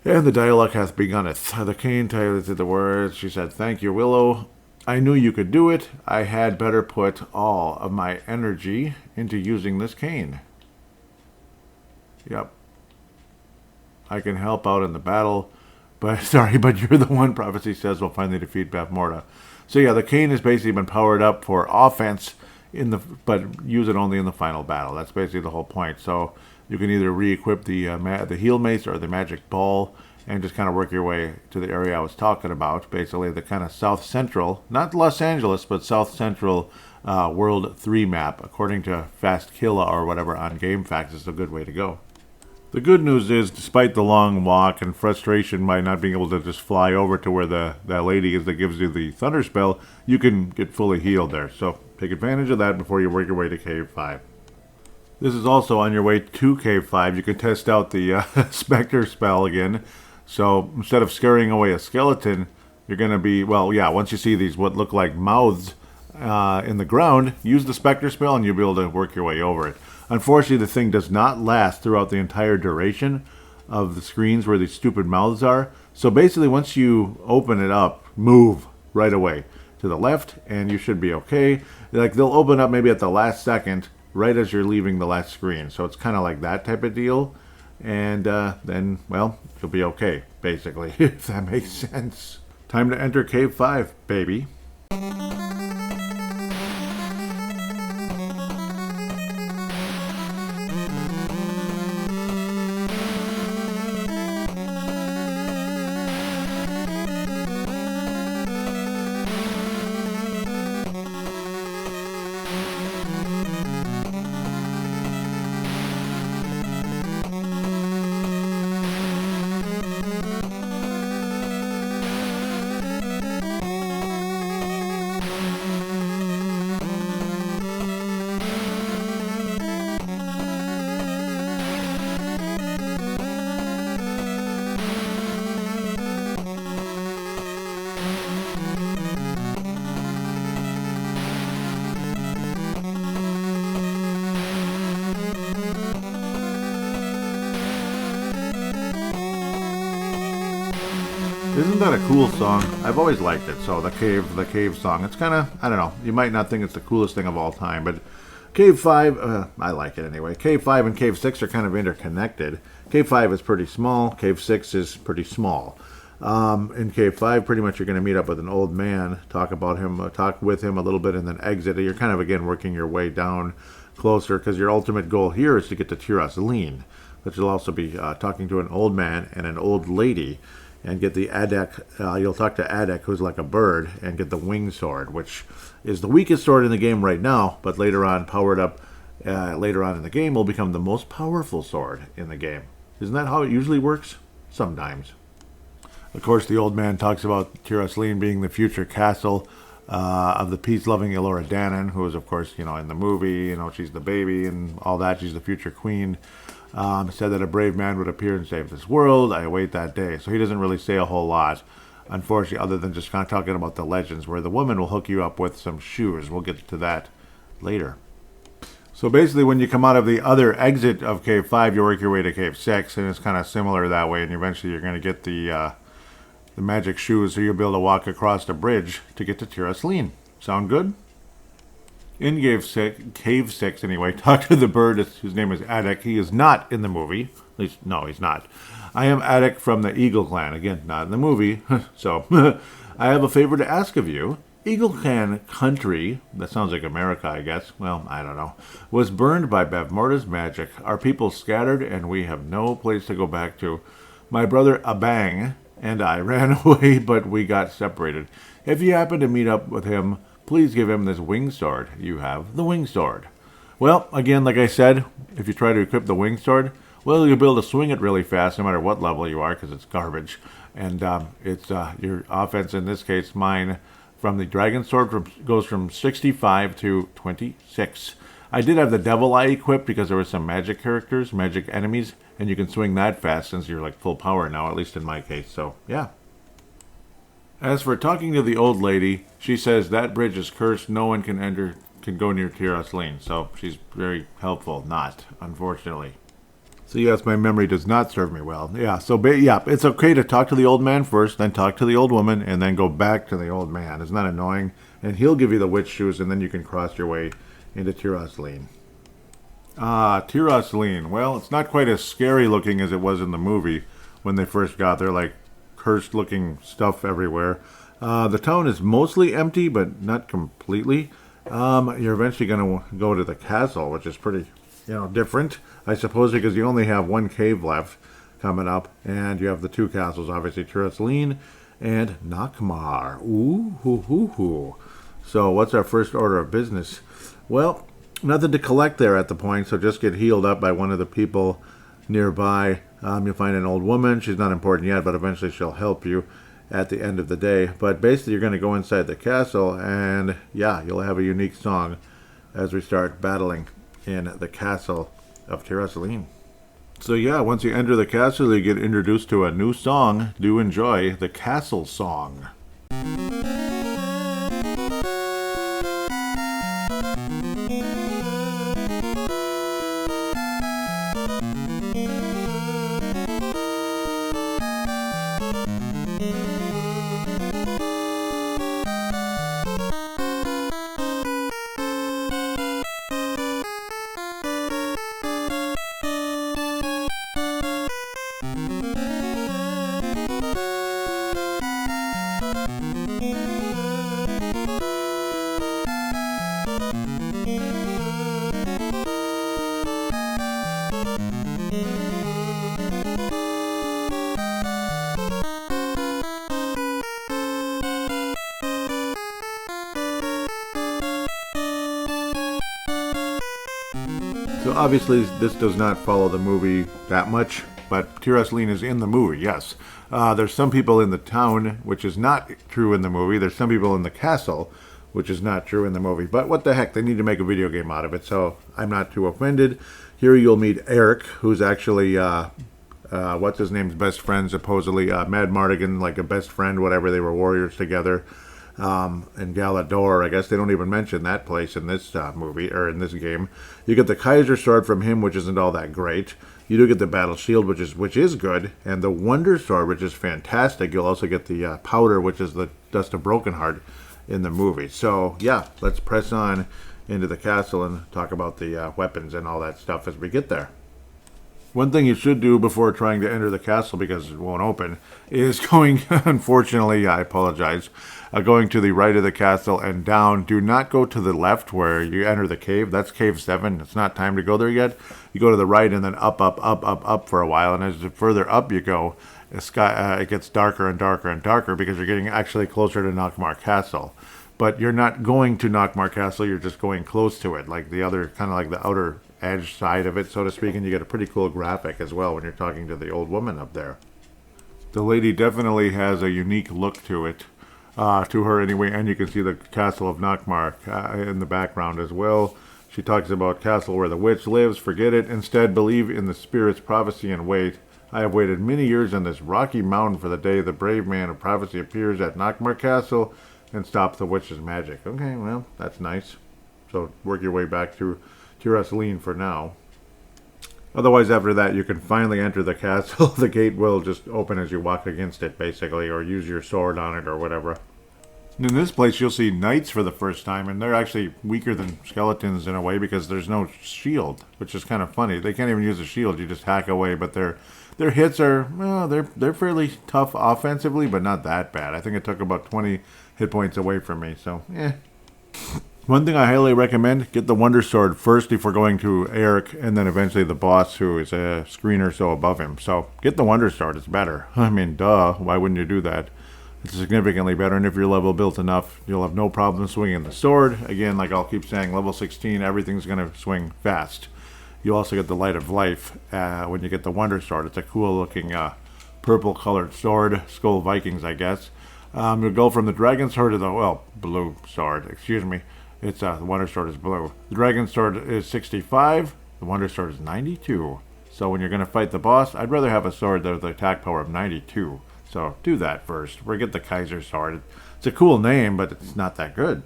And the dialogue hath begunneth. The cane tells the words. She said, thank you, Willow. I knew you could do it. I had better put all of my energy into using this cane. Yep. I can help out in the battle. But sorry, but you're the one, prophecy says, will finally defeat Bavmorda. So yeah, the cane has basically been powered up for offense, but use it only in the final battle. That's basically the whole point. So you can either re-equip the heal mace or the magic ball and just kind of work your way to the area I was talking about. Basically the kind of south central, not Los Angeles, but south central World 3 map. According to Fastkilla or whatever on GameFAQs, is a good way to go. The good news is, despite the long walk and frustration by not being able to just fly over to where that lady is that gives you the Thunder Spell, you can get fully healed there. So take advantage of that before you work your way to Cave 5. This is also on your way to Cave 5. You can test out the Spectre spell again. So instead of scaring away a skeleton, you're going to be, well, yeah, once you see these what look like mouths in the ground, use the Spectre spell and you'll be able to work your way over it. Unfortunately, the thing does not last throughout the entire duration of the screens where these stupid mouths are. So basically, once you open it up, move right away to the left, and you should be okay. Like, they'll open up maybe at the last second, right as you're leaving the last screen. So it's kind of like that type of deal. And then, well, you'll be okay, basically, if that makes sense. Time to enter Cave 5, baby. Isn't that a cool song? I've always liked it. So the cave song. It's kind of, I don't know. You might not think it's the coolest thing of all time, but Cave 5, I like it anyway. Cave 5 and Cave 6 are kind of interconnected. Cave 5 is pretty small. Cave 6 is pretty small. In Cave 5, pretty much you're going to meet up with an old man, talk with him a little bit, and then exit. You're kind of, again, working your way down closer, because your ultimate goal here is to get to Tirasleen. But you'll also be talking to an old man and an old lady, and get the Adek. You'll talk to Adek, who's like a bird, and get the wing sword, which is the weakest sword in the game right now, but later on, powered up later on in the game, will become the most powerful sword in the game. Isn't that how it usually works? Sometimes. Of course, the old man talks about Tirasleen being the future castle of the peace-loving Elora Danan, who is, of course, in the movie, she's the baby and all that. She's the future queen. Said that a brave man would appear and save this world. I await that day. So he doesn't really say a whole lot. unfortunately, other than just kind of talking about the legends, where the woman will hook you up with some shoes. We'll get to that later. So basically, when you come out of the other exit of Cave 5, you work your way to Cave 6, and it's kind of similar that way, and eventually you're going to get the magic shoes, so you'll be able to walk across the bridge to get to Tirasleen. Sound good? In Cave 6, anyway, talk to the bird whose name is Attic. He is not in the movie. At least, no, he's not. I am Attic from the Eagle Clan. Again, not in the movie. So, I have a favor to ask of you. Eagle Clan country, that sounds like America, I guess. Well, I don't know. Was burned by Bavmorda's magic. Our people scattered, and we have no place to go back to. My brother Abang and I ran away, but we got separated. If you happen to meet up with him, please give him this wing sword. You have the wing sword. Well, again, like I said, if you try to equip the wing sword, well, you'll be able to swing it really fast no matter what level you are, because it's garbage. And it's your offense, in this case, mine, from the dragon sword goes from 65 to 26. I did have the devil eye equipped because there were some magic characters, magic enemies, and you can swing that fast since you're like full power now, at least in my case. So, yeah. As for talking to the old lady, she says that bridge is cursed. No one can go near Tirasleen. So she's very helpful. Not, unfortunately. So yes, my memory does not serve me well. Yeah, so yeah, it's okay to talk to the old man first, then talk to the old woman, and then go back to the old man. Isn't that annoying? And he'll give you the witch shoes, and then you can cross your way into Tirasleen. Tirasleen. Well, it's not quite as scary looking as it was in the movie when they first got there, like cursed looking stuff everywhere. The town is mostly empty, but not completely. You're eventually going to go to the castle, which is pretty, different, I suppose, because you only have one cave left coming up, and you have the two castles, obviously, Tirasleen and Nockmaar. Ooh, hoo, hoo, hoo. So what's our first order of business? Well, nothing to collect there at the point, so just get healed up by one of the people nearby. You'll find an old woman. She's not important yet, but eventually she'll help you at the end of the day. But basically, you're going to go inside the castle, and yeah, you'll have a unique song as we start battling in the castle of Tirasleen. So yeah, once you enter the castle, you get introduced to a new song. Do enjoy the castle song. So obviously this does not follow the movie that much, but Tirasleen is in the movie, yes. There's some people in the town, which is not true in the movie. There's some people in the castle, which is not true in the movie. But what the heck, they need to make a video game out of it, so I'm not too offended. Here you'll meet Eric, who's actually, what's his name's best friend, supposedly, Mad Mardigan, like a best friend, whatever, they were warriors together. And Galador, I guess they don't even mention that place in this movie, or in this game. You get the Kaiser sword from him, which isn't all that great. You do get the battle shield, which is good, and the Wonder sword, which is fantastic. You'll also get the powder, which is the Dust of Brokenheart in the movie. So yeah, let's press on into the castle and talk about the weapons and all that stuff as we get there. One thing you should do before trying to enter the castle, because it won't open, is going, unfortunately, I apologize, going to the right of the castle and down. Do not go to the left where you enter the cave. That's Cave 7. It's not time to go there yet. You go to the right and then up, up, up, up, up for a while. And as the further up you go, it gets darker and darker and darker because you're getting actually closer to Nockmaar Castle. But you're not going to Nockmaar Castle. You're just going close to it, like the other, kind of like the outer edge side of it, so to speak, and you get a pretty cool graphic as well when you're talking to the old woman up there. The lady definitely has a unique look to it, to her anyway, and you can see the castle of Nockmaar in the background as well. She talks about castle where the witch lives. Forget it. Instead, believe in the spirit's prophecy and wait. I have waited many years on this rocky mountain for the day the brave man of prophecy appears at Knockmar Castle and stops the witch's magic. Okay, well, that's nice. So work your way back to Tirasleen for now. Otherwise, after that, you can finally enter the castle. The gate will just open as you walk against it, basically, or use your sword on it or whatever. In this place, you'll see knights for the first time, and they're actually weaker than skeletons in a way because there's no shield, which is kind of funny. They can't even use a shield; you just hack away. But their hits are, well, they're fairly tough offensively, but not that bad. I think it took about 20 hit points away from me, so One thing I highly recommend, get the Wonder Sword first before going to Eric, and then eventually the boss, who is a screen or so above him. So get the Wonder Sword, it's better. I mean, duh, why wouldn't you do that? It's significantly better, and if you're level built enough, you'll have no problem swinging the sword. Again, like I'll keep saying, level 16, everything's going to swing fast. You also get the Light of Life when you get the Wonder Sword. It's a cool-looking purple-colored sword, Skull Vikings, I guess. You'll go from the Dragon Sword to the, well, blue sword, excuse me. It's the Wonder Sword is blue. The Dragon Sword is 65. The Wonder Sword is 92. So when you're going to fight the boss, I'd rather have a sword with an attack power of 92. So do that first. Forget the Kaiser Sword. It's a cool name, but it's not that good.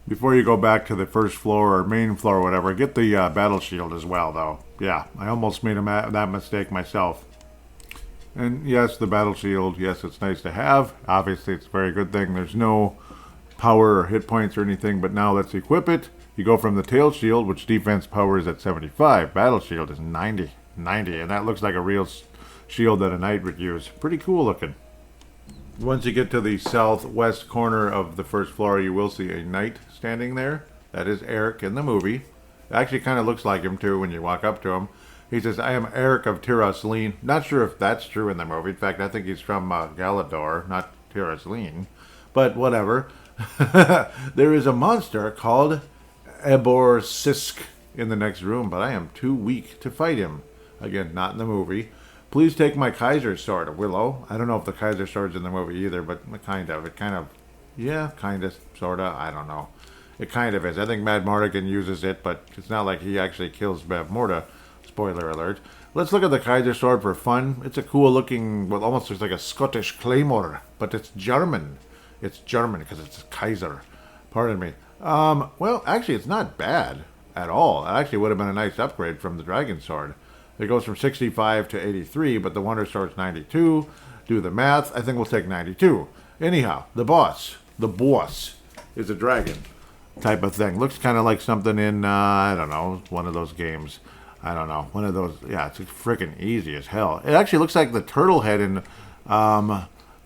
Before you go back to the first floor or main floor or whatever, get the Battle Shield as well, though. Yeah, I almost made that mistake myself. And yes, the Battle Shield, yes, it's nice to have. Obviously, it's a very good thing. There's no power or hit points or anything, but now let's equip it. You go from the Tail Shield, which defense power is at 75. Battle Shield is 90, and that looks like a real shield that a knight would use. Pretty cool looking. Once you get to the southwest corner of the first floor, you will see a knight standing there. That is Eric in the movie. It actually kind of looks like him too when you walk up to him. He says, "I am Eric of Tirasleen." Not sure if that's true in the movie. In fact, I think he's from Galador, not Tirasleen. But whatever. There is a monster called Ebor Sisk in the next room, but I am too weak to fight him. Again, not in the movie. Please take my Kaiser Sword, Willow. I don't know if the Kaiser Sword's in the movie either, but kind of. Yeah, kind of, sort of. I don't know. It kind of is. I think Mad Mardigan uses it, but it's not like he actually kills Bev Morta. Spoiler alert. Let's look at the Kaiser Sword for fun. It's a cool looking, well, almost looks like a Scottish claymore, but it's German. It's German because it's Kaiser. Pardon me. Well, actually, it's not bad at all. It actually would have been a nice upgrade from the Dragon Sword. It goes from 65 to 83, but the Wonder Sword's 92. Do the math. I think we'll take 92. Anyhow, the boss is a dragon type of thing. Looks kind of like something in, I don't know, one of those games. I don't know. One of those, yeah, it's freaking easy as hell. It actually looks like the turtle head in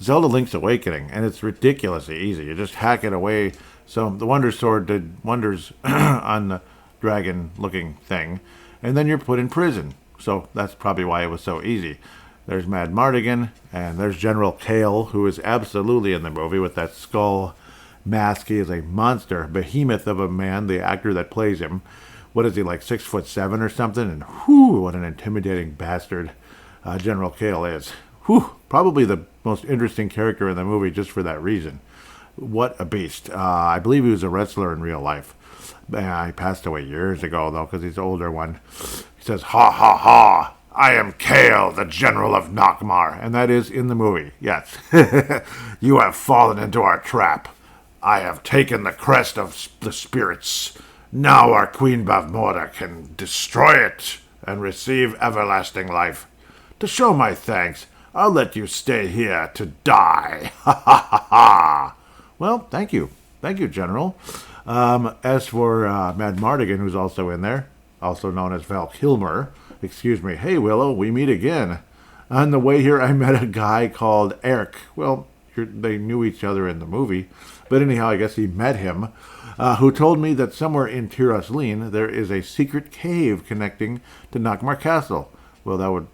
Zelda Link's Awakening, and it's ridiculously easy. You just hack it away. So the Wonder Sword did wonders on the dragon-looking thing, and then you're put in prison. So that's probably why it was so easy. There's Mad Mardigan, and there's General Kale, who is absolutely in the movie with that skull mask. He is a monster, behemoth of a man, the actor that plays him. What is he, like 6'7" or something? And whew, what an intimidating bastard General Kale is. Whew, probably the most interesting character in the movie just for that reason. What a beast. I believe he was a wrestler in real life. He passed away years ago, though, because he's the older one. He says, "Ha ha ha, I am Kale, the General of Knockmar." And that is in the movie, yes. "You have fallen into our trap. I have taken the crest of the spirits. Now our Queen Bavmorda can destroy it and receive everlasting life. To show my thanks, I'll let you stay here to die. Ha ha ha ha." Well, thank you. Thank you, General. As for Mad Mardigan, who's also in there, also known as Val Kilmer, excuse me. "Hey, Willow, we meet again. On the way here, I met a guy called Eric." Well, they knew each other in the movie, but anyhow, I guess he met him, who told me that somewhere in Tirasleen there is a secret cave connecting to Knockmar Castle. Well, that would,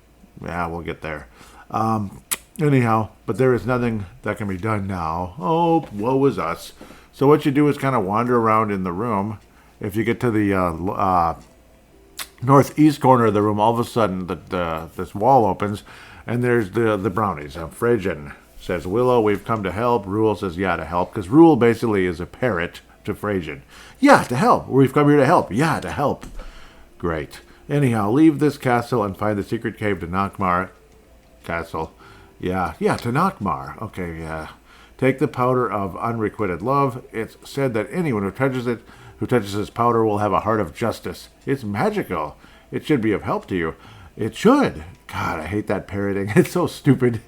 yeah, we'll get there. Anyhow, but there is nothing that can be done now. Oh, woe is us. So what you do is kind of wander around in the room. If you get to the northeast corner of the room, all of a sudden this wall opens, and there's the brownies. Freyjan says, "Willow, we've come to help." Rule says, "Yeah, to help," because Rule basically is a parrot to Freyjan. "Yeah, to help. We've come here to help." "Yeah, to help." Great. Anyhow, leave this castle and find the secret cave to Knockmar. castle. Yeah, to Nockmar. Okay, yeah. Take the powder of unrequited love. It's said that anyone who touches this powder will have a heart of justice. It's magical. It should be of help to you. It should. God, I hate that parroting. It's so stupid.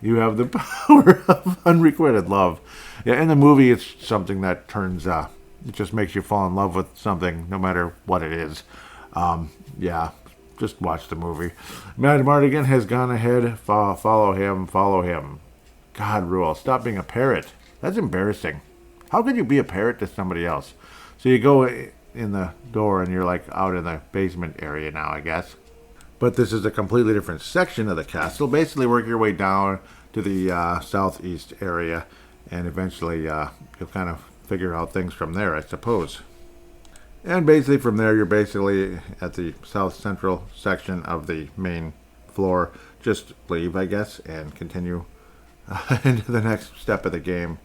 You have the power of unrequited love. Yeah, in the movie, it's something that turns, it just makes you fall in love with something, no matter what it is. Yeah, just watch the movie. Mad Mardigan has gone ahead. Follow him. God, Rule, stop being a parrot. That's embarrassing. How could you be a parrot to somebody else? So you go in the door and you're like out in the basement area now, I guess. But this is a completely different section of the castle. Basically work your way down to the southeast area, and eventually you'll kind of figure out things from there, I suppose. And basically from there you're basically at the south central section of the main floor. Just leave, I guess, and continue into the next step of the game.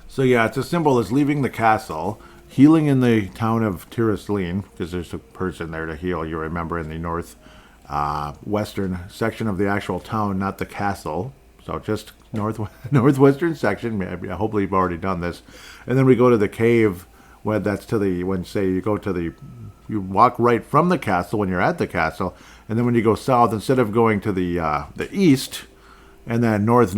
So yeah, it's as simple as leaving the castle, healing in the town of Tirasleen, because there's a person there to heal, you remember, in the western section of the actual town, not the castle. So just northwestern section. Hopefully you've already done this. And then we go to the cave, where that's to the, when say you walk right from the castle when you're at the castle, and then when you go south, instead of going to the east, and then north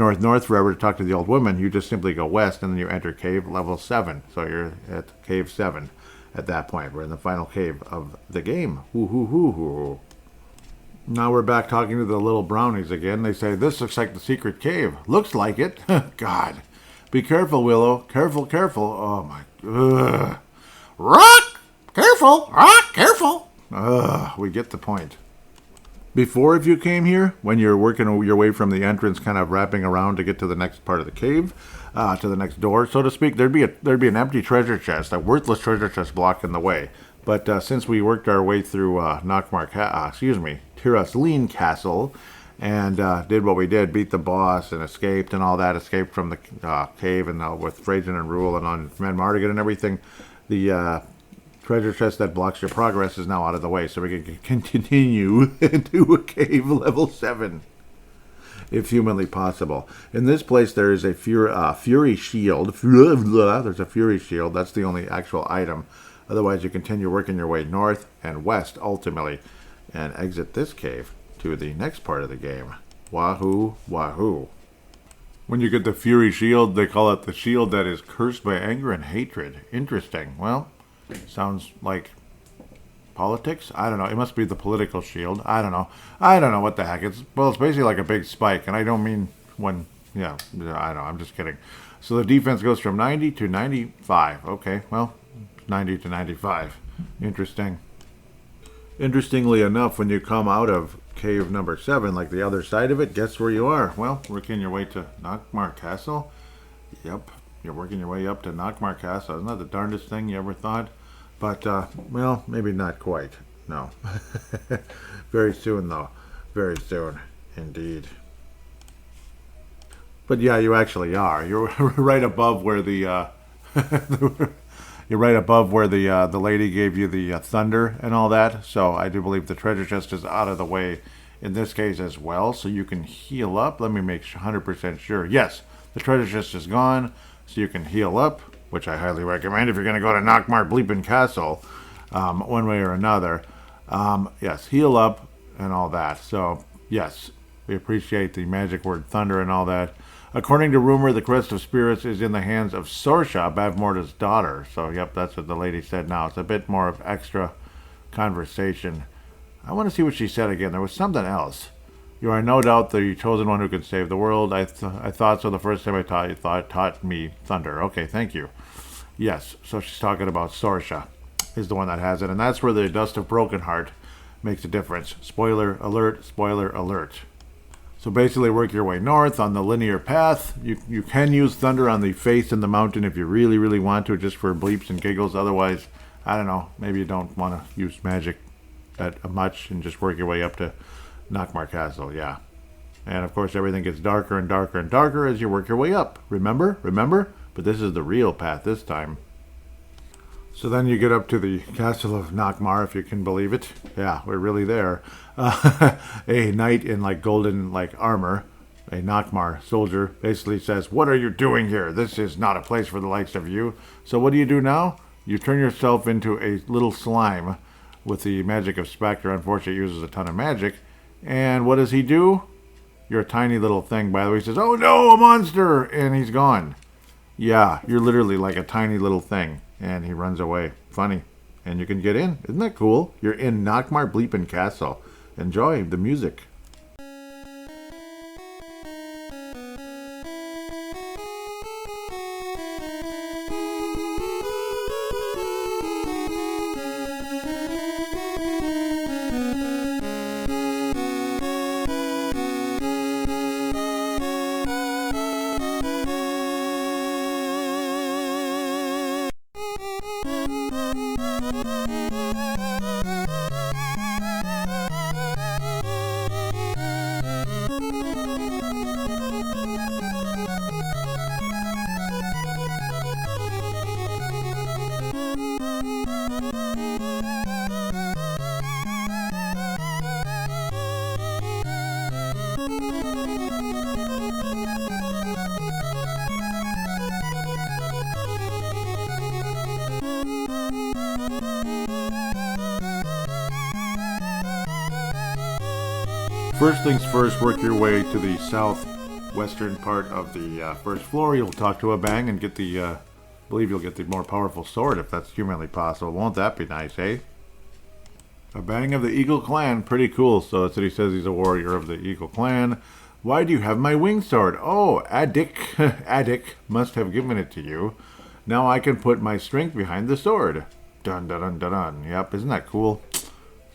forever to talk to the old woman, you just simply go west, and then you enter cave level 7. So you're at cave 7 at that point. We're in the final cave of the game. Now we're back talking to the little brownies again. They say, this looks like the secret cave. Looks like it. God. Be careful, Willow. Careful. Oh, my. Ugh. Rock! Careful! We get the point. Before, if you came here, when you're working your way from the entrance, kind of wrapping around to get to the next part of the cave, to the next door, so to speak, there'd be an empty treasure chest, a worthless treasure chest blocking the way. But since we worked our way through Tirasleen Castle, and did what we did, beat the boss and escaped and all that, escaped from the cave and with Frazen and Rule and on Mad Mardigan and everything, the treasure chest that blocks your progress is now out of the way, so we can continue into a cave level 7, if humanly possible. In this place, there is a fury shield. There's a fury shield. That's the only actual item. Otherwise, you continue working your way north and west, ultimately, and exit this cave to the next part of the game. Wahoo. When you get the fury shield, they call it the shield that is cursed by anger and hatred. Interesting. Well, sounds like politics? I don't know. It must be the political shield. I don't know what the heck. It's basically like a big spike, and I don't mean when, I don't know. I'm just kidding. So the defense goes from 90 to 95. Okay, well, 90 to 95. Interesting. Interestingly enough, when you come out of cave number 7, like the other side of it, guess where you are? Well, working your way to Nockmar Castle. Yep, you're working your way up to Nockmar Castle. Isn't that the darndest thing you ever thought? But, well, maybe not quite. No. Very soon, though. Very soon, indeed. But yeah, you actually are. You're right above where the you're right above where the lady gave you the thunder and all that. So I do believe the treasure chest is out of the way in this case as well. So you can heal up. Let me make 100% sure. Yes, the treasure chest is gone, so you can heal up, which I highly recommend if you're going to go to Nockmar Bleepin' Castle, one way or another. Yes, heal up and all that. So yes, we appreciate the magic word thunder and all that. According to rumor, the crest of spirits is in the hands of Sorsha, Bavmorda's daughter. So, yep, that's what the lady said now. It's a bit more of extra conversation. I want to see what she said again. There was something else. You are no doubt the chosen one who can save the world. I thought so the first time I taught me thunder. Okay, thank you. Yes, so she's talking about Sorsha is the one that has it. And that's where the dust of broken heart makes a difference. Spoiler alert, spoiler alert. So basically work your way north on the linear path. You can use thunder on the face in the mountain if you really, really want to, just for bleeps and giggles. Otherwise, I don't know, maybe you don't want to use magic that much and just work your way up to Nockmar Castle, yeah. And of course everything gets darker and darker and darker as you work your way up. Remember? But this is the real path this time. So then you get up to the castle of Nakmar, if you can believe it. Yeah, we're really there. A knight in like golden like armor, a Nakmar soldier, basically says, "What are you doing here? This is not a place for the likes of you." So what do now? You turn yourself into a little slime with the magic of Spectre. Unfortunately, it uses a ton of magic. And what does he do? You're a tiny little thing, by the way. He says, "Oh no, a monster!" And he's gone. Yeah, you're literally like a tiny little thing. And he runs away. Funny. And you can get in. Isn't that cool? You're in Nakmar Bleepin Castle. Enjoy the music. First things first, work your way to the southwestern part of the first floor. You'll talk to a bang and get the, I believe you'll get the more powerful sword if that's humanly possible. Won't that be nice, eh? A bang of the Eagle Clan, pretty cool. So that's what he says, he's a warrior of the Eagle Clan. Why do you have my wing sword? Oh, Addic, Addic must have given it to you. Now I can put my strength behind the sword. Dun dun dun dun dun. Yep, isn't that cool?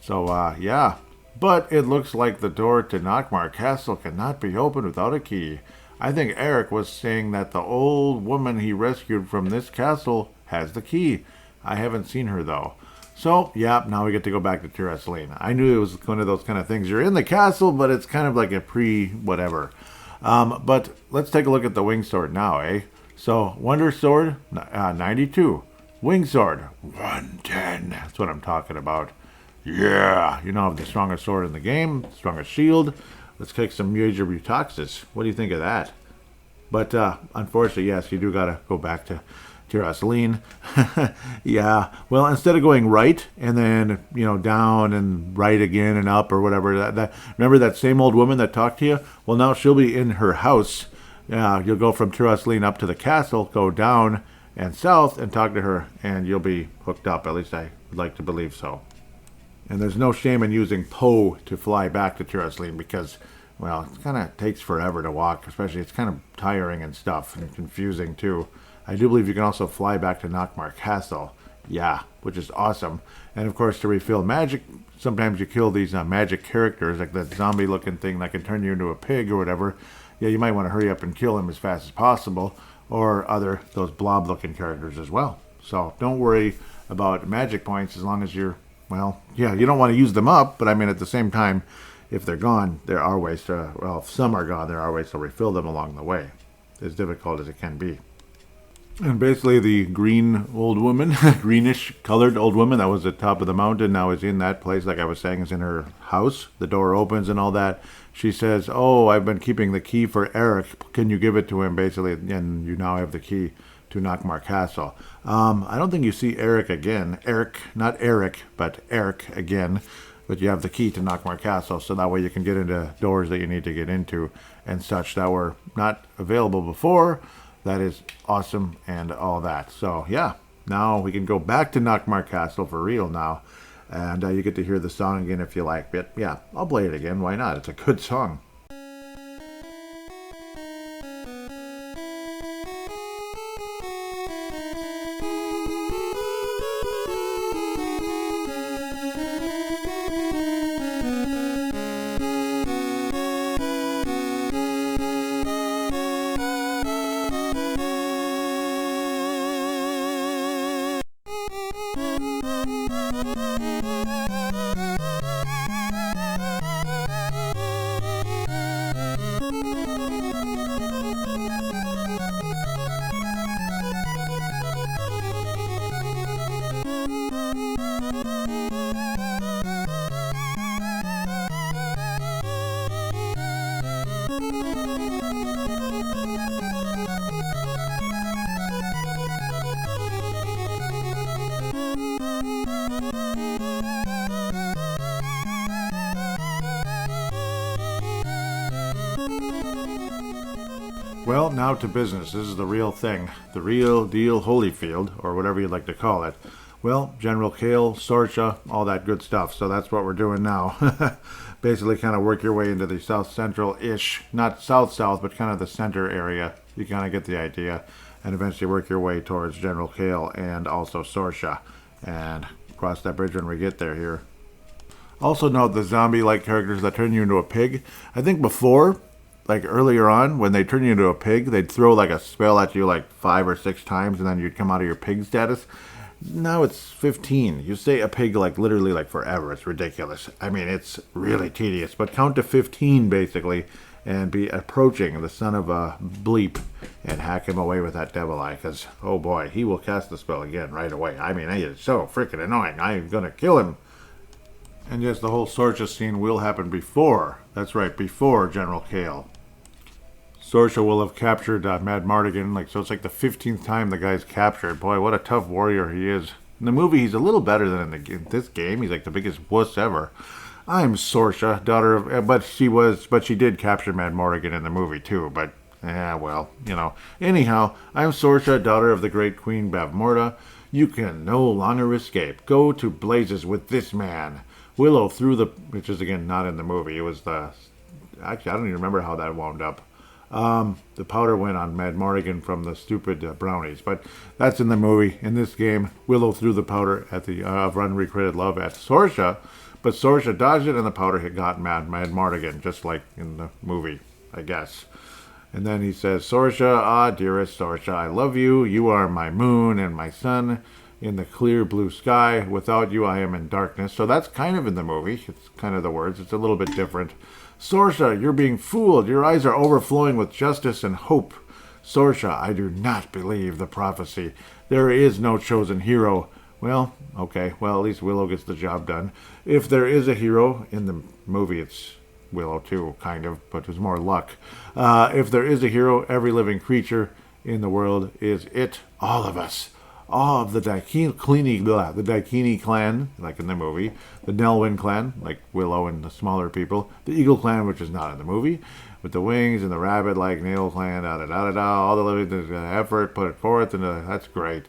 So, yeah. But it looks like the door to Nakmar Castle cannot be opened without a key. I think Eric was saying that the old woman he rescued from this castle has the key. I haven't seen her, though. So, yeah, now we get to go back to Tirasleen. I knew it was one of those kind of things. You're in the castle, but it's kind of like a pre-whatever. But let's take a look at the wing sword now, eh? So, Wonder Sword, 92. Wing Sword, 110. That's what I'm talking about. Yeah, you know, the strongest sword in the game, strongest shield. Let's kick some major Butoxis. What do you think of that? But unfortunately, yes, you do gotta go back to Tirasleen. Yeah, well, instead of going right and then, you know, down and right again and up or whatever, remember that same old woman that talked to you? Well, now she'll be in her house. You'll go from Tirasleen up to the castle, go down and south and talk to her, and you'll be hooked up. At least I would like to believe so. And there's no shame in using Poe to fly back to Tirasleen because, well, it kind of takes forever to walk, especially it's kind of tiring and stuff and confusing too. I do believe you can also fly back to Nakmar Castle. Yeah, which is awesome. And of course, to refill magic, sometimes you kill these magic characters, like that zombie looking thing that can turn you into a pig or whatever. Yeah, you might want to hurry up and kill him as fast as possible, or those blob looking characters as well. So don't worry about magic points as long as you're, well, yeah, you don't want to use them up, but I mean, at the same time, if they're gone, there are ways to, well, if some are gone, there are ways to refill them along the way, as difficult as it can be. And basically, the green old woman, greenish colored old woman that was at the top of the mountain, now is in that place, like I was saying, is in her house. The door opens and all that. She says, "Oh, I've been keeping the key for Eric. Can you give it to him?" Basically, and you now have the key to Nakmar Castle. I don't think you see Eric again. Eric, not Eric, but Eric again. But you have the key to Nakmar Castle, so that way you can get into doors that you need to get into and such that were not available before. That is awesome and all that. So, yeah, now we can go back to Nakmar Castle for real now. And you get to hear the song again if you like. But, yeah, I'll play it again. Why not? It's a good song. Well, now to business. This is the real thing. The real deal Holyfield, or whatever you'd like to call it. Well, General Kale, Sorsha, all that good stuff. So that's what we're doing now. Basically kind of work your way into the south central-ish, not south-south, but kind of the center area. You kind of get the idea. And eventually work your way towards General Kale and also Sorsha. And cross that bridge when we get there here. Also note the zombie-like characters that turn you into a pig. I think before, like earlier on, when they turn you into a pig, they'd throw like a spell at you like 5 or 6 times and then you'd come out of your pig status. Now it's 15. You stay a pig like literally like forever. It's ridiculous. I mean, it's really tedious. But count to 15 basically and be approaching the son of a bleep and hack him away with that devil eye. Because, oh boy, he will cast the spell again right away. I mean, he is so freaking annoying. I'm going to kill him. And yes, the whole Sorsha scene will happen before. That's right, before General Kale. Sorsha will have captured Mad Mardigan, so it's like the 15th time the guy's captured. Boy, what a tough warrior he is. In the movie, he's a little better than in this game. He's like the biggest wuss ever. I'm Sorsha, daughter of... but she did capture Mad Mardigan in the movie, too. But, well, Anyhow, I'm Sorsha, daughter of the great Queen Bavmorda. You can no longer escape. Go to blazes with this man. Willow threw the... which is, again, not in the movie. It was the... actually, I don't even remember how that wound up. The powder went on Mad Mardigan from the stupid brownies, but that's in the movie. In this game, Willow threw the powder at the unrecreated love at Sorsha, but Sorsha dodged it and the powder had got Mad Mardigan, just like in the movie, I guess. And then he says, Sorsha, dearest Sorsha, I love you. You are my moon and my sun in the clear blue sky. Without you, I am in darkness. So that's kind of in the movie. It's kind of the words. It's a little bit different. Sorsha, you're being fooled. Your eyes are overflowing with justice and hope. Sorsha, I do not believe the prophecy. There is no chosen hero. Well, okay. Well, at least Willow gets the job done. If there is a hero, in the movie it's Willow too, kind of, but there's more luck. If there is a hero, every living creature in the world is it. All of us. All of the Daikini clan, like in the movie, the Nelwyn clan, like Willow and the smaller people, the Eagle clan, which is not in the movie, with the wings and the rabbit, like Nail clan, all the living effort, put it forth, and that's great.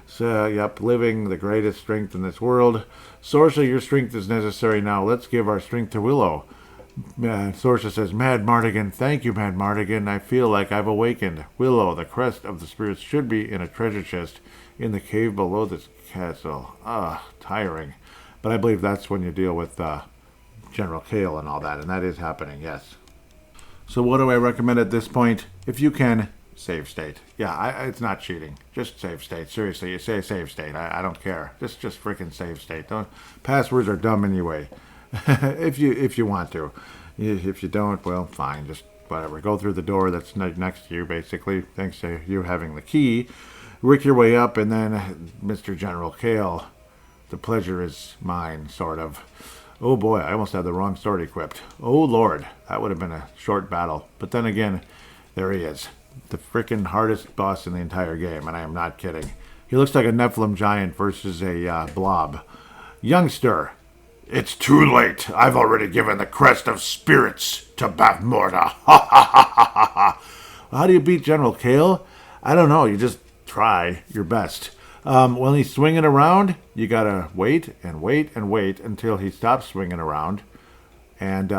So, yep, living the greatest strength in this world. Sorsha, your strength is necessary now. Let's give our strength to Willow. Sorsha says, Mad Mardigan, thank you, Mad Mardigan. I feel like I've awakened. Willow, the crest of the spirits, should be in a treasure chest in the cave below this castle. Tiring. But I believe that's when you deal with General Kale and all that, and that is happening, yes. So what do I recommend at this point? If you can, save state. Yeah, it's not cheating. Just save state. Seriously, you say save state. I don't care. Just freaking save state. Passwords are dumb anyway. if you want to. If you don't, well, fine. Just whatever. Go through the door that's next to you, basically, thanks to you having the key. Work your way up, and then Mr. General Kale, the pleasure is mine, sort of. Oh boy, I almost had the wrong sword equipped. Oh Lord, that would have been a short battle. But then again, there he is. The freaking hardest boss in the entire game, and I am not kidding. He looks like a Nephilim giant versus a blob. Youngster, it's too late. I've already given the crest of spirits to Bavmorda. Ha ha ha ha ha ha. How do you beat General Kale? I don't know. You just try your best. When he's swinging around, you gotta wait and wait and wait until he stops swinging around, and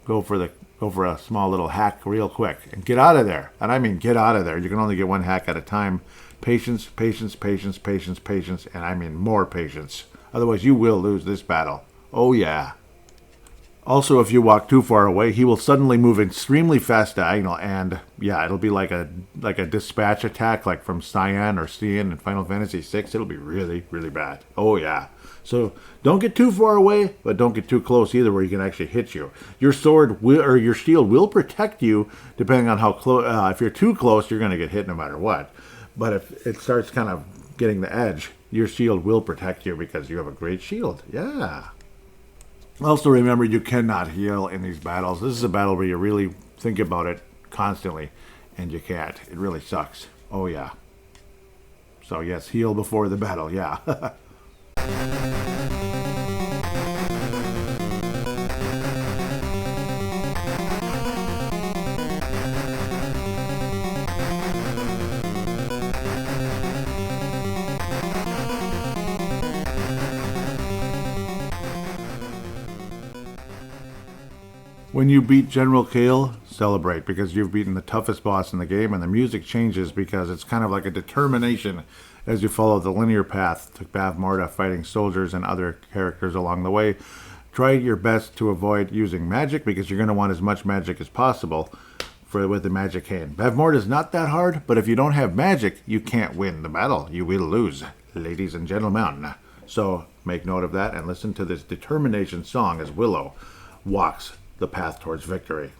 go for a small little hack real quick and get out of there. And I mean get out of there. You can only get one hack at a time. Patience, patience, patience, patience, patience, and I mean more patience. Otherwise, you will lose this battle. Oh yeah. Also, if you walk too far away, he will suddenly move extremely fast diagonal, and yeah, it'll be like a dispatch attack, like from Cyan or Cian in Final Fantasy VI. It'll be really, really bad. Oh yeah. So don't get too far away, but don't get too close either, where he can actually hit you. Your sword or your shield will protect you, depending on how close. If you're too close, you're going to get hit no matter what. But if it starts kind of getting the edge, your shield will protect you because you have a great shield. Yeah. Also remember, you cannot heal in these battles. This is a battle where you really think about it constantly, and you can't. It really sucks. Oh yeah. So yes, heal before the battle, yeah. When you beat General Kale, celebrate because you've beaten the toughest boss in the game, and the music changes because it's kind of like a determination as you follow the linear path to Bavmorda, fighting soldiers and other characters along the way. Try your best to avoid using magic because you're going to want as much magic as possible with the magic cane. Bavmorda is not that hard, but if you don't have magic, you can't win the battle. You will lose, ladies and gentlemen. So make note of that and listen to this determination song as Willow walks the path towards victory.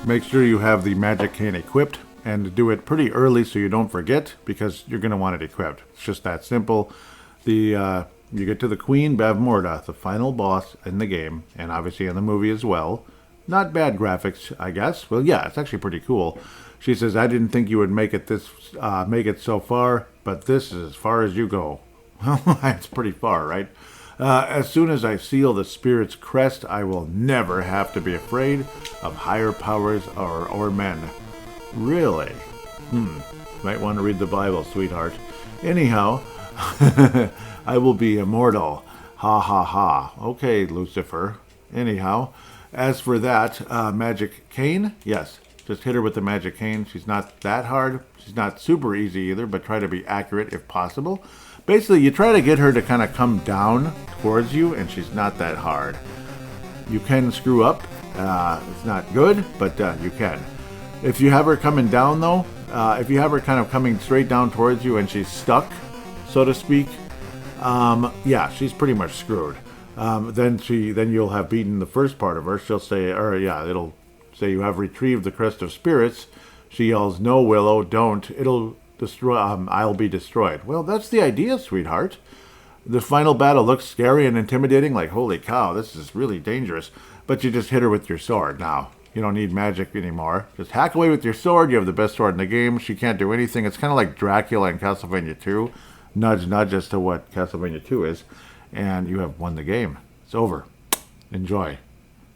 Make sure you have the magic cane equipped and do it pretty early so you don't forget because you're going to want it equipped. It's just that simple. You get to the Queen Bavmorda, the final boss in the game, and obviously in the movie as well. Not bad graphics, I guess. Well, yeah, it's actually pretty cool. She says, "I didn't think you would make it so far, but this is as far as you go." Well, it's pretty far, right? As soon as I seal the spirit's crest, I will never have to be afraid of higher powers or men. Really? Might want to read the Bible, sweetheart. Anyhow, I will be immortal. Ha ha ha. Okay, Lucifer. Anyhow, as for that magic cane, yes, just hit her with the magic cane. She's not that hard. She's not super easy either, but try to be accurate if possible. Basically, you try to get her to kind of come down towards you, and she's not that hard. You can screw up. It's not good, but you can. If you have her coming down, though, if you have her kind of coming straight down towards you and she's stuck, so to speak, yeah, she's pretty much screwed. Then you'll have beaten the first part of her. She'll say, it'll say you have retrieved the crest of spirits. She yells, "No, Willow, don't. It'll destroy. I'll be destroyed." Well, that's the idea, sweetheart. The final battle looks scary and intimidating, like, holy cow, this is really dangerous. But you just hit her with your sword. Now, you don't need magic anymore. Just hack away with your sword. You have the best sword in the game. She can't do anything. It's kind of like Dracula in Castlevania 2. Nudge, nudge as to what Castlevania 2 is. And you have won the game. It's over. Enjoy.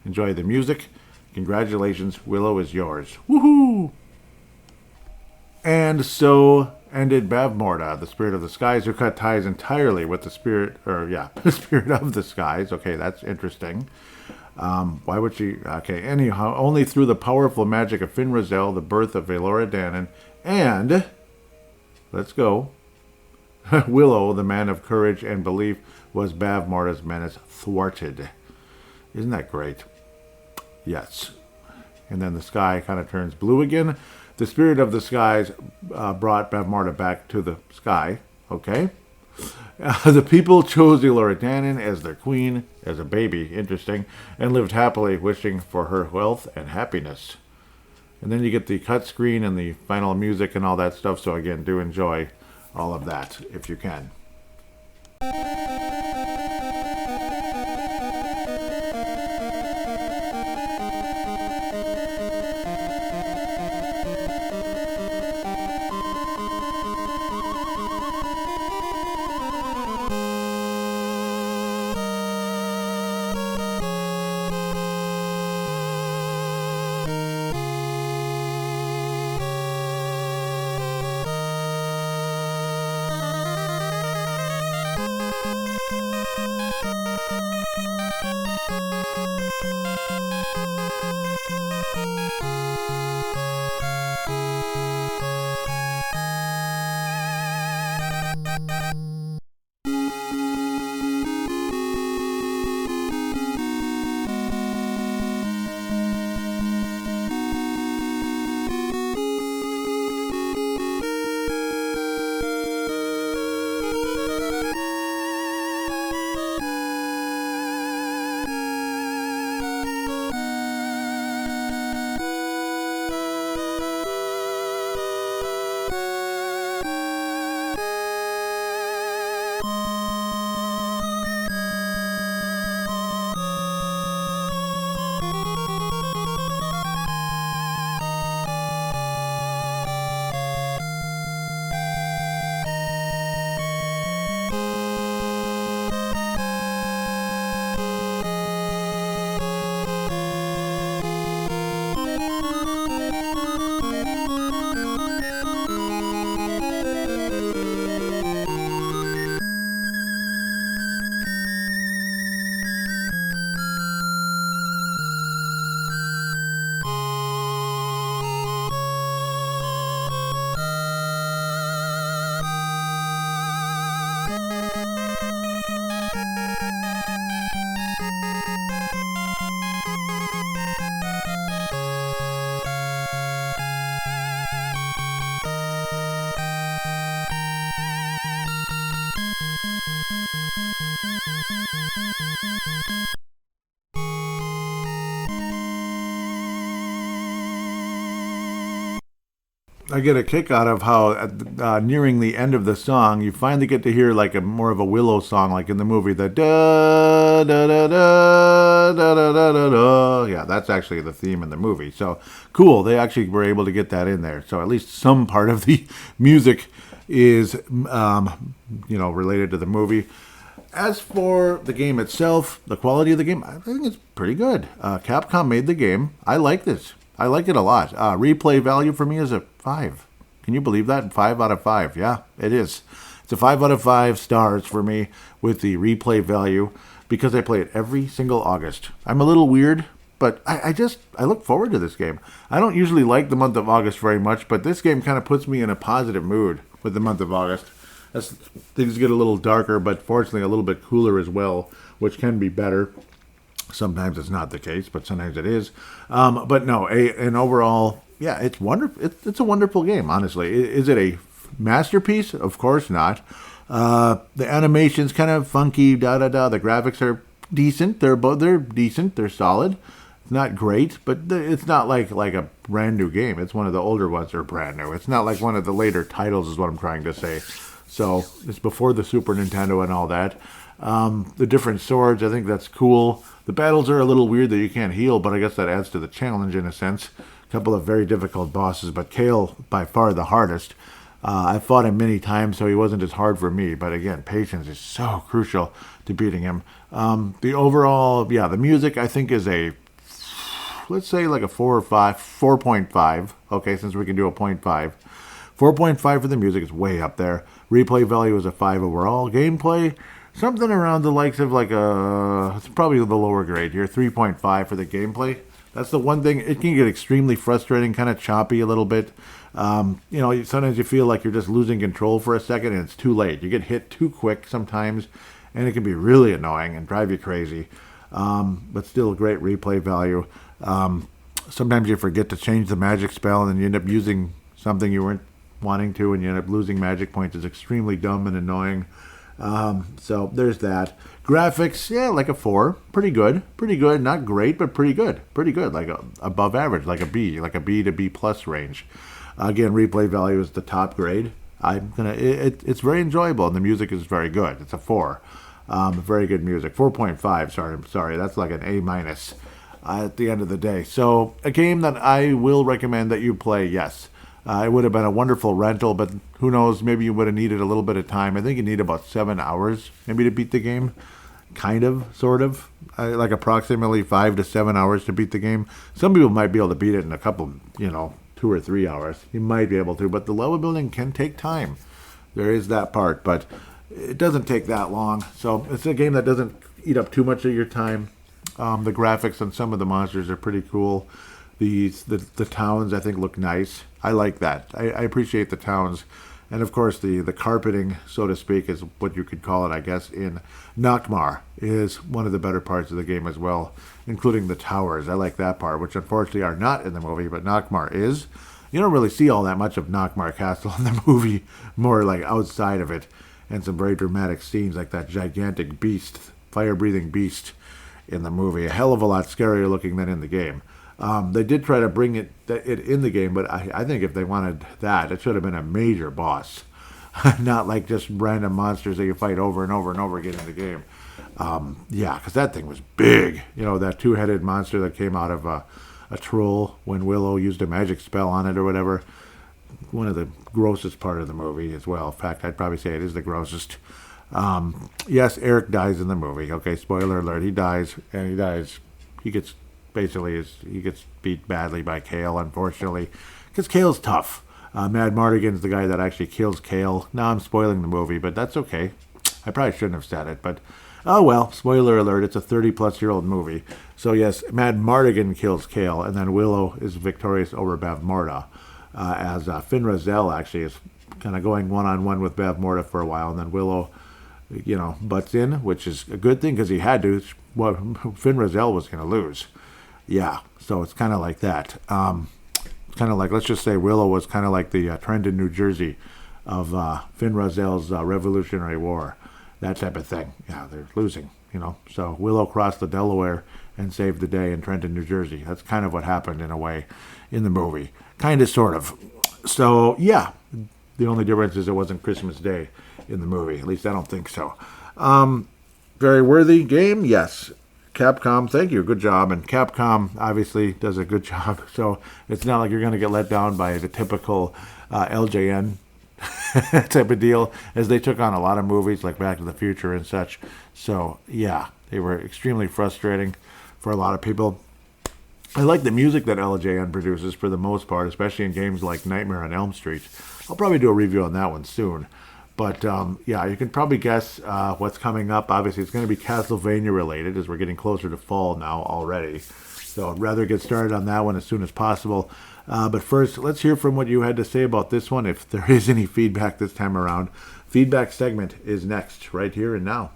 Enjoy the music. Congratulations. Willow is yours. Woohoo! And so ended Bavmorda, the spirit of the skies, who cut ties entirely with the spirit, the spirit of the skies. Okay, that's interesting. Why would she? Okay, anyhow, only through the powerful magic of Finrazel, the birth of Velora Danon, and, let's go, Willow, the man of courage and belief, was Bavmorda's menace thwarted. Isn't that great? Yes. And then the sky kind of turns blue again. The spirit of the skies brought Bavmorda back to the sky. Okay. The people chose Velora Danon as their queen, as a baby, interesting, and lived happily, wishing for her wealth and happiness. And then you get the cut screen and the final music and all that stuff. So again, do enjoy all of that if you can. I get a kick out of how nearing the end of the song, you finally get to hear like a more of a Willow song, like in the movie, the da da da da da da da da da. Yeah, that's actually the theme in the movie. So cool, they actually were able to get that in there. So at least some part of the music is, related to the movie. As for the game itself, the quality of the game, I think it's pretty good. Capcom made the game. I like this. I like it a lot. Replay value for me is a 5. Can you believe that? 5 out of 5. Yeah, it is. It's a 5 out of 5 stars for me with the replay value because I play it every single August. I'm a little weird, but I look forward to this game. I don't usually like the month of August very much, but this game kind of puts me in a positive mood with the month of August. As things get a little darker, but fortunately a little bit cooler as well, which can be better. Sometimes it's not the case, but sometimes it is. But no, an overall, yeah, it's wonderful. It's a wonderful game, honestly. Is it a masterpiece? Of course not. The animation's kind of funky, da-da-da. The graphics are decent. They're decent. They're solid. It's not great, but it's not like a brand new game. It's one of the older ones that are brand new. It's not like one of the later titles is what I'm trying to say. So it's before the Super Nintendo and all that. The different swords, I think that's cool. The battles are a little weird that you can't heal, but I guess that adds to the challenge in a sense. A couple of very difficult bosses, but Kale by far the hardest. I fought him many times, so he wasn't as hard for me. But again, patience is so crucial to beating him. The overall, the music I think is a, let's say like a 4 or 5, 4.5. Okay, since we can do a 0.5. 4.5 for the music is way up there. Replay value is a 5 overall. Gameplay, something around the likes of it's probably the lower grade here, 3.5 for the gameplay. That's the one thing. It can get extremely frustrating, kind of choppy a little bit. Sometimes you feel like you're just losing control for a second and it's too late. You get hit too quick sometimes, and it can be really annoying and drive you crazy. But still a great replay value. Sometimes you forget to change the magic spell and then you end up using something you weren't wanting to, and you end up losing magic points. It's extremely dumb and annoying. So there's that. Graphics, like a 4. Pretty good. Not great, but pretty good. Like above average, like a B to B plus range. Again, replay value is the top grade. It's very enjoyable, and the music is very good. It's a 4. Very good music. 4.5. Sorry. That's like an A minus at the end of the day. So a game that I will recommend that you play. Yes. It would have been a wonderful rental, but who knows, maybe you would have needed a little bit of time. I think you need about 7 hours maybe to beat the game. Kind of, sort of. Like approximately 5 to 7 hours to beat the game. Some people might be able to beat it in a couple, 2 or 3 hours. You might be able to, but the level building can take time. There is that part, but it doesn't take that long. So it's a game that doesn't eat up too much of your time. The graphics on some of the monsters are pretty cool. The towns, I think, look nice. I like that. I appreciate the towns. And of course, the carpeting, so to speak, is what you could call it, I guess, in Nockmar, is one of the better parts of the game as well, including the towers. I like that part, which unfortunately are not in the movie, but Nockmar is. You don't really see all that much of Nockmar Castle in the movie, more like outside of it, and some very dramatic scenes like that gigantic beast, fire-breathing beast in the movie. A hell of a lot scarier looking than in the game. They did try to bring it in the game, but I think if they wanted that, it should have been a major boss. Not like just random monsters that you fight over and over and over again in the game. Yeah, because that thing was big. You know, that two-headed monster that came out of a troll when Willow used a magic spell on it or whatever. One of the grossest part of the movie as well. In fact, I'd probably say it is the grossest. Yes, Eric dies in the movie. Okay, spoiler alert. He dies, and he dies. He gets beat badly by Kale, unfortunately, because Kale's tough. Mad Mardigan's the guy that actually kills Kale. Now I'm spoiling the movie, but that's okay. I probably shouldn't have said it, but oh well, spoiler alert, it's a 30-plus-year-old movie. So yes, Mad Mardigan kills Kale, and then Willow is victorious over Bavmorda, as Finra Zell actually is kind of going one-on-one with Bavmorda for a while, and then Willow, butts in, which is a good thing because he had to. Well, Finra Zell was going to lose. Yeah, so it's kind of like that. It's kind of like, let's just say Willow was kind of like the Trendon, New Jersey of Finra Zell's Revolutionary War. That type of thing. Yeah, they're losing, So Willow crossed the Delaware and saved the day in Trenton, New Jersey. That's kind of what happened in a way in the movie. Kind of, sort of. So, yeah, the only difference is it wasn't Christmas Day in the movie. At least I don't think so. Very worthy game, yes. Capcom, thank you, good job. And Capcom obviously does a good job, so it's not like you're going to get let down by the typical LJN type of deal, as they took on a lot of movies like Back to the Future and such. So, yeah, they were extremely frustrating for a lot of people. I like the music that LJN produces for the most part, especially in games like Nightmare on Elm Street. I'll probably do a review on that one soon. But, yeah, you can probably guess what's coming up. Obviously, it's going to be Castlevania related, as we're getting closer to fall now already. So I'd rather get started on that one as soon as possible. But first, let's hear from what you had to say about this one, if there is any feedback this time around. Feedback segment is next, right here and now.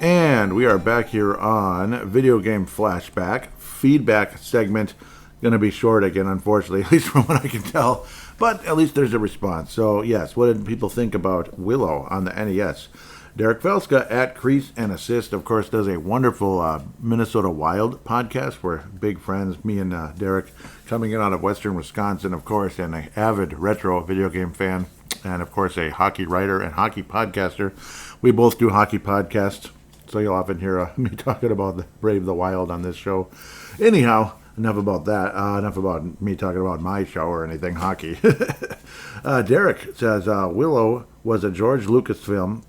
And we are back here on Video Game Flashback. Feedback segment. Going to be short again, unfortunately, at least from what I can tell. But at least there's a response. So, yes, what did people think about Willow on the NES? Derek Velska at Crease and Assist, of course, does a wonderful Minnesota Wild podcast. We're big friends, me and Derek, coming in out of western Wisconsin, of course, and an avid retro video game fan, and, of course, a hockey writer and hockey podcaster. We both do hockey podcasts. So you'll often hear me talking about the Brave the Wild on this show. Anyhow, enough about that. Enough about me talking about my show or anything hockey. Derek says Willow was a George Lucas film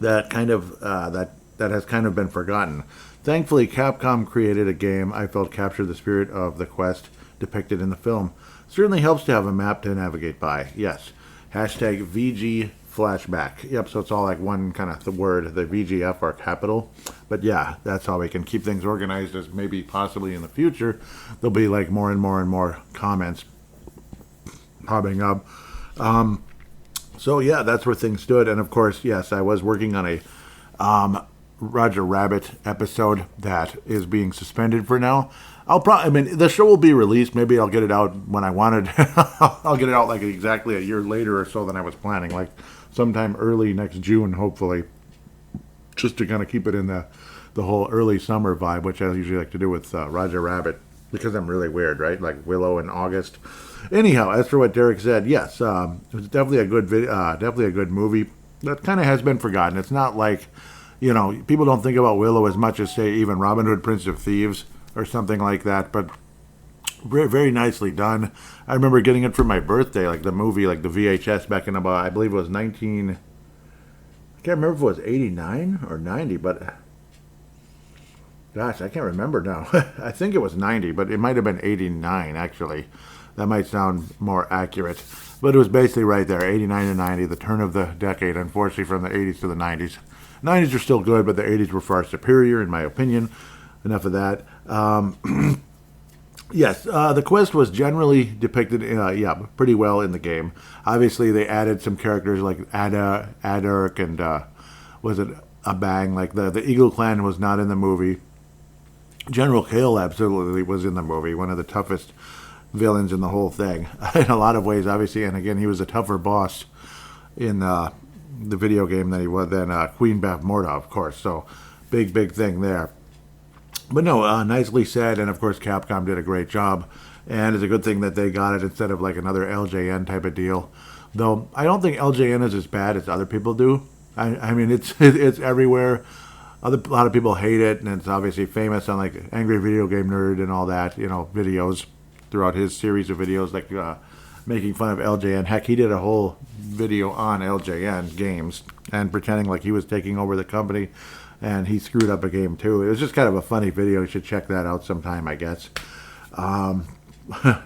that has kind of been forgotten. Thankfully, Capcom created a game I felt captured the spirit of the quest depicted in the film. Certainly helps to have a map to navigate by. Yes. Hashtag VG Flashback. Yep, so it's all like one kind of the word. The VGF are capital. But yeah, that's how we can keep things organized, as maybe possibly in the future there'll be like more and more comments popping up. So yeah, that's where things stood. And of course, yes, I was working on a Roger Rabbit episode that is being suspended for now. The show will be released. Maybe I'll get it out when I wanted. I'll get it out like exactly a year later or so than I was planning, like sometime early next June, hopefully, just to kind of keep it in the whole early summer vibe, which I usually like to do with Roger Rabbit, because I'm really weird, right? Like Willow in August. Anyhow, as for what Derek said, yes, it was definitely a good definitely a good movie that kind of has been forgotten. It's not like, people don't think about Willow as much as, say, even Robin Hood, Prince of Thieves, or something like that. But Very, very nicely done. I remember getting it for my birthday, like the movie, like the VHS back in about, I believe it was 19, I can't remember if it was 89 or 90, but gosh, I can't remember now. I think it was 90, but it might have been 89, actually. That might sound more accurate. But it was basically right there, 89 and 90, the turn of the decade, unfortunately, from the 80s to the 90s. 90s are still good, but the 80s were far superior, in my opinion. Enough of that. Yes, the quest was generally depicted, pretty well in the game. Obviously, they added some characters like Adark and, was it Abang? Like, the Eagle Clan was not in the movie. General Kale absolutely was in the movie, one of the toughest villains in the whole thing. In a lot of ways, obviously, and again, he was a tougher boss in the video game than he was than Queen Bavmorda, of course. So, big thing there. But no, nicely said, and of course Capcom did a great job, and it's a good thing that they got it instead of like another LJN type of deal. Though I don't think LJN is as bad as other people do. I mean, it's everywhere. A lot of people hate it, and it's obviously famous on like Angry Video Game Nerd and all that, videos throughout his series of videos, like making fun of LJN. Heck, he did a whole video on LJN games and pretending like he was taking over the company. And he screwed up a game, too. It was just kind of a funny video. You should check that out sometime, I guess.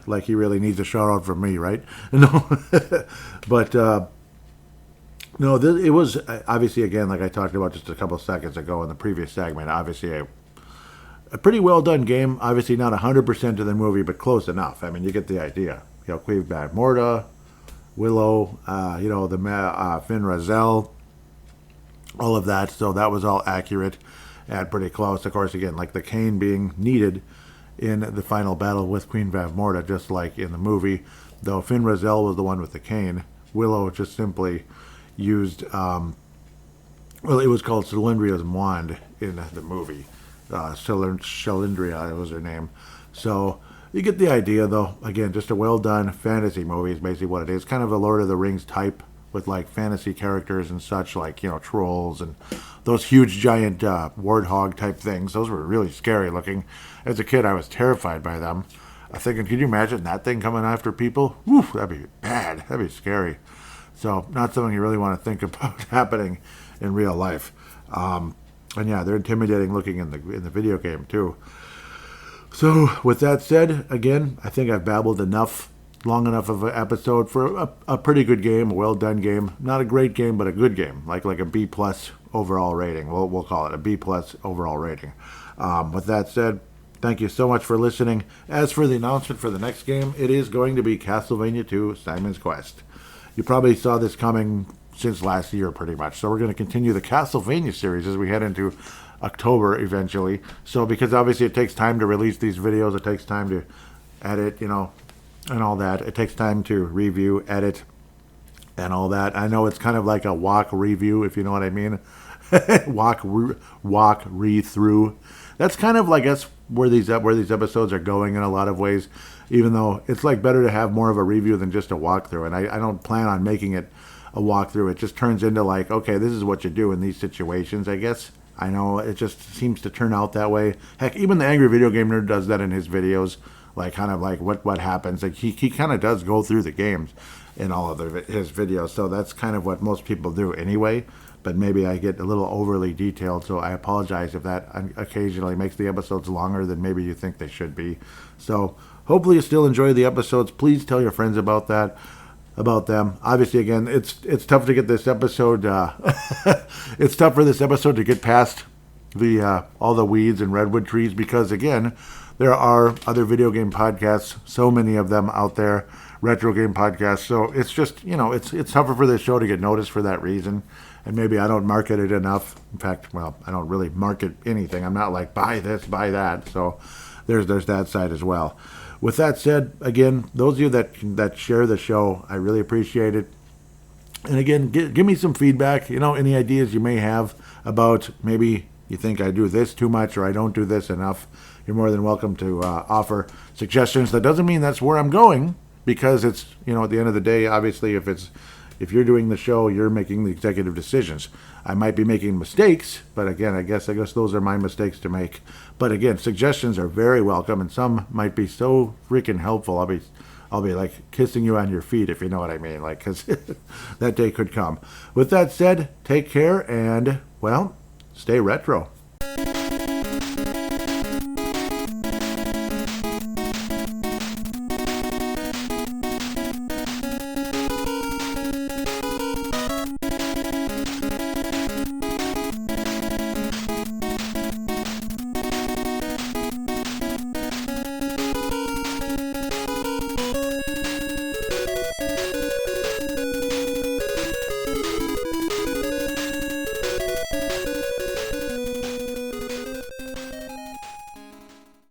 Like he really needs a shout-out from me, right? No. But, no, it was, obviously, again, like I talked about just a couple seconds ago in the previous segment, obviously a pretty well-done game. Obviously not 100% to the movie, but close enough. I mean, you get the idea. Queen Bavmorda, Willow, the Finn Razel, all of that, so that was all accurate and pretty close. Of course, again, like the cane being needed in the final battle with Queen Bavmorda, just like in the movie. Though Finn Razel was the one with the cane, Willow just simply used, it was called Cylindria's wand in the movie. Cylindria was her name. So you get the idea, though. Again, just a well-done fantasy movie is basically what it is. Kind of a Lord of the Rings type, with like fantasy characters and such, like trolls and those huge giant warthog type things. Those were really scary looking. As a kid, I was terrified by them. I thinking, could you imagine that thing coming after people? Whew, that'd be bad. That'd be scary. So not something you really want to think about happening in real life. And yeah, they're intimidating looking in the video game too. So with that said, again, I think I've babbled long enough of an episode for a pretty good game, a well-done game. Not a great game, but a good game, like a B+ overall rating. We'll call it a B+ overall rating. With that said, thank you so much for listening. As for the announcement for the next game, it is going to be Castlevania 2 Simon's Quest. You probably saw this coming since last year, pretty much. So we're going to continue the Castlevania series as we head into October eventually. So because obviously it takes time to release these videos, it takes time to edit, and all that. It takes time to review, edit, and all that. I know it's kind of like a walk review, if you know what I mean. walk read through. That's kind of, I guess, where these episodes are going in a lot of ways. Even though it's like better to have more of a review than just a walkthrough, and I don't plan on making it a walkthrough. It just turns into like, okay, this is what you do in these situations, I guess. I know it just seems to turn out that way. Heck, even the Angry Video Game Nerd does that in his videos. Like kind of like what happens. Like he kind of does go through the games in all of his videos. So that's kind of what most people do anyway. But maybe I get a little overly detailed. So I apologize if that occasionally makes the episodes longer than maybe you think they should be. So hopefully you still enjoy the episodes. Please tell your friends about them. Obviously, again, it's tough to get this episode. It's tough for this episode to get past the all the weeds and redwood trees because again, there are other video game podcasts, so many of them out there, retro game podcasts. So it's just, it's tougher for this show to get noticed for that reason. And maybe I don't market it enough. In fact, I don't really market anything. I'm not like, buy this, buy that. So there's that side as well. With that said, again, those of you that share the show, I really appreciate it. And again, give me some feedback, any ideas you may have about maybe you think I do this too much or I don't do this enough. You're more than welcome to offer suggestions. That doesn't mean that's where I'm going because it's, at the end of the day, obviously, if it's, if you're doing the show, you're making the executive decisions. I might be making mistakes, but again, I guess those are my mistakes to make. But again, suggestions are very welcome, and some might be so freaking helpful. I'll be like kissing you on your feet, if you know what I mean, like, because that day could come. With that said, take care and, well, stay retro.